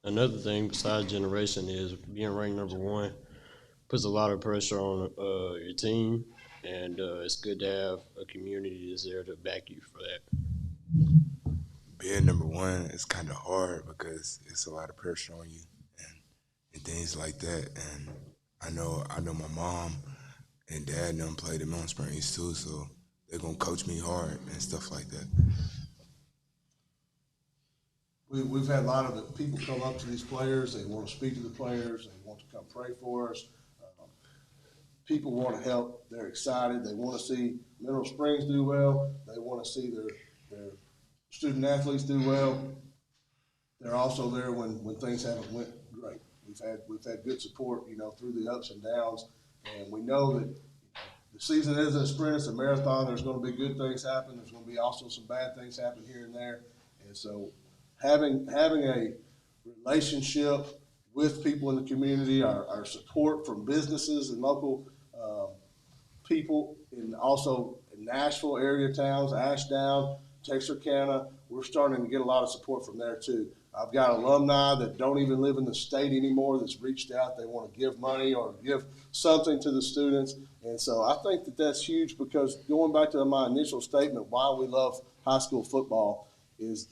another thing besides generation is being ranked #1 puts a lot of pressure on your team, and it's good to have a community that's there to back you for that. Being #1 is kind of hard because it's a lot of pressure on you and things like that. And I know my mom and dad them played at Mount Spring East too, so they're gonna coach me hard and stuff like that. We've had a lot of the people come up to these players. They want to speak to the players. They want to come pray for us. People want to help. They're excited. They want to see Mineral Springs do well. They want to see their student athletes do well. They're also there when things haven't went great. We've had good support, you know, through the ups and downs, and we know that the season isn't a sprint; it's a marathon. There's going to be good things happen. There's going to be also some bad things happen here and there, and so having a relationship with people in the community, our support from businesses and local people, and also in Nashville area towns, Ashdown, Texarkana, we're starting to get a lot of support from there too. I've got alumni that don't even live in the state anymore that's reached out. They want to give money or give something to the students. And so I think that that's huge, because going back to my initial statement, why we love high school football is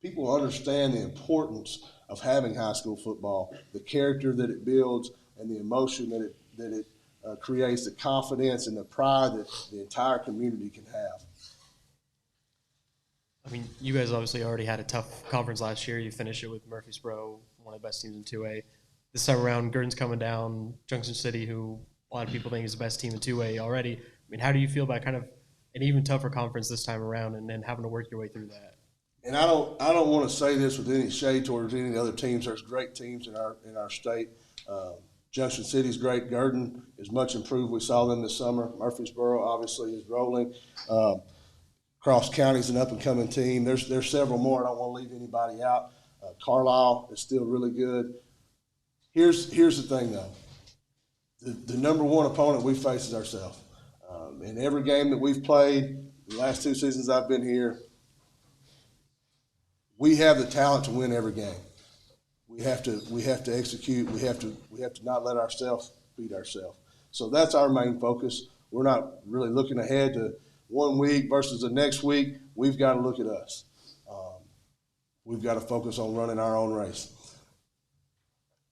people understand the importance of having high school football, the character that it builds, and the emotion that it creates, the confidence and the pride that the entire community can have. I mean, you guys obviously already had a tough conference last year. You finished it with Murfreesboro, one of the best teams in 2A. This time around, Gurdon's coming down, Junction City, who a lot of people think is the best team in 2A already. I mean, how do you feel about kind of an even tougher conference this time around and then having to work your way through that? And I don't want to say this with any shade towards any other teams. There's great teams in our state. Junction City's great. Gurdon is much improved. We saw them this summer. Murfreesboro obviously is rolling. Cross County's an up-and-coming team. There's several more. I don't want to leave anybody out. Carlisle is still really good. Here's the thing, though. The #1 opponent we face is ourselves. In every game that we've played, the last 2 seasons I've been here, we have the talent to win every game. We have to execute. We have to not let ourselves beat ourselves. So that's our main focus. We're not really looking ahead to 1 week versus the next week. We've got to look at us. We've got to focus on running our own race.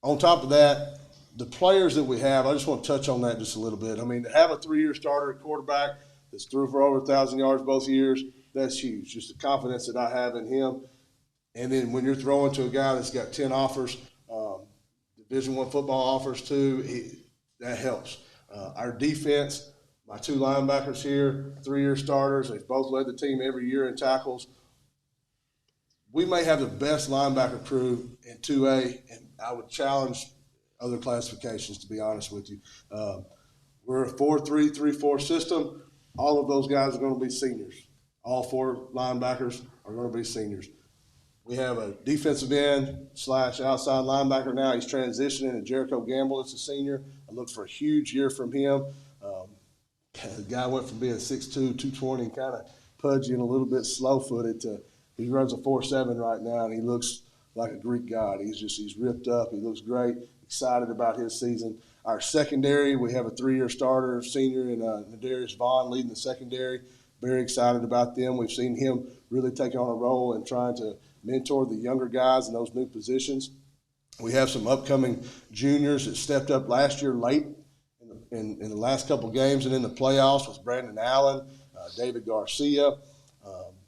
On top of that, the players that we have, I just want to touch on that just a little bit. I mean, to have a 3-year starter at quarterback that's threw for over 1,000 yards both years, that's huge. Just the confidence that I have in him. And then when you're throwing to a guy that's got 10 offers, Division I football offers too, that helps. Our defense, my 2 linebackers here, 3-year starters, they've both led the team every year in tackles. We may have the best linebacker crew in 2A, and I would challenge other classifications, to be honest with you. We're a 4-3-3-4 system. All of those guys are going to be seniors. All 4 linebackers are going to be seniors. We have a defensive end / outside linebacker now. He's transitioning to Jericho Gamble as a senior. I look for a huge year from him. The guy went from being 6'2", 220, and kind of pudgy and a little bit slow-footed to he runs a 4.7 right now, and he looks like a Greek god. He's ripped up. He looks great. Excited about his season. Our secondary, we have a 3-year starter, senior, in Nadarius Vaughn leading the secondary. Very excited about them. We've seen him really take on a role in trying to mentor the younger guys in those new positions. We have some upcoming juniors that stepped up last year late in the last couple games and in the playoffs with Brandon Allen, David Garcia,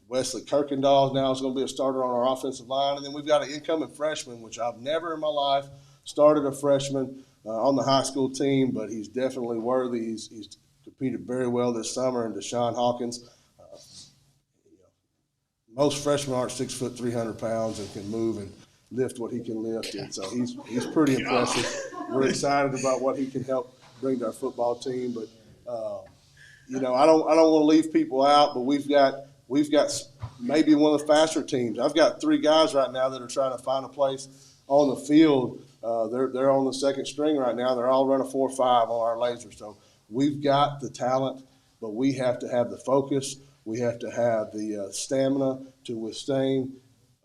Wesley Kirkendall now is going to be a starter on our offensive line. And then we've got an incoming freshman, which I've never in my life started a freshman on the high school team, but he's definitely worthy. He's competed very well this summer, and Deshaun Hawkins. Most freshmen aren't 6 foot, 300 pounds and can move and lift what he can lift. And so he's pretty impressive. We're excited about what he can help bring to our football team. But, I don't want to leave people out, but we've got maybe one of the faster teams. I've got 3 guys right now that are trying to find a place on the field. They're on the second string right now. They're all running 4.5 on our laser. So we've got the talent, but we have to have the focus. We have to have the stamina to withstand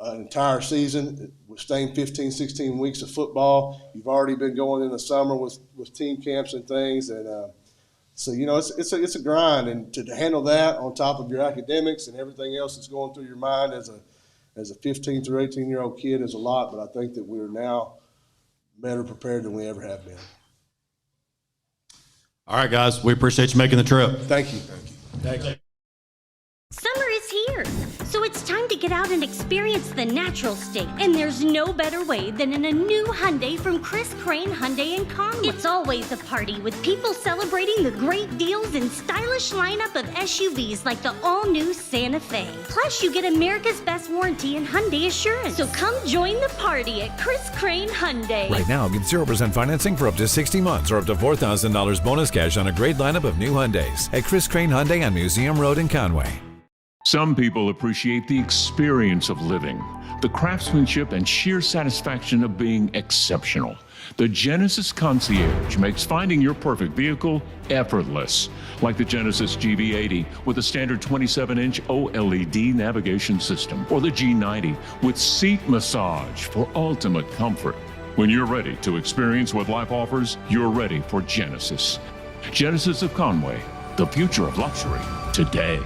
an entire season, withstand 15, 16 weeks of football. You've already been going in the summer with team camps and things. And so, it's a grind. And to handle that on top of your academics and everything else that's going through your mind as a 15 through 18-year-old kid is a lot. But I think that we're now better prepared than we ever have been. All right, guys, we appreciate you making the trip. Thank you. Thank you. Summer is here, so it's time to get out and experience the natural state. And there's no better way than in a new Hyundai from Chris Crane Hyundai in Conway. It's always a party with people celebrating the great deals and stylish lineup of SUVs like the all-new Santa Fe. Plus, you get America's best warranty and Hyundai assurance. So come join the party at Chris Crane Hyundai. Right now, get 0% financing for up to 60 months or up to $4,000 bonus cash on a great lineup of new Hyundais at Chris Crane Hyundai on Museum Road in Conway. Some people appreciate the experience of living, the craftsmanship and sheer satisfaction of being exceptional. The Genesis Concierge makes finding your perfect vehicle effortless, like the Genesis GV80 with a standard 27-inch OLED navigation system, or the G90 with seat massage for ultimate comfort. When you're ready to experience what life offers, you're ready for Genesis. Genesis of Conway, the future of luxury today.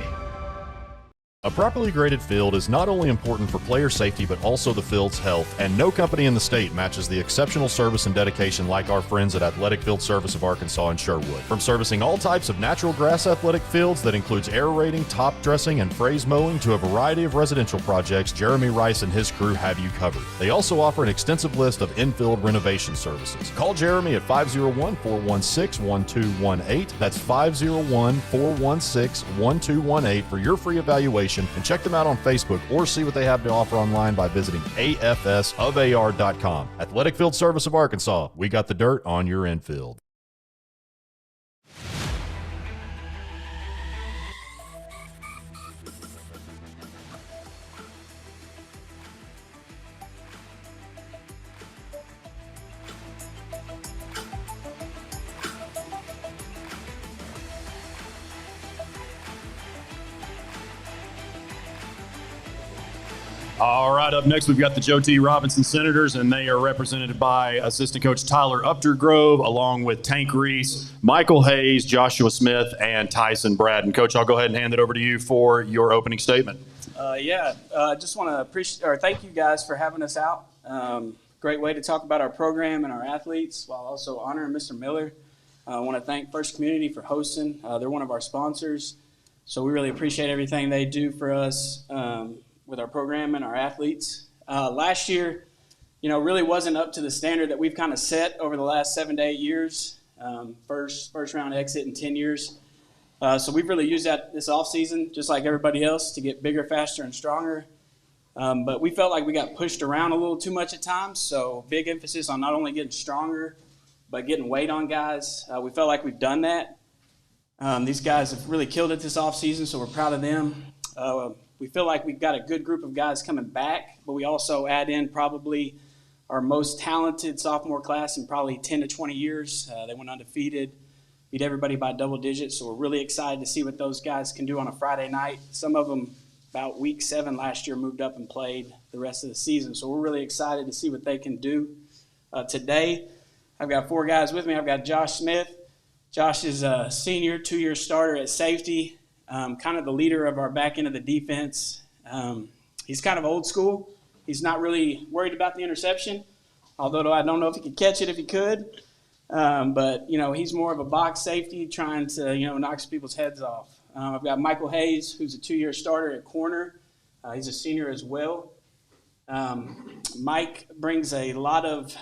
A properly graded field is not only important for player safety, but also the field's health, and no company in the state matches the exceptional service and dedication like our friends at Athletic Field Service of Arkansas and Sherwood. From servicing all types of natural grass athletic fields that includes aerating, top dressing, and phrase mowing to a variety of residential projects, Jeremy Rice and his crew have you covered. They also offer an extensive list of infield renovation services. Call Jeremy at 501-416-1218. That's 501-416-1218 for your free evaluation, and check them out on Facebook or see what they have to offer online by visiting afsofar.com. Athletic Field Service of Arkansas, we got the dirt on your infield. All right, up next, we've got the Joe T. Robinson Senators, and they are represented by assistant coach Tyler Updergrove, along with Tank Reese, Michael Hayes, Joshua Smith, and Tyson Braden. Coach, I'll go ahead and hand it over to you for your opening statement. Just want to thank you guys for having us out. Great way to talk about our program and our athletes while also honoring Mr. Miller. I want to thank First Community for hosting. They're one of our sponsors, so we really appreciate everything they do for us with our program and our athletes. Last year, really wasn't up to the standard that we've kind of set over the last 7 to 8 years. First round exit in 10 years. So we've really used that this offseason, just like everybody else, to get bigger, faster, and stronger. But we felt like we got pushed around a little too much at times, so big emphasis on not only getting stronger, but getting weight on guys. We felt like we've done that. These guys have really killed it this offseason, so we're proud of them. We feel like we've got a good group of guys coming back, but we also add in probably our most talented sophomore class in probably 10 to 20 years. They went undefeated, beat everybody by double digits, so we're really excited to see what those guys can do on a Friday night. Some of them, about week 7 last year, moved up and played the rest of the season, so we're really excited to see what they can do. Today, I've got 4 guys with me. I've got Josh Smith. Josh is a senior, 2-year starter at safety. Kind of the leader of our back end of the defense. He's kind of old school. He's not really worried about the interception, although I don't know if he could catch it if he could. But, he's more of a box safety trying to, knock people's heads off. I've got Michael Hayes, who's a 2-year starter at corner. He's a senior as well. Mike brings a lot of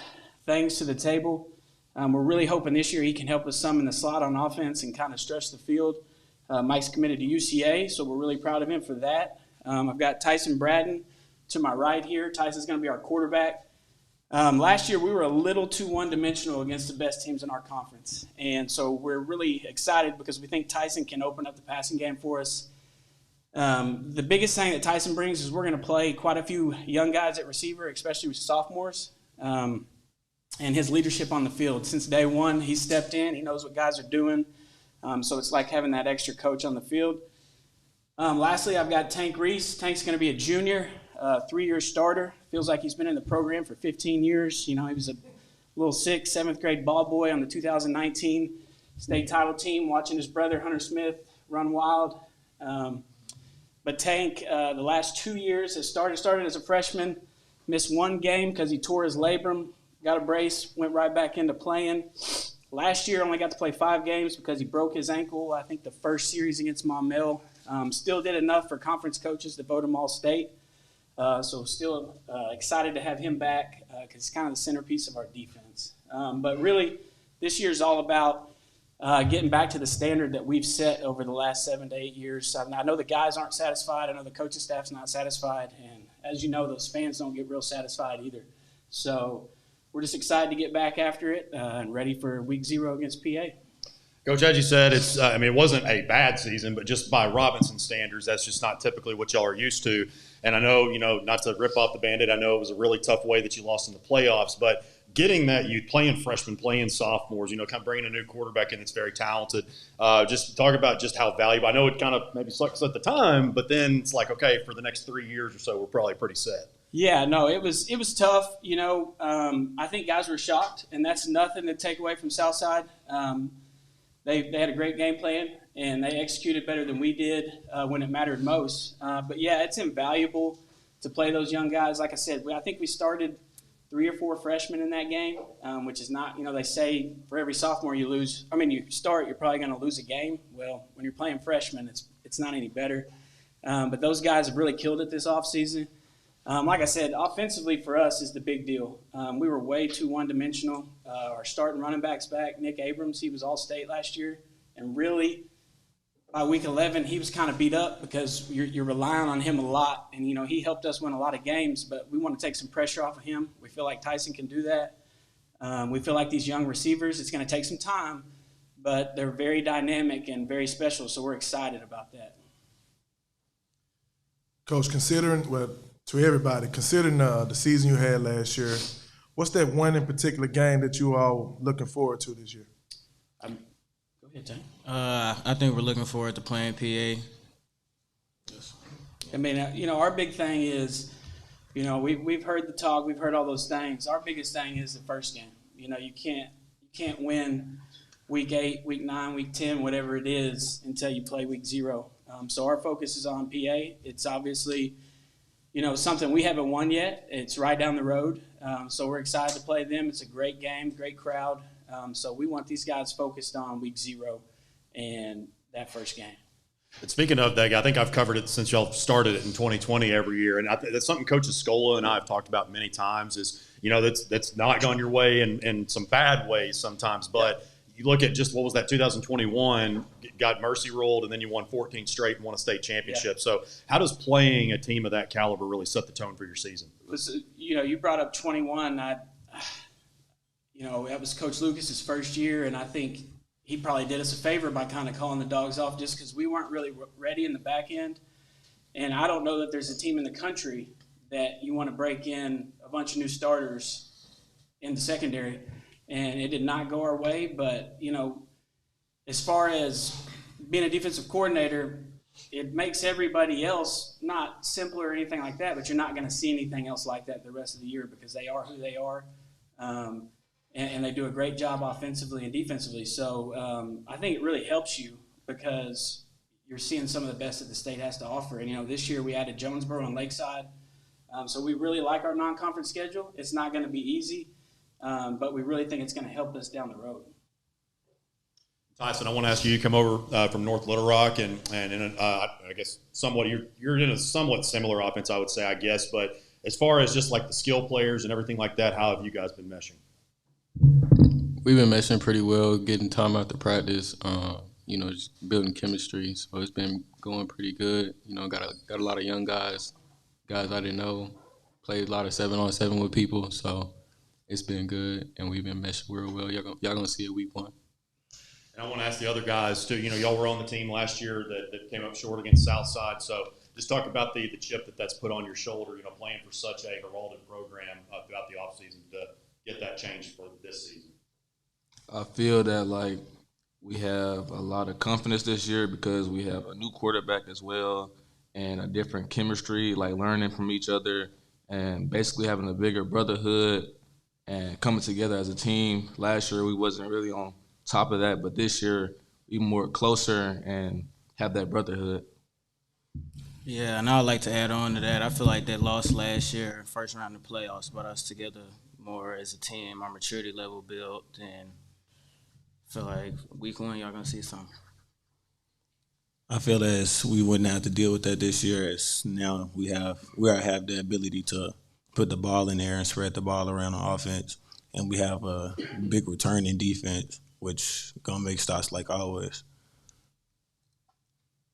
things to the table. We're really hoping this year he can help us some in the slot on offense and kind of stretch the field. Mike's committed to UCA, so we're really proud of him for that. I've got Tyson Braden to my right here. Tyson's going to be our quarterback. Last year, we were a little too one-dimensional against the best teams in our conference. And so we're really excited because we think Tyson can open up the passing game for us. The biggest thing that Tyson brings is we're going to play quite a few young guys at receiver, especially with sophomores, and his leadership on the field. Since day one, he stepped in. He knows what guys are doing. So it's like having that extra coach on the field. Lastly, I've got Tank Reese. Tank's going to be a junior. 3-year starter. Feels like he's been in the program for 15 years. He was a little 6th, 7th grade ball boy on the 2019 state title team, watching his brother Hunter Smith run wild. But Tank, the last 2 years, has started as a freshman, missed 1 game because he tore his labrum, got a brace, went right back into playing. Last year, only got to play 5 games because he broke his ankle, I think the first series against Maumelle. Still did enough for conference coaches to vote him all-state. So still excited to have him back because he's kind of the centerpiece of our defense. But really, this year's all about getting back to the standard that we've set over the last 7 to 8 years. I know the guys aren't satisfied. I know the coaching staff's not satisfied. And as you know, those fans don't get real satisfied either. So we're just excited to get back after it and ready for week 0 against PA. Coach, as you said, it's it wasn't a bad season, but just by Robinson standards, that's just not typically what y'all are used to. And I know, not to rip off the Band-Aid, I know it was a really tough way that you lost in the playoffs, but getting that youth, playing freshmen, playing sophomores, kind of bringing a new quarterback in that's very talented, just talk about just how valuable. I know it kind of maybe sucks at the time, but then it's like, okay, for the next 3 years or so, we're probably pretty set. Yeah, no, it was tough. I think guys were shocked, and that's nothing to take away from Southside. They had a great game plan, and they executed better than we did when it mattered most. But, yeah, it's invaluable to play those young guys. Like I said, I think we started 3 or 4 freshmen in that game, which is not, they say for every sophomore you start, you're probably going to lose a game. Well, when you're playing freshmen, it's not any better. But those guys have really killed it this offseason. Like I said, offensively for us is the big deal. We were way too one-dimensional. Our starting running back's back, Nick Abrams, he was all-state last year. And really, by week 11, he was kind of beat up because you're relying on him a lot. And, he helped us win a lot of games, but we want to take some pressure off of him. We feel like Tyson can do that. We feel like these young receivers, it's going to take some time, but they're very dynamic and very special, so we're excited about that. Coach, to everybody, considering the season you had last year, what's that one in particular game that you all looking forward to this year? Go ahead, Jane. I think we're looking forward to playing PA. Our big thing is, we've heard the talk, we've heard all those things. Our biggest thing is the first game. You can't win week 8, week 9, week 10, whatever it is, until you play week 0. So our focus is on PA. It's obviously something we haven't won yet. It's right down the road. So we're excited to play them. It's a great game, great crowd. So we want these guys focused on week 0 and that first game. And speaking of that, I think I've covered it since y'all started it in 2020 every year. And that's something Coach Scola and I have talked about many times is, that's not gone your way in some bad ways sometimes. But you look at just what was that 2021, got mercy ruled, and then you won 14 straight and won a state championship. Yeah. So how does playing a team of that caliber really set the tone for your season? You brought up 21. That was Coach Lucas's first year, and I think he probably did us a favor by kind of calling the Dogs off just because we weren't really ready in the back end. And I don't know that there's a team in the country that you want to break in a bunch of new starters in the secondary. And it did not go our way, but, as far as being a defensive coordinator, it makes everybody else not simpler or anything like that, but you're not going to see anything else like that the rest of the year because they are who they are, and they do a great job offensively and defensively. So I think it really helps you because you're seeing some of the best that the state has to offer. And, this year we added Jonesboro and Lakeside, so we really like our non-conference schedule. It's not going to be easy. but we really think it's going to help us down the road. Tyson, I want to ask you. You come over from North Little Rock, and in I guess somewhat you're in a somewhat similar offense, I would say, I guess. But as far as just like the skill players and everything like that, how have you guys been meshing? We've been meshing pretty well, getting time after practice. Just building chemistry. So it's been going pretty good. Got a lot of young guys I didn't know. Played a lot of 7-on-7 with people, so it's been good, and we've been meshing real well. Y'all gonna see it week 1. And I want to ask the other guys too. Y'all were on the team last year that came up short against Southside. So just talk about the chip that's put on your shoulder. Playing for such a heralded program throughout the offseason to get that changed for this season. I feel that we have a lot of confidence this year because we have a new quarterback as well and a different chemistry, learning from each other and basically having a bigger brotherhood and coming together as a team. Last year we wasn't really on top of that, but this year we more closer and have that brotherhood. Yeah, and I would like to add on to that. I feel like that loss last year, first round of the playoffs, brought us together more as a team. Our maturity level built, and I feel like week 1 y'all gonna see something. I feel as we wouldn't have to deal with that this year, as now we have the ability to put the ball in there and spread the ball around on offense, and we have a big return in defense, which gonna make stats like always.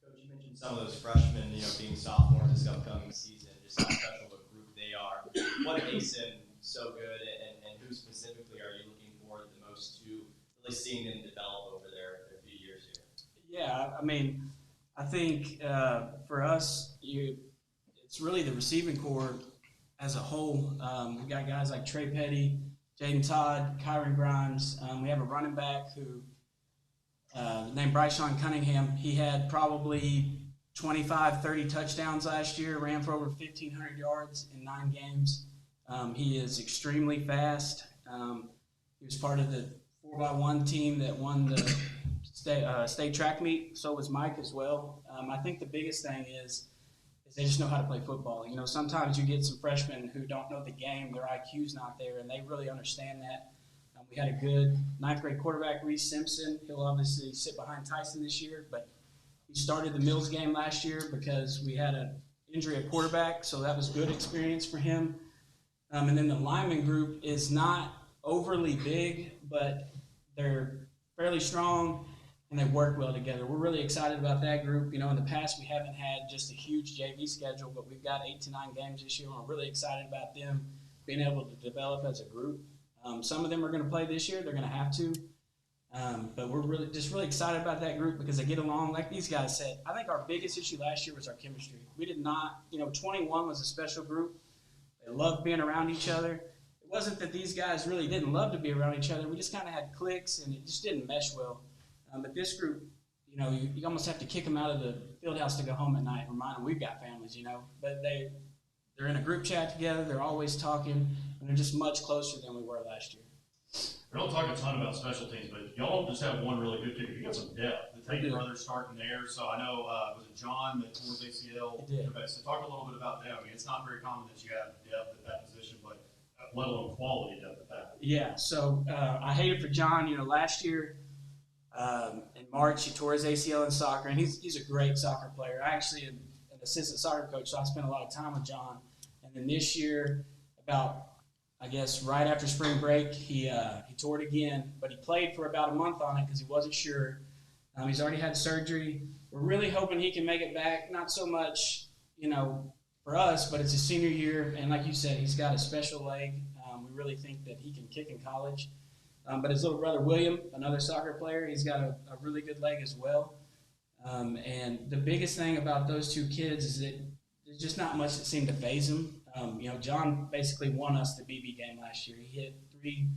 Coach, you mentioned some of those freshmen, being sophomores this upcoming season, just how special of a group they are. What makes them so good, and who specifically are you looking forward the most to really seeing them develop over their few years here? Yeah, I think for us, it's really the receiving core as a whole. We got guys like Trey Petty, Jaden Todd, Kyron Grimes. We have a running back who named Bryson Cunningham. He had probably 25, 30 touchdowns last year, ran for over 1,500 yards in 9 games. He is extremely fast. He was part of the 4x1 team that won the state track meet. So was Mike as well. I think the biggest thing is they just know how to play football. Sometimes you get some freshmen who don't know the game, their IQ's not there, and they really understand that. We had a good 9th grade quarterback, Reese Simpson. He'll obviously sit behind Tyson this year, but he started the Mills game last year because we had an injury at quarterback, so that was good experience for him. And then the lineman group is not overly big, but they're fairly strong and they work well together. We're really excited about that group. In the past we haven't had just a huge JV schedule, but we've got 8 to 9 games this year, and we're really excited about them being able to develop as a group. Some of them are going to play this year. They're going to have to. But we're really excited about that group because they get along. Like these guys said, I think our biggest issue last year was our chemistry. We did not, 21 was a special group. They loved being around each other. It wasn't that these guys really didn't love to be around each other. We just kind of had cliques, and it just didn't mesh well. But this group, you almost have to kick them out of the field house to go home at night and remind them we've got families, But they're in a group chat together. They're always talking, and they're just much closer than we were last year. We don't talk a ton about special teams, but y'all just have one really good kicker. You got some depth. The Tate brothers starting there. So I know, was it John that tore his ACL? He did. So talk a little bit about them. It's not very common that you have depth at that position, but let alone quality depth at that. Yeah, so I hate it for John. Last year in March, he tore his ACL in soccer, and he's a great soccer player. I actually am an assistant soccer coach, so I spent a lot of time with John. And then this year, right after spring break, he tore it again, but he played for about a month on it because he wasn't sure. He's already had surgery. We're really hoping he can make it back. Not so much, for us, but it's his senior year, and like you said, he's got a special leg. We really think that he can kick in college. But his little brother, William, another soccer player, he's got a really good leg as well. And the biggest thing about those two kids is that there's just not much that seemed to faze him. John basically won us the BB game last year. He hit 3,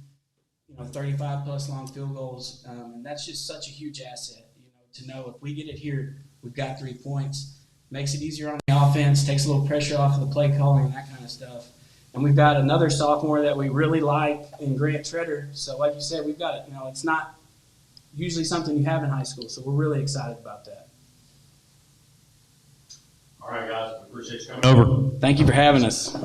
35-plus long field goals, and that's just such a huge asset, to know if we get it here, we've got 3 points. Makes it easier on the offense, takes a little pressure off of the play calling, that kind of stuff. And we've got another sophomore that we really like in Grant Treader. So like you said, we've got it. It's not usually something you have in high school, so we're really excited about that. All right, guys. We appreciate you coming over. Thank you for having us.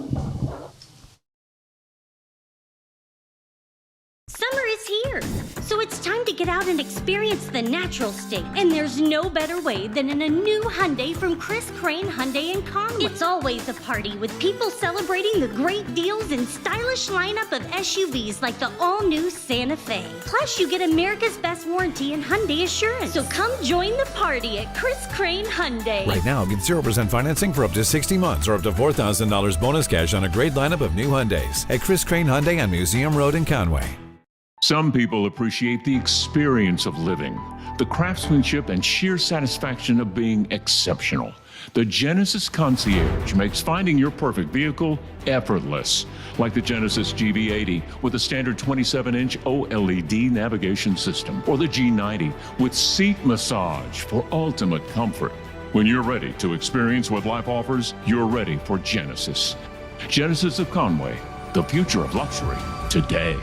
Summer is here, so it's time to get out and experience the natural state. And there's no better way than in a new Hyundai from Chris Crane Hyundai in Conway. It's always a party with people celebrating the great deals and stylish lineup of SUVs like the all-new Santa Fe. Plus, you get America's best warranty and Hyundai assurance. So come join the party at Chris Crane Hyundai. Right now, get 0% financing for up to 60 months or up to $4,000 bonus cash on a great lineup of new Hyundais at Chris Crane Hyundai on Museum Road in Conway. Some people appreciate the experience of living, the craftsmanship and sheer satisfaction of being exceptional. The Genesis Concierge makes finding your perfect vehicle effortless, like the Genesis GV80 with a standard 27-inch OLED navigation system, or the G90 with seat massage for ultimate comfort. When you're ready to experience what life offers, you're ready for Genesis. Genesis of Conway, the future of luxury today.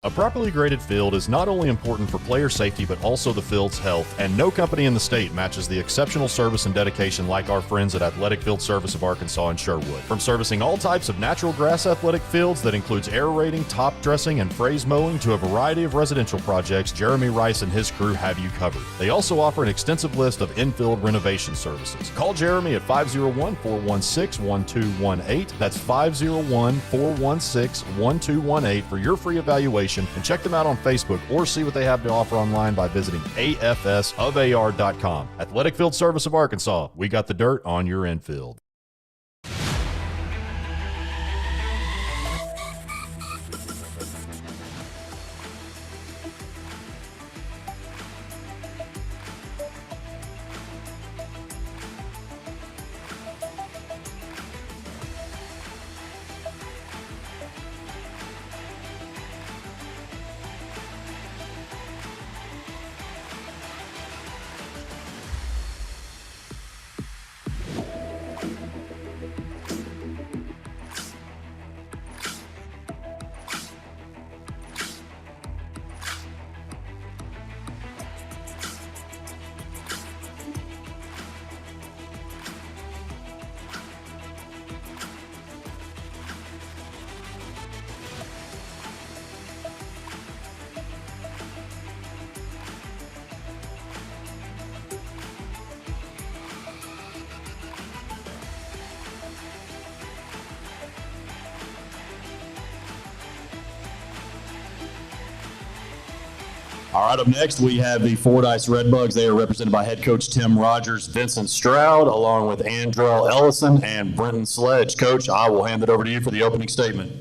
A properly graded field is not only important for player safety, but also the field's health, and no company in the state matches the exceptional service and dedication like our friends at Athletic Field Service of Arkansas and Sherwood. From servicing all types of natural grass athletic fields that includes aerating, top dressing, and phrase mowing to a variety of residential projects, Jeremy Rice and his crew have you covered. They also offer an extensive list of infield renovation services. Call Jeremy at 501-416-1218. That's 501-416-1218 for your free evaluation, and check them out on Facebook or see what they have to offer online by visiting afsofar.com. Athletic Field Service of Arkansas. We got the dirt on your infield. All right, up next, we have the Fordyce Redbugs. They are represented by head coach Tim Rogers, Vincent Stroud, along with Andrell Ellison and Brenton Sledge. Coach, I will hand it over to you for the opening statement.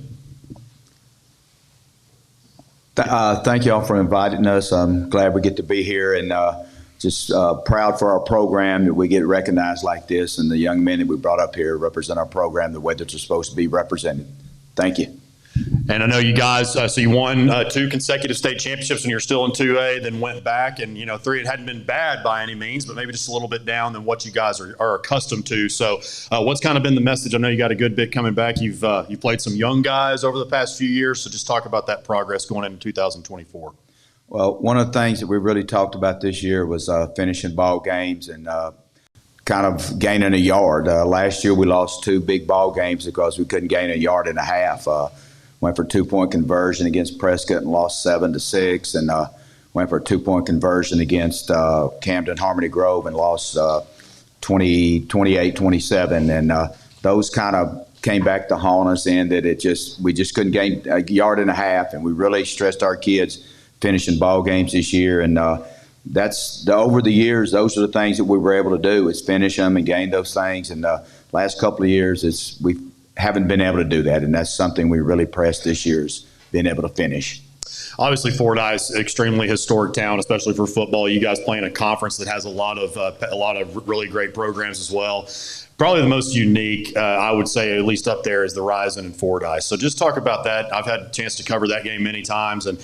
Thank you all for inviting us. I'm glad we get to be here, and just proud for our program that we get recognized like this, and the young men that we brought up here represent our program the way that they're supposed to be represented. Thank you. And I know you guys, so you won 2 consecutive state championships when you were still in 2A, then went back, and 3, it hadn't been bad by any means, but maybe just a little bit down than what you guys are accustomed to. So what's kind of been the message? I know you got a good bit coming back. You've played some young guys over the past few years, so just talk about that progress going into 2024. Well, one of the things that we really talked about this year was finishing ball games and kind of gaining a yard. Last year we lost 2 big ball games because we couldn't gain a yard and a half. Went for 2-point conversion against Prescott and lost 7-6, and went for a 2-point conversion against Camden Harmony Grove and lost 28-27. And those kind of came back to haunt us in that we just couldn't gain a yard and a half, and we really stressed our kids finishing ball games this year. And over the years, those are the things that we were able to do, is finish them and gain those things. And last couple of years, we haven't been able to do that, and that's something we really pressed this year, is being able to finish. Obviously, Fordyce, extremely historic town, especially for football. You guys play in a conference that has a lot of really great programs as well. Probably the most unique, I would say, at least up there, is the Rison and Fordyce. So just talk about that. I've had a chance to cover that game many times, and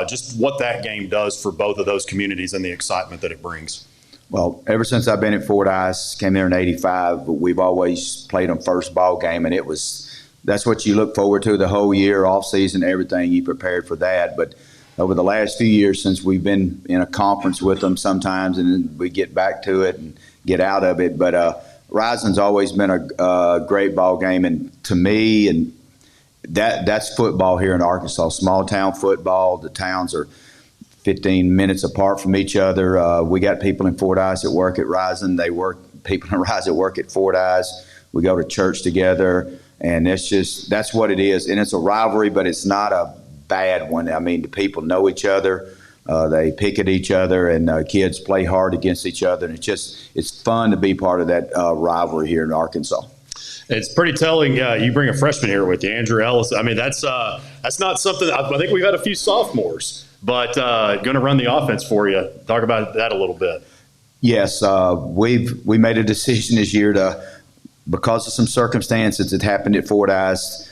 just what that game does for both of those communities and the excitement that it brings. Well, ever since I've been at Fordyce, came there in '85, but we've always played them first ball game, and that's what you look forward to the whole year, off season, everything. You prepared for that. But over the last few years, since we've been in a conference with them sometimes, and then we get back to it and get out of it. But Rison's always been a great ball game, and to me, and that's football here in Arkansas. Small town football. The towns are 15 minutes apart from each other. We got people in Fordyce that work at Rison. People in Rison work at Fordyce. We go to church together, and that's what it is. And it's a rivalry, but it's not a bad one. I mean, the people know each other. They pick at each other, and kids play hard against each other. And it's fun to be part of that rivalry here in Arkansas. It's pretty telling. You bring a freshman here with you, Andrew Ellis. I mean, that's not something. I think we've had a few sophomores, but going to run the offense for you. Talk about that a little bit. Yes, we made a decision this year because of some circumstances that happened at Fordyce.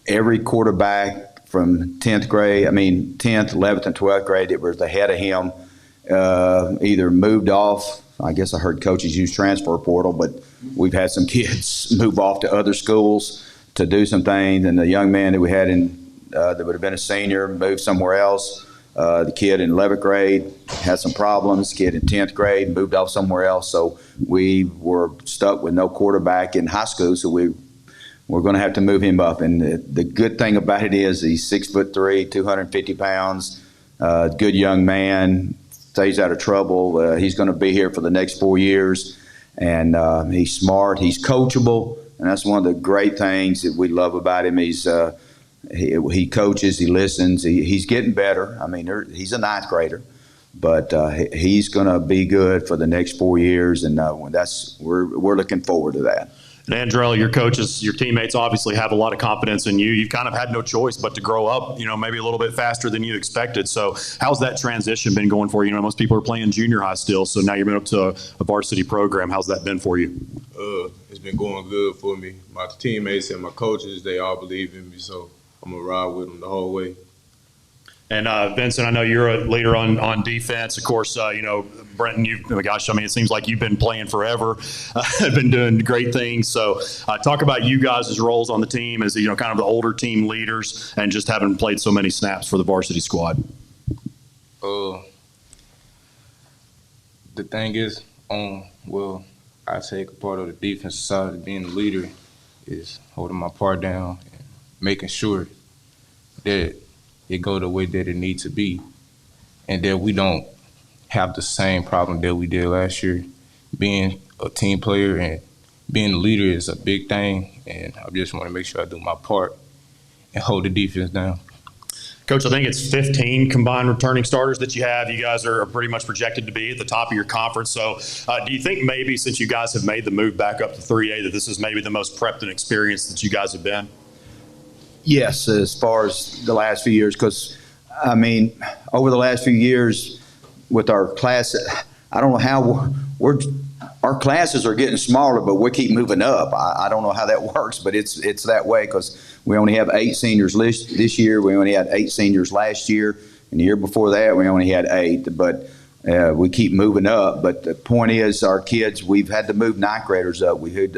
Every quarterback from 10th, 11th, and 12th grade that was ahead of him either moved off. I guess I heard coaches use transfer portal, but we've had some kids move off to other schools to do some things. And the young man that we had that would have been a senior moved somewhere else. The kid in 11th grade had some problems. Kid in 10th grade moved off somewhere else. So we were stuck with no quarterback in high school. So we're going to have to move him up. And the good thing about it is he's 6'3", 250 pounds, good young man, stays out of trouble. He's going to be here for the next 4 years. And he's smart. He's coachable. And that's one of the great things that we love about him. He coaches, he listens, he's getting better. I mean, he's a ninth grader, but he's going to be good for the next 4 years, and we're looking forward to that. And Andrell, your coaches, your teammates obviously have a lot of confidence in you. You've kind of had no choice but to grow up, maybe a little bit faster than you expected. So how's that transition been going for you? Most people are playing junior high still, so now you're moving up to a varsity program. How's that been for you? It's been going good for me. My teammates and my coaches, they all believe in me, so I'm going to ride with them the whole way. And Vincent, I know you're a leader on defense. Of course, Brenton, it seems like you've been playing forever, been doing great things. So talk about you guys' roles on the team as, kind of the older team leaders and just having played so many snaps for the varsity squad. The thing is, I take a part of the defensive side of being a leader is holding my part down and making sure that it go the way that it needs to be, and that we don't have the same problem that we did last year. Being a team player and being a leader is a big thing, and I just want to make sure I do my part and hold the defense down. Coach, I think it's 15 combined returning starters that you have. You guys are pretty much projected to be at the top of your conference. So do you think maybe since you guys have made the move back up to 3A that this is maybe the most prepped and experienced that you guys have been? Yes, as far as the last few years, because, over the last few years with our class, I don't know how our classes are getting smaller, but we keep moving up. I don't know how that works, but it's that way because we only have 8 seniors this year. We only had 8 seniors last year, and the year before that we only had 8. But we keep moving up. But the point is, our kids, we've had to move 9th graders up. We had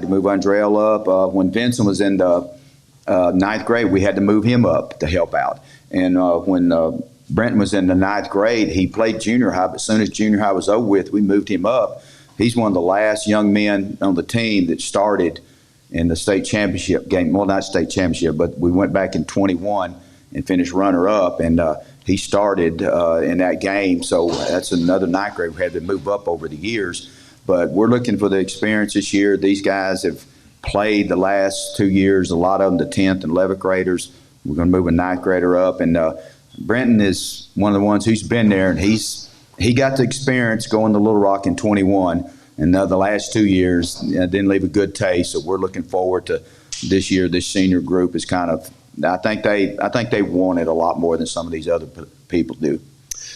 to move Andrell up. When Vincent was in the 9th grade, we had to move him up to help out. And when Brenton was in the 9th grade, he played junior high, but as soon as junior high was over with, we moved him up. He's one of the last young men on the team that started in the state championship game. Well, not state championship, but we went back in 21 and finished runner-up, and he started in that game. So that's another 9th grade we had to move up over the years. But we're looking for the experience this year. These guys have played the last 2 years, a lot of them the 10th and 11th graders. We're going to move a 9th grader up, and Brenton is one of the ones who's been there, and he got the experience going to Little Rock in 21, and the last 2 years didn't leave a good taste. So we're looking forward to this year. This senior group is kind of, I think they want it a lot more than some of these other people do.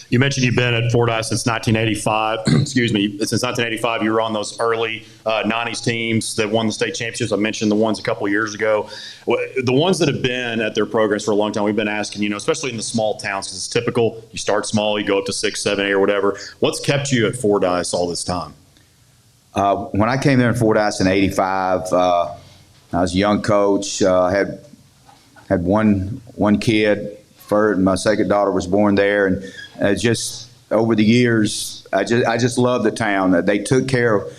You mentioned you've been at Fordyce since 1985. Excuse me. Since 1985, you were on those early 90s teams that won the state championships. I mentioned the ones a couple of years ago. The ones that have been at their programs for a long time, we've been asking, especially in the small towns, because it's typical. You start small, you go up to 6, 7, 8, or whatever. What's kept you at Fordyce all this time? When I came there in Fordyce in 85, I was a young coach. Had one kid. My second daughter was born there, and just over the years, I just love the town. They took care of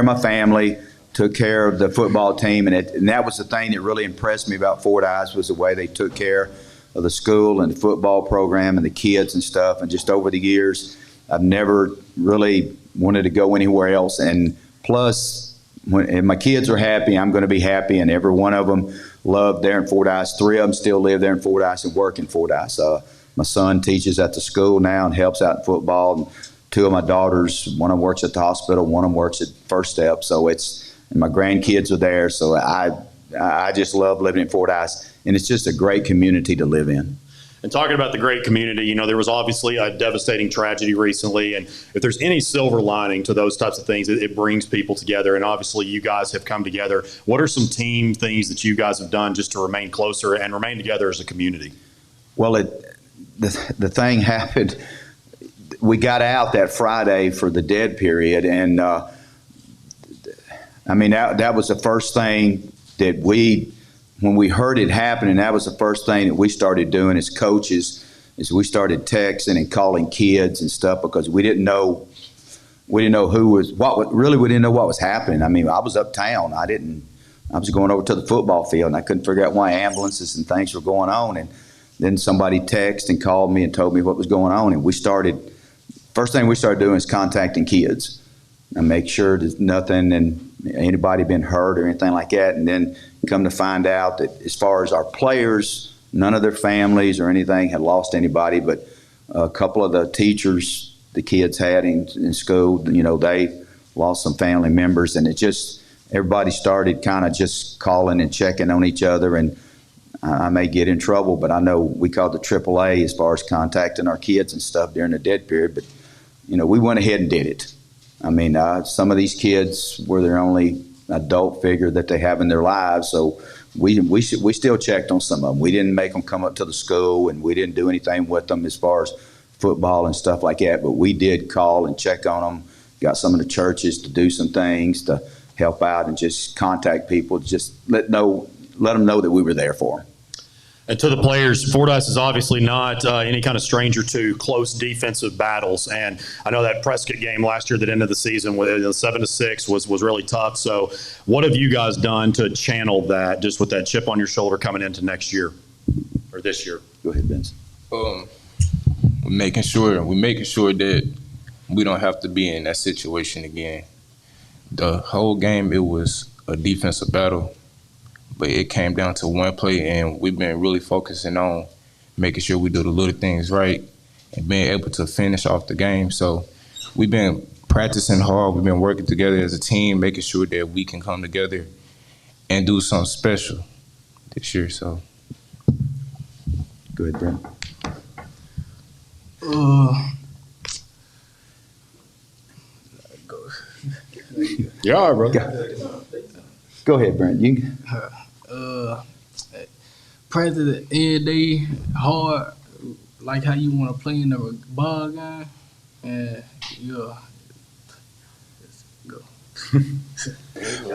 my family, took care of the football team, and that was the thing that really impressed me about Fordyce was the way they took care of the school and the football program and the kids and stuff. And just over the years, I've never really wanted to go anywhere else. And plus, if my kids are happy, I'm going to be happy. And every one of them loved there in Fordyce. 3 of them still live there in Fordyce and work in Fordyce. My son teaches at the school now and helps out in football. And 2 of my daughters, one of them works at the hospital, one of them works at First Step. So and my grandkids are there. So I just love living in Fordyce. And it's just a great community to live in. And talking about the great community, there was obviously a devastating tragedy recently. And if there's any silver lining to those types of things, it brings people together. And obviously you guys have come together. What are some team things that you guys have done just to remain closer and remain together as a community? Well, the thing happened. We got out that Friday for the dead period. And, that was the first thing that when we heard it happening, that was the first thing that we started doing as coaches, is we started texting and calling kids and stuff because we didn't know we didn't know we didn't know what was happening. I was uptown. I was going over to the football field and I couldn't figure out why ambulances and things were going on. And then somebody texted and called me and told me what was going on. And first thing we started doing is contacting kids and make sure there's nothing and anybody been hurt or anything like that. And then come to find out that as far as our players, none of their families or anything had lost anybody, but a couple of the teachers the kids had in school, they lost some family members, and everybody started kind of just calling and checking on each other. And I may get in trouble, but I know we called the AAA as far as contacting our kids and stuff during the dead period. But, we went ahead and did it. Some of these kids were their only adult figure that they have in their lives, so we still checked on some of them. We didn't make them come up to the school, and we didn't do anything with them as far as football and stuff like that, but we did call and check on them, got some of the churches to do some things to help out and just contact people, just let them know that we were there for them. And to the players, Fordyce is obviously not any kind of stranger to close defensive battles. And I know that Prescott game last year, that ended the season with 7-6 was really tough. So what have you guys done to channel that, just with that chip on your shoulder coming into next year or this year? Go ahead, Vince. We're making sure that we don't have to be in that situation again. The whole game, it was a defensive battle. But it came down to one play, and we've been really focusing on making sure we do the little things right and being able to finish off the game. So we've been practicing hard. We've been working together as a team, making sure that we can come together and do something special this year. So go ahead, Brent. You all right, bro? Go ahead, Brent. Practice at the end day, hard, like how you want to play in the ball game, and go.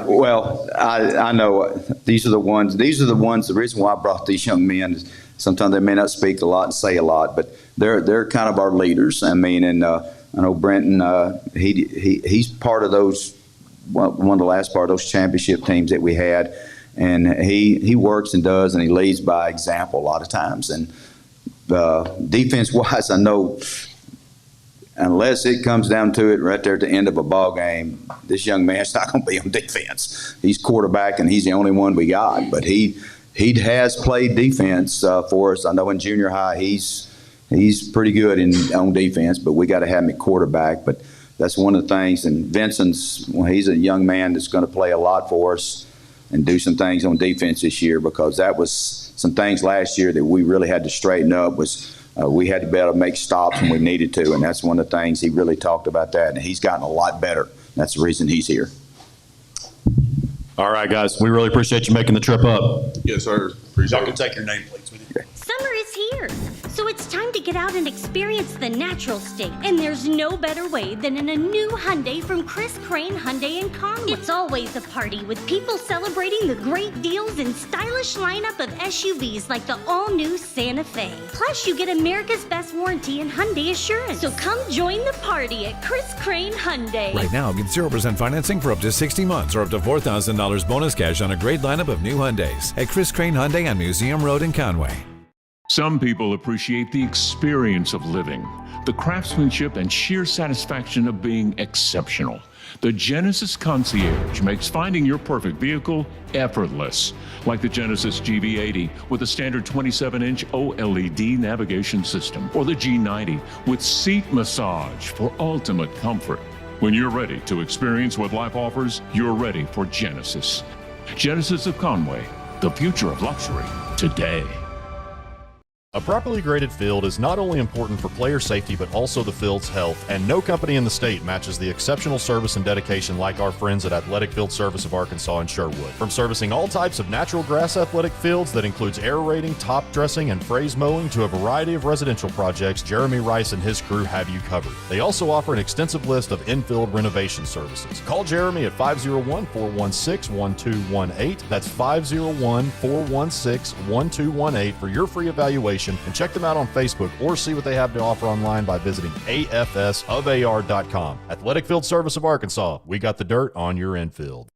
Well, I know these are the ones. The reason why I brought these young men is sometimes they may not speak a lot and say a lot, but they're kind of our leaders. I know Brenton. He's part of those. One of the last part of those championship teams that we had, and he works and does, and he leads by example a lot of times. And defense-wise, I know unless it comes down to it right there at the end of a ball game, this young man's not going to be on defense. He's quarterback, and he's the only one we got. But he has played defense for us. I know in junior high he's pretty good on defense, but we got to have him at quarterback. But that's one of the things. And Vincent's, he's a young man that's going to play a lot for us and do some things on defense this year, because that was some things last year that we really had to straighten up. We had to be able to make stops when we needed to, and that's one of the things he really talked about that, and he's gotten a lot better. That's the reason he's here. All right, guys, we really appreciate you making the trip up. Yes, sir. Appreciate Y'all can take your nameplates with you. Summer is here. So it's time to get out and experience the natural state. And there's no better way than in a new Hyundai from Chris Crane Hyundai and Conway. It's always a party with people celebrating the great deals and stylish lineup of SUVs like the all-new Santa Fe. Plus, you get America's best warranty and Hyundai Assurance. So come join the party at Chris Crane Hyundai. Right now, get 0% financing for up to 60 months or up to $4,000 bonus cash on a great lineup of new Hyundais at Chris Crane Hyundai on Museum Road in Conway. Some people appreciate the experience of living, the craftsmanship and sheer satisfaction of being exceptional. The Genesis Concierge makes finding your perfect vehicle effortless, like the Genesis GV80 with a standard 27-inch OLED navigation system, or the G90 with seat massage for ultimate comfort. When you're ready to experience what life offers, you're ready for Genesis. Genesis of Conway, the future of luxury today. A properly graded field is not only important for player safety, but also the field's health, and no company in the state matches the exceptional service and dedication like our friends at Athletic Field Service of Arkansas and Sherwood. From servicing all types of natural grass athletic fields that includes aerating, top dressing, and phrase mowing to a variety of residential projects, Jeremy Rice and his crew have you covered. They also offer an extensive list of infield renovation services. Call Jeremy at 501-416-1218. That's 501-416-1218 for your free evaluation. And check them out on Facebook or see what they have to offer online by visiting afsofar.com. Athletic Field Service of Arkansas. We got the dirt on your infield.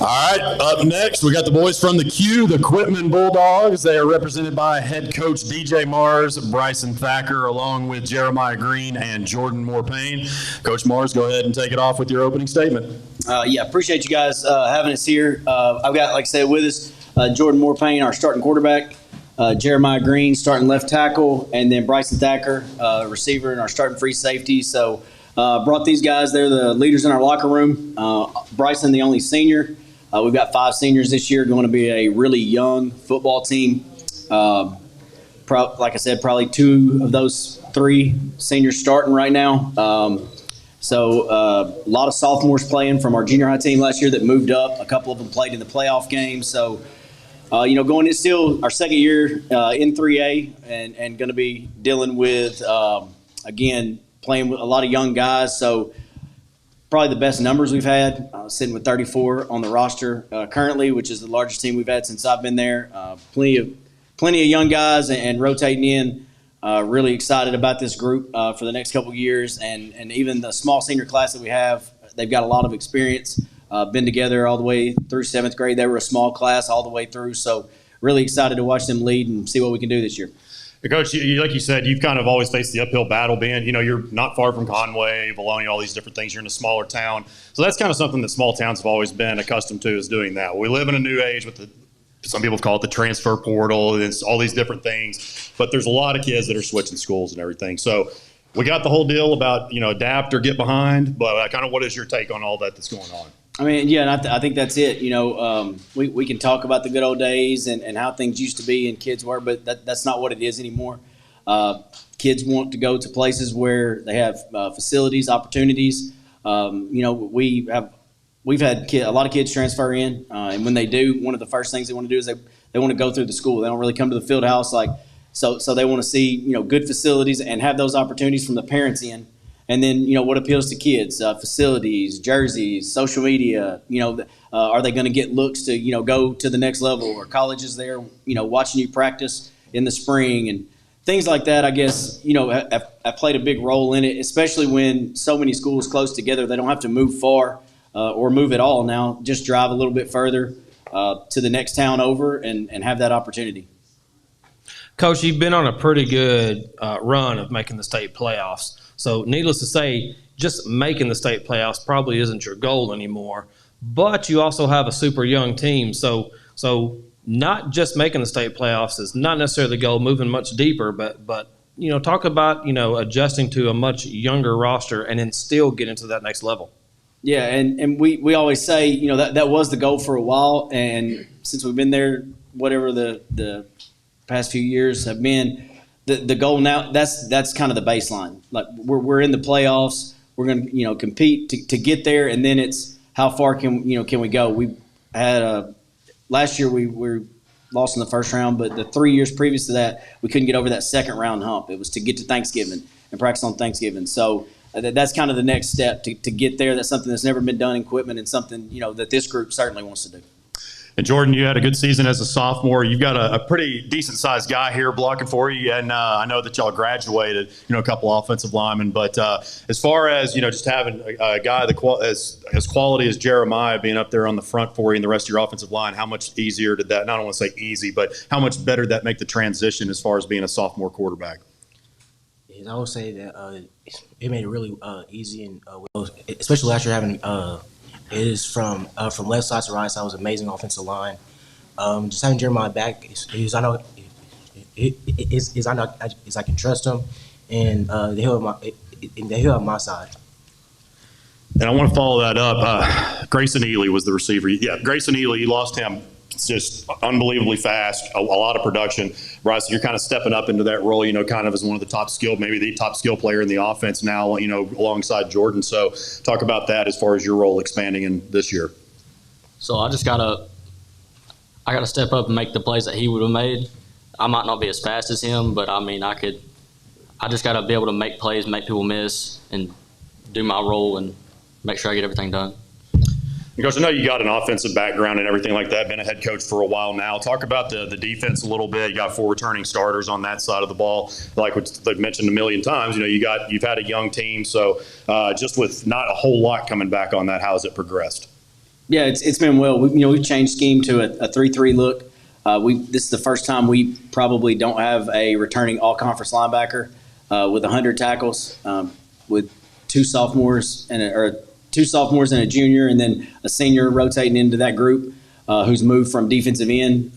All right, up next, we got the boys from the Q, the Quitman Bulldogs. They are represented by head coach DJ Mars, Bryson Thacker, along with Jeremiah Green and Jordan Morpain. Coach Mars, go ahead and take it off with your opening statement. Appreciate you guys having us here. I've got, like I said, with us Jordan Morpain, our starting quarterback, Jeremiah Green, starting left tackle, and then Bryson Thacker, receiver, and our starting free safety. So brought these guys. They're the leaders in our locker room. Bryson, the only senior. We've got 5 seniors this year, going to be a really young football team. Like I said, probably 2 of those 3 seniors starting right now. So a lot of sophomores playing from our junior high team last year that moved up. A couple of them played in the playoff game. So, going in still our second year in 3A and going to be dealing with, again, playing with a lot of young guys. So probably the best numbers we've had, sitting with 34 on the roster currently, which is the largest team we've had since I've been there. Plenty of young guys and rotating in. Really excited about this group for the next couple of years, and even the small senior class that we have, they've got a lot of experience, been together all the way through 7th grade. They were a small class all the way through, so really excited to watch them lead and see what we can do this year. Coach, like you said, you've kind of always faced the uphill battle being, you're not far from Conway, Bologna, all these different things. You're in a smaller town. So that's kind of something that small towns have always been accustomed to, is doing that. We live in a new age with some people call it the transfer portal and all these different things. But there's a lot of kids that are switching schools and everything. So we got the whole deal about, adapt or get behind. But kind of what is your take on all that's going on? I mean, and I think that's it. We can talk about the good old days and how things used to be and kids were, but that's not what it is anymore. Kids want to go to places where they have facilities, opportunities. We've had a lot of kids transfer in, and when they do, one of the first things they want to do is they want to go through the school. They don't really come to the field house so they want to see good facilities and have those opportunities from the parents in. And then, what appeals to kids, facilities, jerseys, social media, are they going to get looks to, go to the next level, or colleges there, watching you practice in the spring and things like that, I guess, have played a big role in it, especially when so many schools close together. They don't have to move far or move at all now. Just drive a little bit further to the next town over and have that opportunity. Coach, you've been on a pretty good run of making the state playoffs. So needless to say, just making the state playoffs probably isn't your goal anymore. But you also have a super young team. So not just making the state playoffs is not necessarily the goal, moving much deeper, but talk about, adjusting to a much younger roster and then still getting to that next level. Yeah, and we always say, that was the goal for a while, and since we've been there, whatever the past few years have been, the goal now, that's kind of the baseline. Like we're in the playoffs, we're going to compete to get there, and then it's how far can we go. We had last year we lost in the first round, but the 3 years previous to that, we couldn't get over that second round hump. It was to get to Thanksgiving and practice on Thanksgiving. So that's kind of the next step to get there. That's something that's never been done in Equipment, and something that this group certainly wants to do. And Jordan, you had a good season as a sophomore. You've got a pretty decent-sized guy here blocking for you, and I know that y'all graduated, a couple offensive linemen. But as far as just having a guy as quality as Jeremiah being up there on the front for you and the rest of your offensive line, how much easier did that? And I don't want to say easy, but how much better did that make the transition as far as being a sophomore quarterback? I would say that it made it really easy, and especially last year having. It is from left side to right side was amazing offensive line. Just having Jeremiah back is I can trust him, and he'll have my side. And I want to follow that up. Grayson Ely was the receiver. Yeah, Grayson Ely, you lost him. It's just unbelievably fast, a lot of production. Rison, you're kind of stepping up into that role, kind of as one of the top skilled, maybe the top skill player in the offense now, alongside Jordan. So talk about that as far as your role expanding in this year. So I gotta step up and make the plays that he would have made. I might not be as fast as him, but I just gotta be able to make plays, make people miss, and do my role and make sure I get everything done. Coach, I know you got an offensive background and everything like that, been a head coach for a while now. Talk about the defense a little bit. You got 4 returning starters on that side of the ball. Like they've mentioned a million times, you've had a young team. So just with not a whole lot coming back on that, how has it progressed? Yeah, it's been well. We've changed scheme to a 3-3 look. This is the first time we probably don't have a returning all-conference linebacker with 100 tackles, with 2 sophomores and a junior, and then a senior rotating into that group who's moved from defensive end.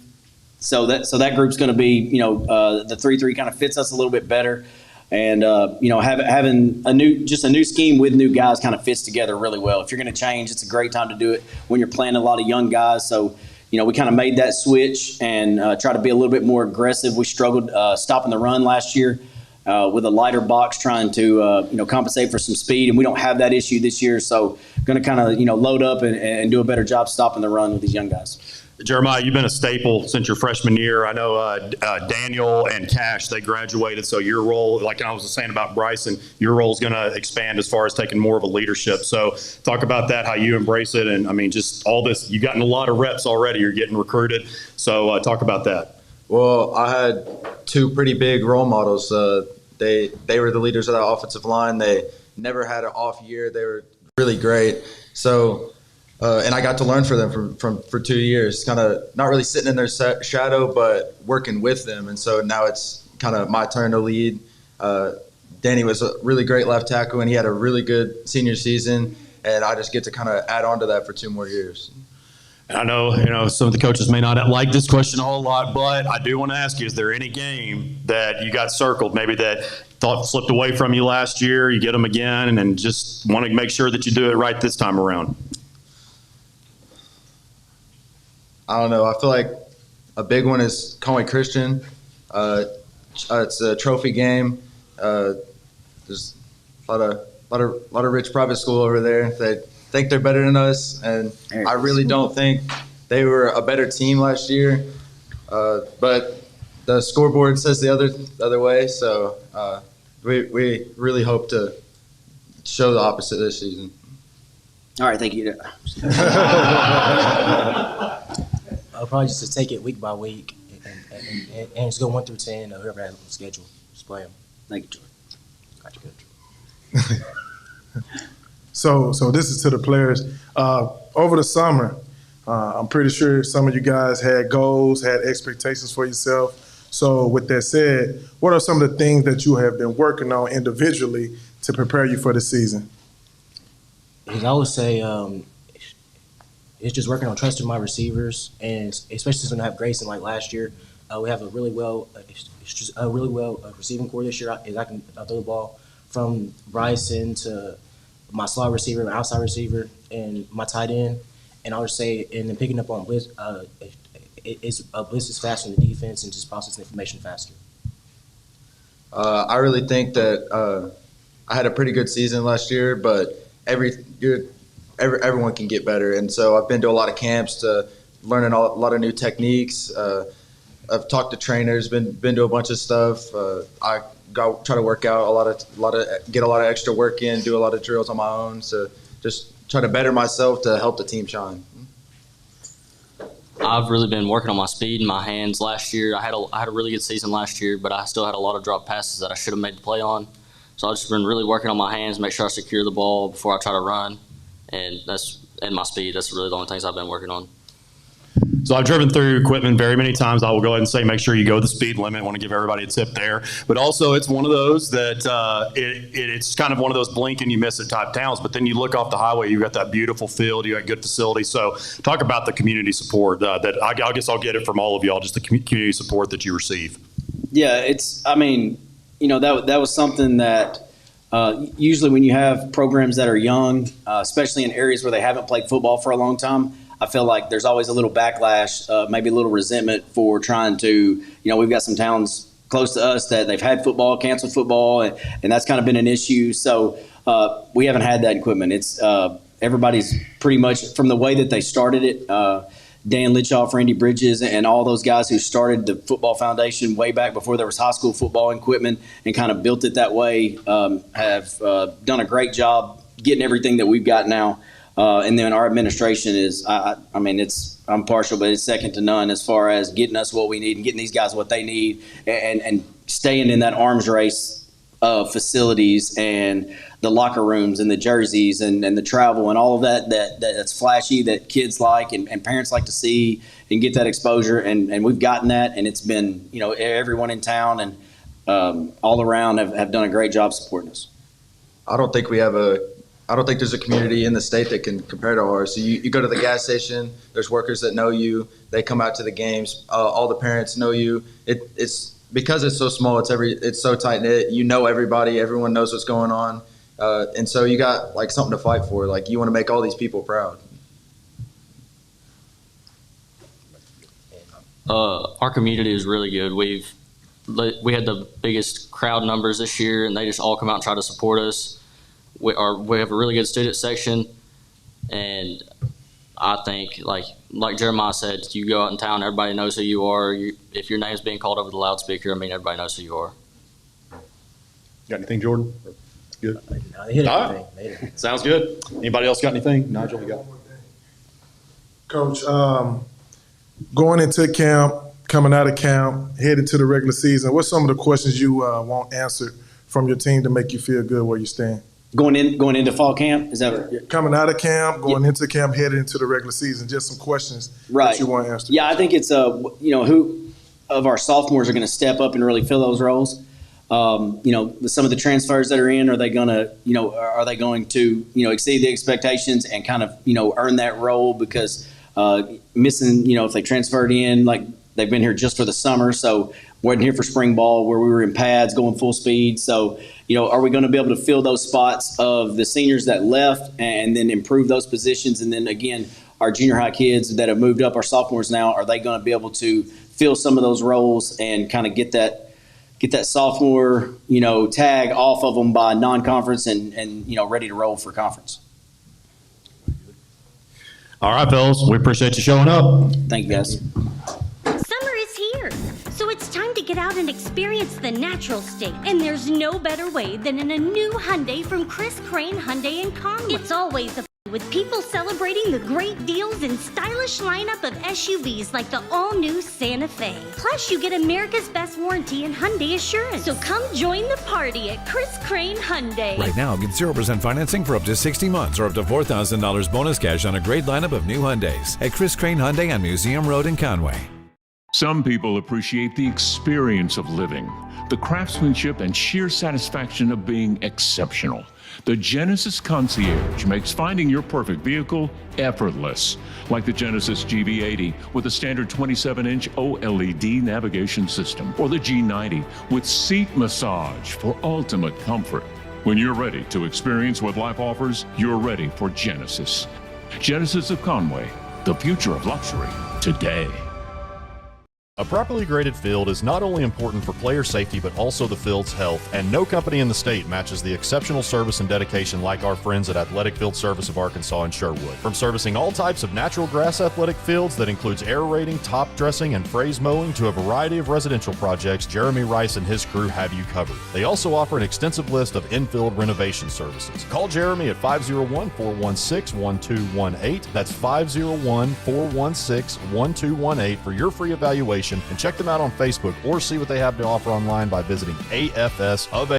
So that group's going to be, the 3-3 kind of fits us a little bit better, and having a new scheme with new guys kind of fits together really well. If you're going to change, it's a great time to do it when you're playing a lot of young guys. So we kind of made that switch and try to be a little bit more aggressive. We struggled stopping the run last year. With a lighter box, trying to compensate for some speed, and we don't have that issue this year. So, going to kind of load up and do a better job stopping the run with these young guys. Jeremiah, you've been a staple since your freshman year. I know Daniel and Cash, they graduated. So your role, like I was saying about Bryson, your role is going to expand as far as taking more of a leadership. So talk about that, how you embrace it, and just all this. You've gotten a lot of reps already. You're getting recruited. So talk about that. Well, I had 2 pretty big role models. They were the leaders of that offensive line. They never had an off year. They were really great. So, and I got to learn from them for 2 years, kind of not really sitting in their shadow, but working with them. And so now it's kind of my turn to lead. Danny was a really great left tackle, and he had a really good senior season. And I just get to kind of add on to that for 2 more years. I know, some of the coaches may not like this question a whole lot, but I do want to ask you, is there any game that you got circled, maybe that thought slipped away from you last year, you get them again, and just want to make sure that you do it right this time around? I don't know. I feel like a big one is Conway Christian. It's a trophy game. There's a lot of rich private school over there. They think they're better than us, and I really don't think they were a better team last year. But the scoreboard says the other way, so we really hope to show the opposite this season. All right, thank you. Probably just to take it week by week and just go 1 through 10. Whoever has on the schedule, just play them. Thank you, Jordan. So this is to the players. Over the summer, I'm pretty sure some of you guys had goals, had expectations for yourself. So with that said, what are some of the things that you have been working on individually to prepare you for the season? I would say it's just working on trusting my receivers, and especially since I have Grayson like last year. We have a really well receiving core this year. I can throw the ball from Rison to my slot receiver, my outside receiver, and my tight end. And I would say, and then picking up on blitz, blitz is faster than the defense and just processing information faster. I really think that I had a pretty good season last year, but everyone can get better. And so I've been to a lot of camps to learning a lot of new techniques. I've talked to trainers, been to a bunch of stuff. I try to work out get a lot of extra work in, do a lot of drills on my own. So just try to better myself to help the team shine. I've really been working on my speed and my hands last year. I had a really good season last year, but I still had a lot of drop passes that I should have made the play on. So I've just been really working on my hands, make sure I secure the ball before I try to run, and my speed. That's really the only things I've been working on. So I've driven through equipment very many times. I will go ahead and say make sure you go the speed limit. I want to give everybody a tip there. But also it's one of those that it's kind of one of those blink and you miss it type towns. But then you look off the highway, you've got that beautiful field, you got good facilities. So talk about the community support that I guess I'll get it from all of y'all, just the community support that you receive. Yeah, that was something that usually when you have programs that are young, especially in areas where they haven't played football for a long time, I feel like there's always a little backlash, maybe a little resentment for trying to, we've got some towns close to us that they've had football, canceled football, and that's kind of been an issue. So we haven't had that equipment. It's everybody's pretty much from the way that they started it. Dan Litchoff, Randy Bridges, and all those guys who started the football foundation way back before there was high school football equipment and kind of built it that way, have done a great job getting everything that we've got now. And then our administration is, I'm partial, but it's second to none as far as getting us what we need and getting these guys what they need and staying in that arms race of facilities and the locker rooms and the jerseys and the travel and all of that's flashy that kids like and parents like to see and get that exposure. And we've gotten that, and it's been, everyone in town and all around have done a great job supporting us. I don't think there's a community in the state that can compare to ours. So you go to the gas station, there's workers that know you. They come out to the games. All the parents know you. It's because it's so small. It's so tight knit. You know everybody. Everyone knows what's going on, and so you got like something to fight for. Like you want to make all these people proud. Our community is really good. We had the biggest crowd numbers this year, and they just all come out and try to support us. We have a really good student section, and I think, like Jeremiah said, you go out in town, everybody knows who you are. If your name's being called over the loudspeaker, everybody knows who you are. Got anything, Jordan? Good. I hit everything. Sounds good. Anybody else got anything? Nigel, you got? Coach, going into camp, coming out of camp, headed to the regular season, what's some of the questions you want answered from your team to make you feel good where you stand? Going into fall camp, is that coming out of camp, going into camp, headed into the regular season? Just some questions that you want answered. Yeah, I think it's who of our sophomores are going to step up and really fill those roles. Some of the transfers that are in, are they going to exceed the expectations and kind of earn that role? Because missing, if they transferred in, like they've been here just for the summer, so wasn't here for spring ball where we were in pads going full speed. So, are we going to be able to fill those spots of the seniors that left and then improve those positions? And then again, our junior high kids that have moved up, our sophomores now, are they going to be able to fill some of those roles and kind of get that sophomore, tag off of them by non-conference and ready to roll for conference? All right, fellas, we appreciate you showing up. Thank you, guys. Summer is here, so it's time to get out and experience the natural state. And there's no better way than in a new Hyundai from Chris Crane Hyundai in Conway. It's always a with people celebrating the great deals and stylish lineup of SUVs like the all-new Santa Fe. Plus, you get America's Best Warranty and Hyundai Assurance. So come join the party at Chris Crane Hyundai. Right now, get 0% financing for up to 60 months or up to $4,000 bonus cash on a great lineup of new Hyundais at Chris Crane Hyundai on Museum Road in Conway. Some people appreciate the experience of living, the craftsmanship and sheer satisfaction of being exceptional. The Genesis Concierge makes finding your perfect vehicle effortless, like the Genesis GV80 with a standard 27-inch OLED navigation system, or the G90 with seat massage for ultimate comfort. When you're ready to experience what life offers, you're ready for Genesis. Genesis of Conway, the future of luxury today. A properly graded field is not only important for player safety, but also the field's health, and no company in the state matches the exceptional service and dedication like our friends at Athletic Field Service of Arkansas and Sherwood. From servicing all types of natural grass athletic fields that includes aerating, top dressing, and phrase mowing to a variety of residential projects, Jeremy Rice and his crew have you covered. They also offer an extensive list of infield renovation services. Call Jeremy at 501-416-1218. That's 501-416-1218 for your free evaluation, and check them out on Facebook or see what they have to offer online by visiting AFS of